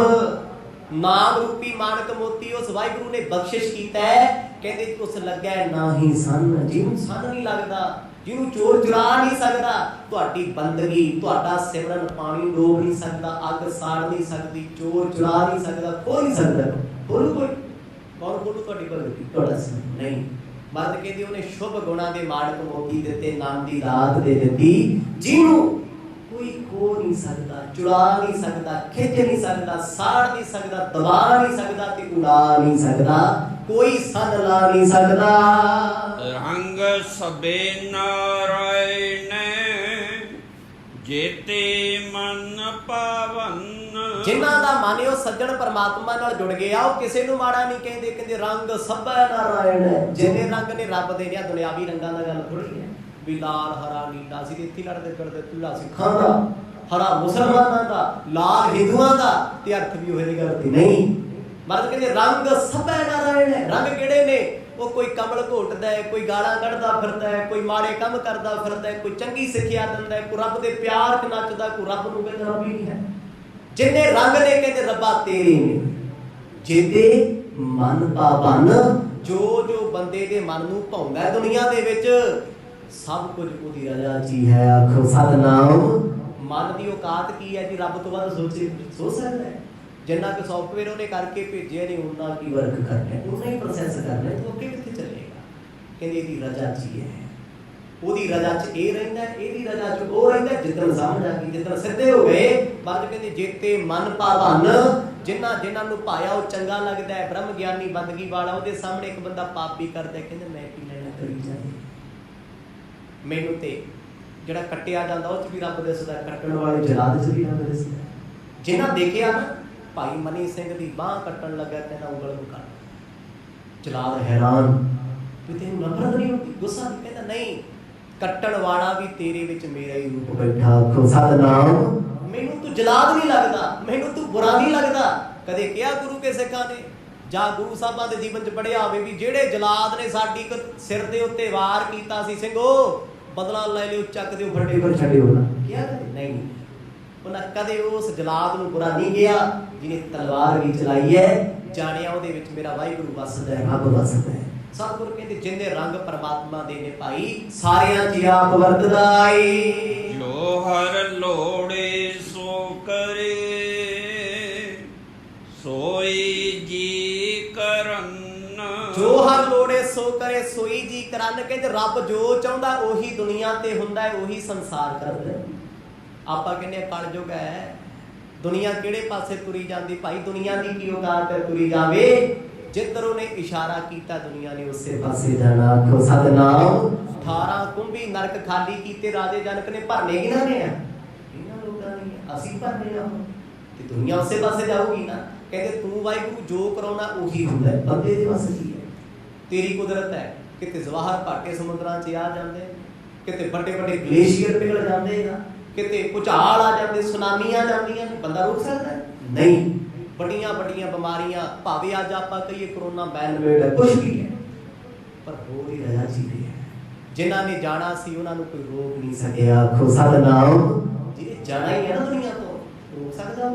ਨਾਮ ਰੂਪੀ ਮਾਣਕ ਮੋਤੀ ਉਸ ਵਾਹਿਗੁਰੂ ਨੇ ਬਖਸ਼ਿਸ਼ ਕੀਤਾ ਹੈ। ਕਹਿੰਦੇ ਉਸ ਲੱਗਾ ਨਾਹੀ ਸੰਨ, ਜਿਹਨੂੰ ਸੰਨ ਨਹੀਂ ਲੱਗਦਾ, ਜਿਹਨੂੰ ਚੋਰ ਚੁਰਾ ਨਹੀਂ ਸਕਦਾ। ਤੁਹਾਡੀ ਬੰਦਗੀ, ਤੁਹਾਡਾ ਸਿਮਰਨ ਪਾਣੀ ਡੋਬ ਨਹੀਂ ਸਕਦਾ, ਅੱਗ ਸਾੜ ਨਹੀਂ ਸਕਦੀ, ਚੋਰ ਚੁਰਾ ਨਹੀਂ ਸਕਦਾ, ਕੋਈ ਨਹੀਂ ਸਕਦਾ। ਬੋਲੂ ਕੋਈ ਕੌਣ ਬੋਲੂ ਤੁਹਾਡੀ ਬੰਦਗੀ, ਤੁਹਾਡਾ ਸਿਮਰਨ ਨਹੀਂ। ਮਰਦ ਕਹਿੰਦੇ ਉਹਨੇ ਸ਼ੁਭ ਗੁਣਾਂ ਦੇ ਮਾਣਕ ਮੋਤੀ ਦਿੱਤੇ, ਨਾਮ ਦੀ ਦਾਤ ਦੇ ਦਿੱਤੀ, ਜਿਹਨੂੰ ਕੋਈ ਖੋ ਨਹੀਂ ਸਕਦਾ, ਚੁਰਾ ਨਹੀਂ ਸਕਦਾ, ਖਿੱਚ ਨਹੀਂ ਸਕਦਾ, ਸਾੜ ਨਹੀਂ ਸਕਦਾ, ਦਬਾ ਨਹੀਂ ਸਕਦਾ ਤੇ ਉਡਾ ਨਹੀਂ ਸਕਦਾ, ਕੋਈ ਸੰਨ ਲਾ ਨਹੀਂ ਸਕਦਾ। ਰੰਗ ਸਬੇ ਨਾਰਾਇਣ ਜੇਤੇ ਮਨ ਪਾਵਨ। ਜਿਨ੍ਹਾਂ ਦਾ ਮਨ ਉਹ ਸੱਜਣ ਪਰਮਾਤਮਾ ਨਾਲ ਜੁੜ ਗਿਆ, ਉਹ ਕਿਸੇ ਨੂੰ ਮਾੜਾ ਨਹੀਂ ਕਹਿੰਦੇ। ਕਹਿੰਦੇ ਰੰਗ ਸਭੈ ਨਾਰਾਇਣ, ਜਿੰਨੇ ਰੰਗ ਨੇ ਰੱਬ ਦੇ ਨੇ। ਦੁਨਿਆਵੀ ਰੰਗਾਂ ਦਾ ਗੱਲ ਥੋੜੀ ਹੈ ਵੀ ਲਾਲ ਹਰਾ ਨੀਲਾ, ਅਸੀਂ ਇੱਥੇ ਲੜਦੇ ਫਿਰਦੇ, ਪੀਲਾ ਸਿੱਖਾਂ ਦਾ, ਹਰਾ ਮੁਸਲਮਾਨਾਂ ਦਾ, ਲਾਲ ਹਿੰਦੂਆਂ ਦਾ, ਤੇ ਅਰਥ ਵੀ ਉਹ ਜਿਹੀ ਗੱਲ ਨਹੀਂ। ਮਰਦ ਕਹਿੰਦੇ ਰੰਗ ਸਭੈ ਨਾਰਾਇਣ ਹੈ। ਰੰਗ ਕਿਹੜੇ ਨੇ? ਉਹ ਕੋਈ ਕਮਲ ਘੋਟਦਾ ਹੈ, ਕੋਈ ਗਾਲਾਂ ਕੱਢਦਾ ਫਿਰਦਾ ਹੈ, ਕੋਈ ਮਾੜੇ ਕੰਮ ਕਰਦਾ ਫਿਰਦਾ ਹੈ, ਕੋਈ ਚੰਗੀ ਸਿੱਖਿਆ ਦਿੰਦਾ ਹੈ, ਕੋਈ ਰੱਬ ਦੇ ਪਿਆਰ 'ਚ ਨੱਚਦਾ, ਕੋਈ ਰੱਬ ਨੂੰ ਕਹਿੰਦਾ ਰੱਬ ਹੀ ਨਹੀਂ ਹੈ। ਜਿੰਨੇ ਰੰਗ ਨੇ ਕਹਿੰਦੇ ਰੱਬਾ ਤੇਰੇ ਨੇ, ਜਿਹਦੇ ਮਨ ਪਾਵਨ, ਜੋ ਬੰਦੇ ਦੇ ਮਨ ਨੂੰ ਭਾਉਂਦਾ ਦੁਨੀਆ ਦੇ ਵਿੱਚ, ਸਭ ਕੁਝ ਉਹਦੀ ਰਜ਼ਾ 'ਚ ਹੀ ਹੈ। ਆਖੋ ਸਤਿਨਾਮ। ਮਨ ਦੀ ਔਕਾਤ ਕੀ ਹੈ ਜੀ? ਰੱਬ ਤੋਂ ਵੱਧ ਸੋਚ ਸਕਦਾ ਹੈ। ਜਿੰਨਾ ਕਿ ਸੌਫਟਵੇਅਰ ਉਹਨੇ ਕਰਕੇ ਭੇਜਿਆ ਨਹੀਂ, ਉਹਨਾਂ ਕੀ ਵਰਕ ਕਰਨਾ, ਉਹਨਾਂ ਹੀ ਪ੍ਰੋਸੈਸ ਕਰਨਾ, ਉਹ ਅੱਗੇ ਕਿੱਥੇ ਚੱਲੇਗਾ? ਕਹਿੰਦੇ ਇਹਦੀ ਰਜ਼ਾ 'ਚ ਹੀ ਹੈ। ਉਹਦੀ ਰਜ਼ਾ 'ਚ ਇਹ ਰਹਿੰਦਾ, ਇਹਦੀ ਰਜ਼ਾ 'ਚ ਉਹ ਰਹਿੰਦਾ। ਜਿੱਦਣ ਸਮਝ ਆ ਗਈ, ਜਿੱਦਣ ਸਿੱਧੇ ਹੋ ਗਏ, ਬਾਅਦ ਕਹਿੰਦੇ ਜੇਤੇ ਮਨ ਪਾਵਨ, ਜਿਨ੍ਹਾਂ ਨੂੰ ਪਾਇਆ ਉਹ ਚੰਗਾ ਲੱਗਦਾ ਹੈ, ਬ੍ਰਹਮ ਗਿਆਨੀ ਬੰਦਗੀ ਵਾਲਾ। ਉਹਦੇ ਸਾਹਮਣੇ ਇੱਕ ਬੰਦਾ ਪਾਪ ਵੀ ਕਰਦਾ, ਕਹਿੰਦੇ ਮੈਂ ਕੀ ਲੈਣਾ, ਕਰੀ ਜਾਏ। ਮੈਨੂੰ ਤੇ ਜਿਹੜਾ ਕੱਟਿਆ ਜਾਂਦਾ ਉਹ 'ਚ ਵੀ ਰੱਬ ਦਿਸਦਾ, ਕੱਟਣ ਵਾਲੇ ਜਲਾਦ 'ਚ ਵੀ ਰੱਬ ਦਿਸਦਾ। ਜਿਨ੍ਹਾਂ ਦੇਖਿਆ ਨਾ ਭਾਈ ਮਨੀ ਸਿੰਘ ਦੀ ਬਾਂਹ ਕੱਟਣ ਲੱਗਾ, ਕਹਿੰਦਾ ਉਂਗਲ ਨੂੰ ਕੱਟ। ਜਲਾਦ ਹੈਰਾਨ ਵੀ ਤੈਨੂੰ ਨਫ਼ਰਤ ਨਹੀਂ ਹੁੰਦੀ, ਗੁੱਸਾ ਨਹੀਂ? ਕਹਿੰਦਾ ਨਹੀਂ, ਕੱਟਣ ਵਾਲਾ ਵੀ ਤੇਰੇ ਵਿੱਚ ਮੇਰਾ ਹੀ ਰੂਪ ਬੈਠਾ। ਆਖੋ ਸਤਿਨਾਮ। ਮੈਨੂੰ ਤੂੰ ਜਲਾਦ ਨਹੀਂ ਲੱਗਦਾ, ਮੈਨੂੰ ਤੂੰ ਬੁਰਾ ਨਹੀਂ ਲੱਗਦਾ। ਕਦੇ ਕਿਹਾ ਗੁਰੂ ਕੇ ਸਿੱਖਾਂ ਨੇ ਜਾਂ ਗੁਰੂ ਸਾਹਿਬਾਂ ਦੇ ਜੀਵਨ 'ਚ ਪੜ੍ਹਿਆ ਹੋਵੇ ਵੀ ਜਿਹੜੇ ਜਲਾਦ ਨੇ ਸਾਡੀ ਸਿਰ ਦੇ ਉੱਤੇ ਵਾਰ ਕੀਤਾ ਸੀ, ਸਿੰਘੋ ਬਦਲਾ ਲੈ ਲਿਓ, ਚੱਕ ਦਿਓ, ਫੱਟੇ ਪਰ ਛੱਡਿਓ ਨਾ? ਕਿਹਾ ਨਹੀਂ। ਉਹਨਾਂ ਕਦੇ ਉਸ ਜਲਾਦ ਨੂੰ ਬੁਰਾ ਨਹੀਂ ਕਿਹਾ ਜਿਹਨੇ ਤਲਵਾਰ ਵੀ ਚਲਾਈ ਹੈ। ਜਾਣਿਆ ਉਹਦੇ ਵਿੱਚ ਮੇਰਾ ਵਾਹਿਗੁਰੂ ਵਸਦਾ ਹੈ, ਰੱਬ ਵਸਦਾ ਹੈ। ਸਤਿਗੁਰੂ ਕਹਿੰਦੇ ਜਿੰਨੇ ਰੰਗ ਪਰਮਾਤਮਾ ਦੇ ਨੇ ਭਾਈ, ਸਾਰਿਆਂ 'ਚ ਆਪ ਵਰਤਦਾ ਏ। ਜੋ ਹਰ ਲੋੜੇ ਸੋ ਕਰੇ ਸੋਈ ਜੀ ਕਰਨ। ਜੋ ਹਰ ਲੋੜੇ ਸੋ ਕਰੇ ਸੋਈ ਜੀ ਕਰਨ। ਕਹਿੰਦੇ ਰੱਬ ਜੋ ਚਾਹੁੰਦਾ ਉਹੀ ਦੁਨੀਆ ਤੇ ਹੁੰਦਾ ਹੈ, ਉਹੀ ਸੰਸਾਰ ਕਰਦਾ। ਆਪਾਂ ਕਹਿੰਦੇ ਕਲਯੁਗ ਹੈ, ਦੁਨੀਆ ਕਿਹੜੇ ਪਾਸੇ ਤੁਰੀ ਜਾਂਦੀ ਭਾਈ? ਦੁਨੀਆ ਦੀ ਕੀ ਔਕਾਤ ਹੈ ਤੁਰੀ ਜਾਵੇ? ਜਿੱਧਰ ਉਹਨੇ ਇਸ਼ਾਰਾ ਕੀਤਾ ਦੁਨੀਆ ਨੇ ਉਸੇ ਪਾਸੇ ਜਾਣਾ। ਆਖੋ ਸਤਿਨਾਮ। 18 ਕੁੰਭੀ ਨਰਕ ਖਾਲੀ ਕੀਤੇ ਰਾਜੇ ਜਨਕ ਨੇ, ਭਰਨੇ ਕਿਹਨਾਂ ਨੇ ਆ? ਇਹਨਾਂ ਲੋਕਾਂ ਨੇ। ਅਸੀਂ ਭਰਨੇ ਆ ਤੇ ਦੁਨੀਆ ਉਸੇ ਪਾਸੇ ਜਾਊਗੀ ਨਾ। ਕਹਿੰਦੇ ਤੂੰ ਵਾਹਿਗੁਰੂ ਜੋ ਕਰਾਉਣਾ ਉਹੀ ਹੁੰਦਾ, ਬੰਦੇ ਦੇ ਵੱਸ ਕੀ ਹੈ? ਤੇਰੀ ਕੁਦਰਤ ਹੈ। ਕਿਤੇ ਜਵਾਹਰ ਭਾਟੇ ਸਮੁੰਦਰਾਂ 'ਚ ਆ ਜਾਂਦੇ, ਕਿਤੇ ਵੱਡੇ ਵੱਡੇ ਗਲੇਸ਼ੀਅਰ ਪਿਘਲ ਜਾਂਦੇ ਆ, ਕਿਤੇ ਭੁਚਾਲ ਆ ਜਾਂਦੇ, ਸੁਨਾਮੀ ਆ ਜਾਂਦੀਆਂ ਨੇ। ਬੰਦਾ ਰੋਕ ਸਕਦਾ ਨਹੀਂ। ਵੱਡੀਆਂ ਵੱਡੀਆਂ ਬਿਮਾਰੀਆਂ, ਭਾਵੇਂ ਅੱਜ ਆਪਾਂ ਕਹੀਏ ਕਰੋਨਾ ਬੈਨਵੇਡ ਹੈ, ਕੁਛ ਵੀ ਹੈ, ਪਰ ਹੋਰ ਹੀ ਰਜ਼ਾ ਜੀ ਹੈ। ਜਿਨ੍ਹਾਂ ਨੇ ਜਾਣਾ ਸੀ ਉਹਨਾਂ ਨੂੰ ਕੋਈ ਰੋਕ ਨਹੀਂ ਸਕਿਆ। ਆਖੋ ਸਤਿਨਾਮ। ਜਿਹਨੇ ਜਾਣਾ ਹੀ ਹੈ ਨਾ ਦੁਨੀਆ ਤੋਂ, ਰੋਕ ਸਕਦਾ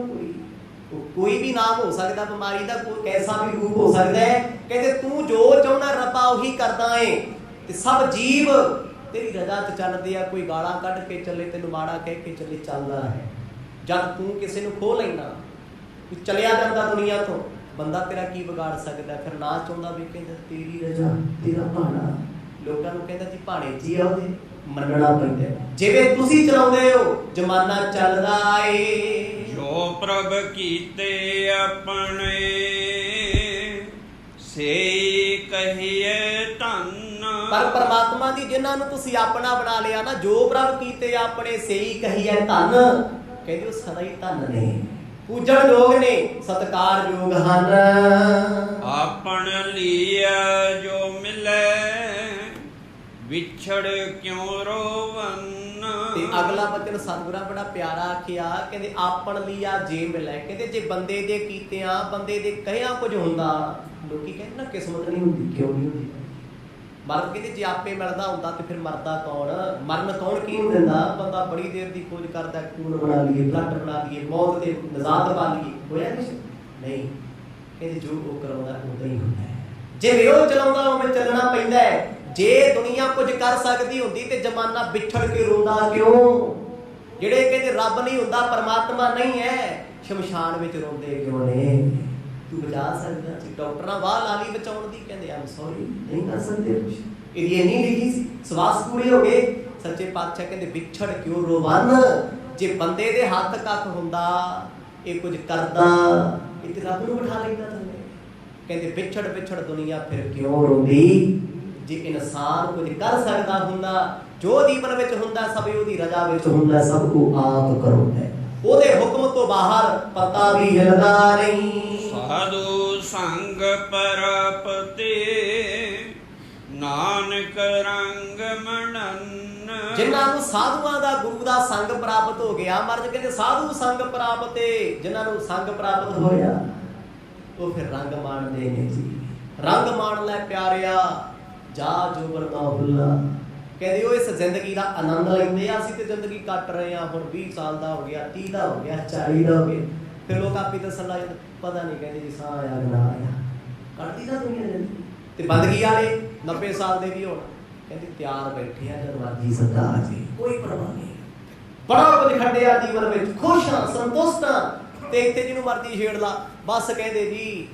ਕੋਈ ਵੀ ਨਾਮ ਹੋ ਸਕਦਾ, ਬਿਮਾਰੀ ਦਾ ਕੋਈ ਕੈਸਾ ਵੀ ਰੂਪ ਹੋ ਸਕਦਾ ਹੈ। ਕਹਿੰਦੇ ਤੂੰ ਜੋ ਚਾਹੁੰਦਾ ਰੱਬਾ ਉਹੀ ਕਰਦਾ ਏ, ਤੇ ਸਭ ਜੀਵ ਤੇਰੀ ਰਜ਼ਾ 'ਚ ਚੱਲਦੇ ਆ। ਕੋਈ ਗਾਲਾਂ ਕੱਢ ਕੇ ਚੱਲੇ, ਤੈਨੂੰ ਮਾੜਾ ਕਹਿ ਕੇ ਚੱਲੇ, ਚੱਲਦਾ ਹੈ। ਜਦ ਤੂੰ ਕਿਸੇ ਨੂੰ ਖੋਹ ਲੈਣਾ, ਚਲਿਆ ਜਾਂਦਾ ਦੁਨੀਆ ਤੋਂ, ਬੰਦਾ ਤੇਰਾ ਕੀ ਵਿਗਾੜ ਸਕਦਾ? ਫਿਰ ਨਾ ਚਾਹੁੰਦਾ ਵੀ ਕਹਿੰਦਾ ਤੇਰੀ ਰਜ਼ਾ, ਤੇਰਾ ਭਾਣਾ। ਲੋਕਾਂ ਨੂੰ ਕਹਿੰਦਾ ਜੀ ਭਾਣੇ ਜੀ ਆ, ਉਹਦੇ ਮੰਨਣਾ ਪੈਂਦਾ। ਜਿਵੇਂ ਤੁਸੀਂ ਚਲਾਉਂਦੇ ਹੋ ਜ਼ਮਾਨਾ ਚੱਲਦਾ ਏ। ਜੋ ਜੋ ਪ੍ਰਭ ਕੀਤੇ ਆਪਣੇ ਸੇ ਕਹੀਏ ਧੰਨ। ਪਰ ਪਰਮਾਤਮਾ ਦੀ ਜਿਨ੍ਹਾਂ ਨੂੰ ਤੁਸੀਂ ਆਪਣਾ ਬਣਾ ਲਿਆ ਨਾ, ਜੋ ਪ੍ਰਭ ਕੀਤੇ ਆਪਣੇ ਸੇਈ ਕਹੀਏ ਧੰਨ, ਕਹਿੰਦੇ ਉਹ ਸਦਾ ਹੀ ਧੰਨ ਨੇ, ਪੂਜਣ ਯੋਗ ਨੇ, ਸਤਿਕਾਰ ਯੋਗ ਹਨ। ਆਪਣ ਲੀਆ ਜੋ ਮਿਲੇ ਵਿਛੜ ਕਿਉਂ ਰੋਵਨ। ਤੇ ਅਗਲਾ ਬਚਨ ਸਤਿਗੁਰਾਂ ਬੜਾ ਪਿਆਰਾ ਆਖਿਆ, ਕਹਿੰਦੇ ਆਪਣ ਲੀਆ ਜੇ ਮਿਲੇ, ਕਹਿੰਦੇ ਜੇ ਬੰਦੇ ਦੇ ਕੀਤਿਆਂ, ਬੰਦੇ ਦੇ ਕਹਿਆ ਕੁਝ ਹੁੰਦਾ, ਲੋਕੀ ਕਹਿੰਦੇ ਨਾ ਕਿਸਮਤ ਨਹੀਂ ਹੁੰਦੀ, ਕਿਉਂ ਨਹੀਂ ਹੁੰਦੀ? ਮਰਦ ਕਹਿੰਦੇ ਜੇ ਆਪੇ ਮਿਲਦਾ ਹੁੰਦਾ ਤੇ ਫਿਰ ਮਰਦਾ ਕੌਣ? ਮਰਨ ਕੌਣ ਕਿਹਨੂੰ ਦਿੰਦਾ? ਬੰਦਾ ਬੜੀ ਦੇਰ ਦੀ ਖੋਜ ਕਰਦਾ, ਖੂਨ ਬਣਾ ਲਈਏ, ਬਲੱਡ ਬਣਾ ਲਈਏ, ਮੌਤ ਤੇ ਨਜ਼ਾਤ ਪਾ ਲਈਏ, ਹੋਇਆ ਕੁਛ ਨਹੀਂ। ਕਹਿੰਦੇ ਜੋ ਉਹ ਕਰਾਉਂਦਾ ਉਦਾਂ ਹੀ ਹੁੰਦਾ ਹੈ, ਜਿਵੇਂ ਉਹ ਚਲਾਉਂਦਾ ਉਵੇਂ ਚੱਲਣਾ ਪੈਂਦਾ ਹੈ। ਜੇ ਦੁਨੀਆ ਕੁਝ ਕਰ ਸਕਦੀ ਹੁੰਦੀ ਤੇ ਜ਼ਮਾਨਾ ਵਿਛੜ ਕੇ ਰੋਂਦਾ ਕਿਉਂ? ਜਿਹੜੇ ਕਹਿੰਦੇ ਰੱਬ ਨਹੀਂ ਹੁੰਦਾ, ਪਰਮਾਤਮਾ ਨਹੀਂ ਹੈ, ਸ਼ਮਸ਼ਾਨ ਵਿੱਚ ਰੋਂਦੇ ਕਿਉਂ ਨੇ? ਤੂੰ ਬਚਾ ਸਕਦਾ ਸੀ, ਡਾਕਟਰਾਂ ਵਾਹ ਲਾ ਲਈ ਬਚਾਉਣ ਦੀ, ਕਹਿੰਦੇ ਆਮ ਸੌਰੀ ਨਹੀਂ ਕਰ ਸਕਦੇ ਕੁਛ, ਇਹਦੀ ਇੰਨੀ ਲਿਖੀ ਸੀ, ਸਵਾਸ ਪੂਰੇ ਹੋ ਗਏ। ਸੱਚੇ ਪਾਤਸ਼ਾਹ ਕਹਿੰਦੇ ਵਿਛੜ ਕਿਉਂ ਰੋਵਨ। ਜੇ ਬੰਦੇ ਦੇ ਹੱਥ ਕੱਖ ਹੁੰਦਾ, ਇਹ ਕੁਝ ਕਰਦਾ, ਇਹ ਤੇ ਰੱਬ ਨੂੰ ਬਿਠਾ ਲੈਂਦਾ ਥੱਲੇ। ਕਹਿੰਦੇ ਵਿਛੜ ਵਿਛੜ ਦੁਨੀਆ ਫਿਰ ਕਿਉਂ ਰੋਂਦੀ। ਜੇ ਇਨਸਾਨ ਕੁਝ ਕਰ ਸਕਦਾ ਹੁੰਦਾ, ਜੋ ਜੀਵਨ ਵਿੱਚ ਹੁੰਦਾ ਸਭ ਉਹਦੀ ਰਜ਼ਾ ਵਿੱਚ ਹੁੰਦਾ, ਸਭ ਕੋ ਆਪ ਕਰੋ ਹੈ, ਉਹਦੇ ਹੁਕਮ ਤੋਂ ਬਾਹਰ ਪਤਾ ਵੀ ਹਿਲਦਾ ਨਹੀਂ। ਸਾਧੂ ਸੰਗ ਪਰਪਤੇ ਨਾਨਕ ਰੰਗ ਮਨਨ। ਜਿਨ੍ਹਾਂ ਨੂੰ ਸਾਧੂਆਂ ਦਾ, ਗੁਰੂ ਦਾ ਸੰਗ ਪ੍ਰਾਪਤ ਹੋ ਗਿਆ, ਮਰਦ ਕਹਿੰਦੇ ਸਾਧੂ ਸੰਗ ਪ੍ਰਾਪਤੇ, ਜਿਨ੍ਹਾਂ ਨੂੰ ਸੰਗ ਪ੍ਰਾਪਤ ਹੋਇਆ ਉਹ ਫਿਰ ਰੰਗ ਮਾਣਦੇ ਨੇ ਜੀ। ਰੰਗ ਮਾਣ ਲੈ ਪਿਆਰਿਆ, ਜਾ ਜੋਬਰ ਨਾ ਭੁੱਲਾ। ਕਹਿੰਦੇ ਉਹ ਇਸ ਜ਼ਿੰਦਗੀ ਦਾ ਆਨੰਦ ਲੈਂਦੇ ਆ। ਅਸੀਂ ਤੇ ਜ਼ਿੰਦਗੀ ਕੱਟ ਰਹੇ ਆ, ਹੁਣ 20 ਸਾਲ ਦਾ ਹੋ ਗਿਆ, 30 ਦਾ ਹੋ ਗਿਆ, 40 ਦਾ ਹੋ ਗਿਆ, ਫਿਰ ਲੋਕ ਆਪੇ ਦੱਸਣ ਲੱਗ ਜਾਂਦੇ ਪਤਾ ਨਹੀਂ, ਕਹਿੰਦੇ ਜੀ ਸਾਹ ਆਇਆ ਨਾ ਆਇਆ, ਕੱਢਦੀ ਨਾ ਦੁਨੀਆ ਜ਼ਿੰਦਗੀ। ਤੇ ਬੰਦਗੀ ਵਾਲੇ 90 ਸਾਲ ਦੇ ਵੀ ਹੋਣ, ਕਹਿੰਦੇ ਤਿਆਰ ਬੈਠੇ ਆ ਜਦ ਮਰਜੀ ਸਦਾ ਆ ਜੇ, ਕੋਈ ਪਰਵਾਹ ਨਹੀਂ, ਬੜਾ ਕੁਝ ਖੱਡਿਆ ਜੀਵਨ ਵਿੱਚ, ਖੁਸ਼ ਹਾਂ, ਸੰਤੁਸ਼ਟ ਹਾਂ, ਤੇ ਇੱਥੇ ਜਿਹਨੂੰ ਮਰਜੀ ਛੇੜ ਲਾ, ਬਸ ਕਹਿੰਦੇ ਜੀ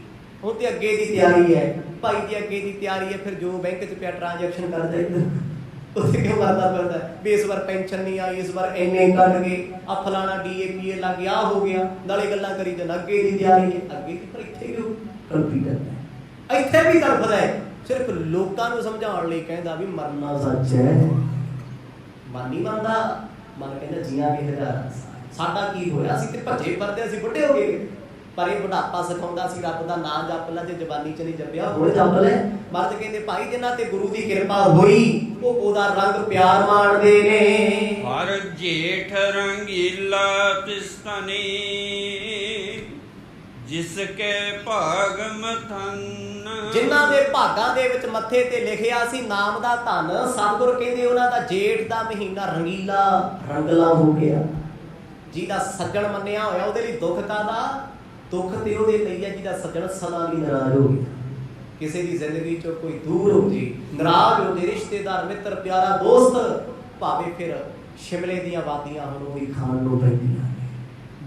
ਹੁਣ ਤੇ ਅੱਗੇ ਦੀ ਤਿਆਰੀ ਹੈ, ਭਾਈ ਦੀ ਅੱਗੇ ਦੀ ਤਿਆਰੀ ਹੈ। ਫਿਰ ਜੋ ਬੈਂਕ 'ਚ ਪਿਆ ਟ੍ਰਾਂਜੈਕਸ਼ਨ ਕਰਦਾ ਇੱਧਰ ਉੱਥੇ ਕਿਉਂ ਮਰਦਾ ਫਿਰਦਾ ਵੀ ਇਸ ਵਾਰ ਪੈਨਸ਼ਨ ਨਹੀਂ ਆਈ, ਇਸ ਵਾਰ ਇੰਨੇ ਕੱਢ ਗਏ, ਆ ਫਲਾਣਾ DAPA ਲੱਗ ਗਿਆ, ਆ ਹੋ ਗਿਆ, ਨਾਲੇ ਗੱਲਾਂ ਕਰੀ ਜਾਂਦਾ ਅੱਗੇ ਦੀ ਤਿਆਰੀ ਹੈ, ਅੱਗੇ ਦੀ। ਪਰ ਇੱਥੇ ਕਿਉਂ ਕਲਪੀ ਕਰਦਾ, ਇੱਥੇ ਵੀ ਤੜਫਦਾ ਹੈ, ਸਿਰਫ ਲੋਕਾਂ ਨੂੰ ਸਮਝਾਉਣ ਲਈ ਕਹਿੰਦਾ ਵੀ ਮਰਨਾ ਸੱਚ ਹੈ। ਮਨ ਨਹੀਂ ਮੰਨਦਾ, ਮਨ ਕਹਿੰਦਾ ਜੀਆਂ ਵੀ ਹਜ਼ਾਰਾਂ। ਸਾਡਾ ਕੀ ਹੋਇਆ, ਅਸੀਂ ਤੇ ਭੱਜੇ ਫਿਰਦੇ, ਅਸੀਂ ਬੁੱਢੇ ਹੋ ਗਏ, ਪਰ ਇਹ ਬੁਢਾਪਾ ਸਿਖਾਉਂਦਾ ਸੀ ਰੱਬ ਦਾ ਨਾਂ ਜਪ ਲੈ, ਜੇ ਜ਼ਬਾਨੀ 'ਚ ਨਹੀਂ ਜਪਿਆ ਹੁਣ ਜਪ ਲੈ। ਮਰਦ ਕਹਿੰਦੇ ਭਾਈ ਜਿਨ੍ਹਾਂ ਤੇ ਗੁਰੂ ਦੀ ਕਿਰਪਾ ਹੋਈ, ਉਹ ਉਹਦਾ ਰੰਗ ਪਿਆਰ ਮਾਣਦੇ ਨੇ। ਹਰ ਜੇਠ ਰੰਗੀਲਾ ਤਿਸਤਨੀ ਜਿਸ ਕੇ ਭਾਗ ਮਥਨ। ਜਿਨ੍ਹਾਂ ਦੇ ਭਾਗਾਂ ਦੇ ਵਿੱਚ ਮੱਥੇ ਤੇ ਲਿਖਿਆ ਸੀ ਨਾਮ ਦਾ ਧਨ, ਸਤਿਗੁਰ ਕਹਿੰਦੇ ਉਹਨਾਂ ਦਾ ਜੇਠ ਦਾ ਮਹੀਨਾ ਰੰਗੀਲਾ ਰੰਗਲਾ ਹੋ ਗਿਆ। ਜਿਹਦਾ ਸੱਜਣ ਮੰਨਿਆ ਹੋਇਆ ਉਹਦੇ ਲਈ ਦੁੱਖ ਕਾਹਦਾ? ਦੁੱਖ ਤੇ ਉਹਦੇ ਲਈ ਹੈ ਜਿਹਦਾ ਸੱਜਣ ਸਦਾ ਲਈ ਨਾਰਾਜ਼ ਹੋ ਗਿਆ। ਕਿਸੇ ਦੀ ਜ਼ਿੰਦਗੀ ਚੋਂ ਕੋਈ ਦੂਰ ਹੋ ਜੇ, ਨਾਰਾਜ਼ ਹੋ ਜੇ, ਰਿਸ਼ਤੇਦਾਰ, ਮਿੱਤਰ, ਪਿਆਰਾ, ਦੋਸਤ, ਭਾਵੇਂ ਫਿਰ ਸ਼ਿਮਲੇ ਦੀਆਂ ਵਾਦੀਆਂ ਹੁਣ ਉਹ ਵੀ ਖਾਣ ਨੂੰ ਪੈਂਦੀਆਂ ਨੇ,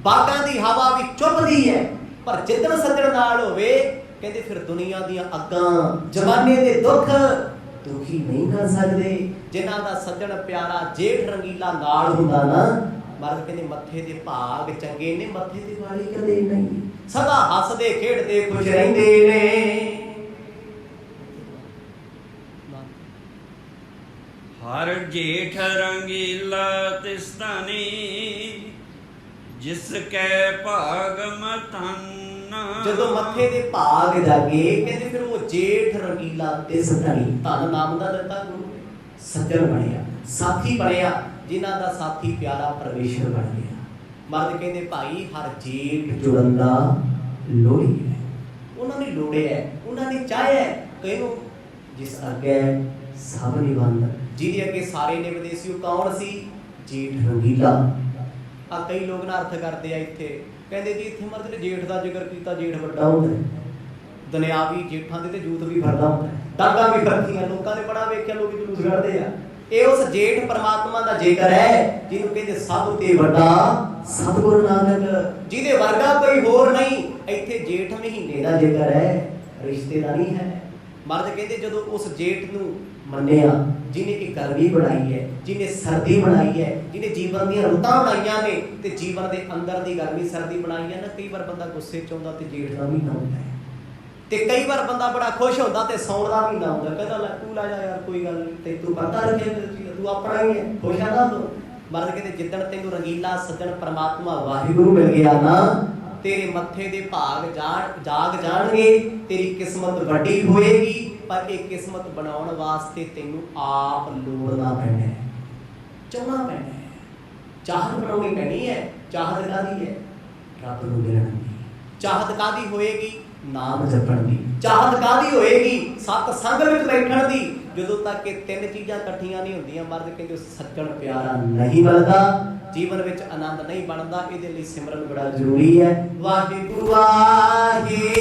ਬਾਗਾਂ ਦੀ ਹਵਾ ਵੀ ਚੁੱਭਦੀ ਹੈ, ਪਰ ਜਿੱਦਣ ਸੱਜਣ ਨਾਲ ਹੋਵੇ, ਕਹਿੰਦੇ ਫਿਰ ਦੁਨੀਆ ਦੀਆਂ ਅੱਗਾਂ, ਜ਼ਮਾਨੇ ਦੇ ਦੁੱਖ ਦੁਖੀ ਨਹੀਂ ਕਰ ਸਕਦੇ। ਜਿਨ੍ਹਾਂ ਦਾ ਸੱਜਣ ਪਿਆਰਾ ਜੇਠ ਰੰਗੀਲਾ ਨਾਲ ਹੁੰਦਾ ਨਾ, ਮਰਦ ਕਹਿੰਦੇ ਮੱਥੇ ਦੇ ਭਾਗ ਚੰਗੇ ਨੇ, ਮੱਥੇ ਤੇ ਵਾਲੀ ਕਦੇ ਨਹੀਂ, ਸਦਾ ਹੱਸਦੇ ਖੇਡਦੇ ਖੁਸ਼ ਰਹਿੰਦੇ ਨੇ। ਹਰ ਜੇਠ ਰੰਗੀਲਾ ਤਿਸਤਨੀ ਜਿਸ ਕੈ ਭਾਗ ਮਥਨ। ਜਦੋਂ ਮੱਥੇ ਦੇ ਭਾਗ ਜਾਗੇ, ਕਹਿੰਦੇ ਫਿਰ ਉਹ ਜੇਠ ਰੰਗੀਲਾ ਤਿਸਤਨੀ, ਧਨ ਨਾਮ ਦਾ ਦਿੱਤਾ ਗੁਰੂ ਨੇ, ਸੱਜਣ ਬਣਿਆ, ਸਾਥੀ ਬਣਿਆ, ਜਿਨ੍ਹਾਂ ਦਾ ਸਾਥੀ ਪਿਆਰਾ ਪਰਮੇਸ਼ਰ ਬਣ ਗਿਆ। ਮਰਦ ਕਹਿੰਦੇ ਭਾਈ ਹਰ ਜੇਠ ਜੁੜਨ ਦਾ ਲੋੜੀ ਹੈ, ਉਹਨਾਂ ਨੇ ਲੋੜਿਆ, ਉਹਨਾਂ ਨੇ ਚਾਹਿਆ, ਕਹਿੰਨੂੰ ਜਿਸ ਅੱਗੇ ਸਭ ਨਿਵੰਦ, ਜਿਹਦੇ ਅੱਗੇ ਸਾਰੇ ਨਿਭਦੇ ਸੀ ਉਹ ਕੌਣ ਸੀ? ਜੇਠ ਰੰਗੀਲਾ। ਆ ਕਈ ਲੋਕ ਨਾ ਅਰਥ ਕਰਦੇ ਆ ਇੱਥੇ, ਕਹਿੰਦੇ ਜੀ ਇੱਥੇ ਮਰਦ ਨੇ ਜੇਠ ਦਾ ਜ਼ਿਕਰ ਕੀਤਾ, ਜੇਠ ਵੱਡਾ ਹੁੰਦਾ, ਦੁਨਿਆਵੀ ਜੇਠਾਂ ਦੇ ਤੇ ਜੂਤ ਵੀ ਫੜਦਾ ਹੁੰਦਾ, ਡਾਂਗਾਂ ਵੀ ਫੜਦੀਆਂ, ਲੋਕਾਂ ਨੇ ਬੜਾ ਵੇਖਿਆ, ਲੋਕ ਜਲੂਸ ਕੱਢਦੇ ਆ। ਇਹ ਉਸ ਜੇਠ ਪਰਮਾਤਮਾ ਦਾ ਜ਼ਿਕਰ ਹੈ ਜਿਹਨੂੰ ਕਹਿੰਦੇ ਸਭ ਤੇ ਵੱਡਾ ਸਤਿਗੁਰੂ ਨਾਨਕ, ਜਿਹਦੇ ਵਰਗਾ ਕੋਈ ਹੋਰ ਨਹੀਂ। ਇੱਥੇ ਜੇਠ ਮਹੀਨੇ ਦਾ ਜ਼ਿਕਰ ਹੈ, ਰਿਸ਼ਤੇ ਦਾ ਨਹੀਂ ਹੈ। ਮਰਦ ਕਹਿੰਦੇ ਜਦੋਂ ਉਸ ਜੇਠ ਨੂੰ ਮੰਨਿਆ, ਜਿਹਨੇ ਇਹ ਗਰਮੀ ਬਣਾਈ ਹੈ, ਜਿਹਨੇ ਸਰਦੀ ਬਣਾਈ ਹੈ, ਜਿਹਨੇ ਜੀਵਨ ਦੀਆਂ ਰੁੱਤਾਂ ਬਣਾਈਆਂ ਨੇ ਤੇ ਜੀਵਨ ਦੇ ਅੰਦਰ ਦੀ ਗਰਮੀ ਸਰਦੀ ਬਣਾਈ ਹੈ ਨਾ। ਕਈ ਵਾਰ ਬੰਦਾ ਗੁੱਸੇ 'ਚ ਆਉਂਦਾ ਤੇ ਜੇਠ ਦਾ ਮਹੀਨਾ ਹੁੰਦਾ ਹੈ, ਤੇ ਕਈ ਵਾਰ ਬੰਦਾ ਬੜਾ ਖੁਸ਼ ਹੁੰਦਾ ਤੇ ਸਾਉਣ ਦਾ ਮਹੀਨਾ ਹੁੰਦਾ। ਕਹਿੰਦਾ ਲੈ ਤੂੰ ਲੈ ਜਾ ਯਾਰ, ਕੋਈ ਗੱਲ ਨਹੀਂ, ਤੇ ਤੂੰ ਪਤਾ ਰੱਖਿਆ, ਤੂੰ ਆਪਣਾ ਹੀ ਹੈ, ਖੁਸ਼ ਆ ਨਾ ਤੂੰ। ਮਰਦ ਕਹਿੰਦੇ ਜਿੱਦਣ ਤੈਨੂੰ ਰੰਗੀਲਾ ਸੱਜਣ ਪਰਮਾਤਮਾ ਵਾਹਿਗੁਰੂ ਮਿਲ ਗਿਆ ਨਾ, ਤੇਰੇ ਮੱਥੇ ਦੇ ਭਾਗ ਜਾਗ ਜਾਣਗੇ, ਤੇਰੀ ਕਿਸਮਤ ਵੱਡੀ ਹੋਏਗੀ। ਪਰ ਇਹ ਕਿਸਮਤ ਬਣਾਉਣ ਵਾਸਤੇ ਤੈਨੂੰ ਆਪ ਲੋੜਨਾ ਪੈਣਾ ਹੈ, ਚਾਹਣਾ ਪੈਣਾ ਹੈ, ਚਾਹਤ ਬਣਾਉਣੀ ਪੈਣੀ ਹੈ। ਚਾਹਤ ਕਾਹਦੀ ਹੈ? ਰੱਬ ਨੂੰ ਮਿਲਣ ਦੀ। ਚਾਹਤ ਕਾਹਦੀ ਹੋਏਗੀ? ਨਾਮ ਜਪਣ ਦੀ। ਚਾਹਤ ਕਾਹਦੀ ਹੋਏਗੀ? ਸਤ ਸੰਗ ਵਿੱਚ ਬੈਠਣ ਦੀ। ਜਦੋਂ ਤੱਕ ਇਹ ਤਿੰਨ ਚੀਜ਼ਾਂ ਇਕੱਠੀਆਂ ਨਹੀਂ ਹੁੰਦੀਆਂ, ਮਰਦ ਕਹਿੰਦੇ ਸੱਜਣ ਪਿਆਰਾ ਨਹੀਂ ਮਿਲਦਾ, ਜੀਵਨ ਵਿੱਚ ਆਨੰਦ ਨਹੀਂ ਬਣਦਾ। ਇਹਦੇ ਲਈ ਸਿਮਰਨ ਬੜਾ ਜ਼ਰੂਰੀ ਹੈ। ਵਾਹਿਗੁਰੂ ਵਾਹਿਗੁਰੂ।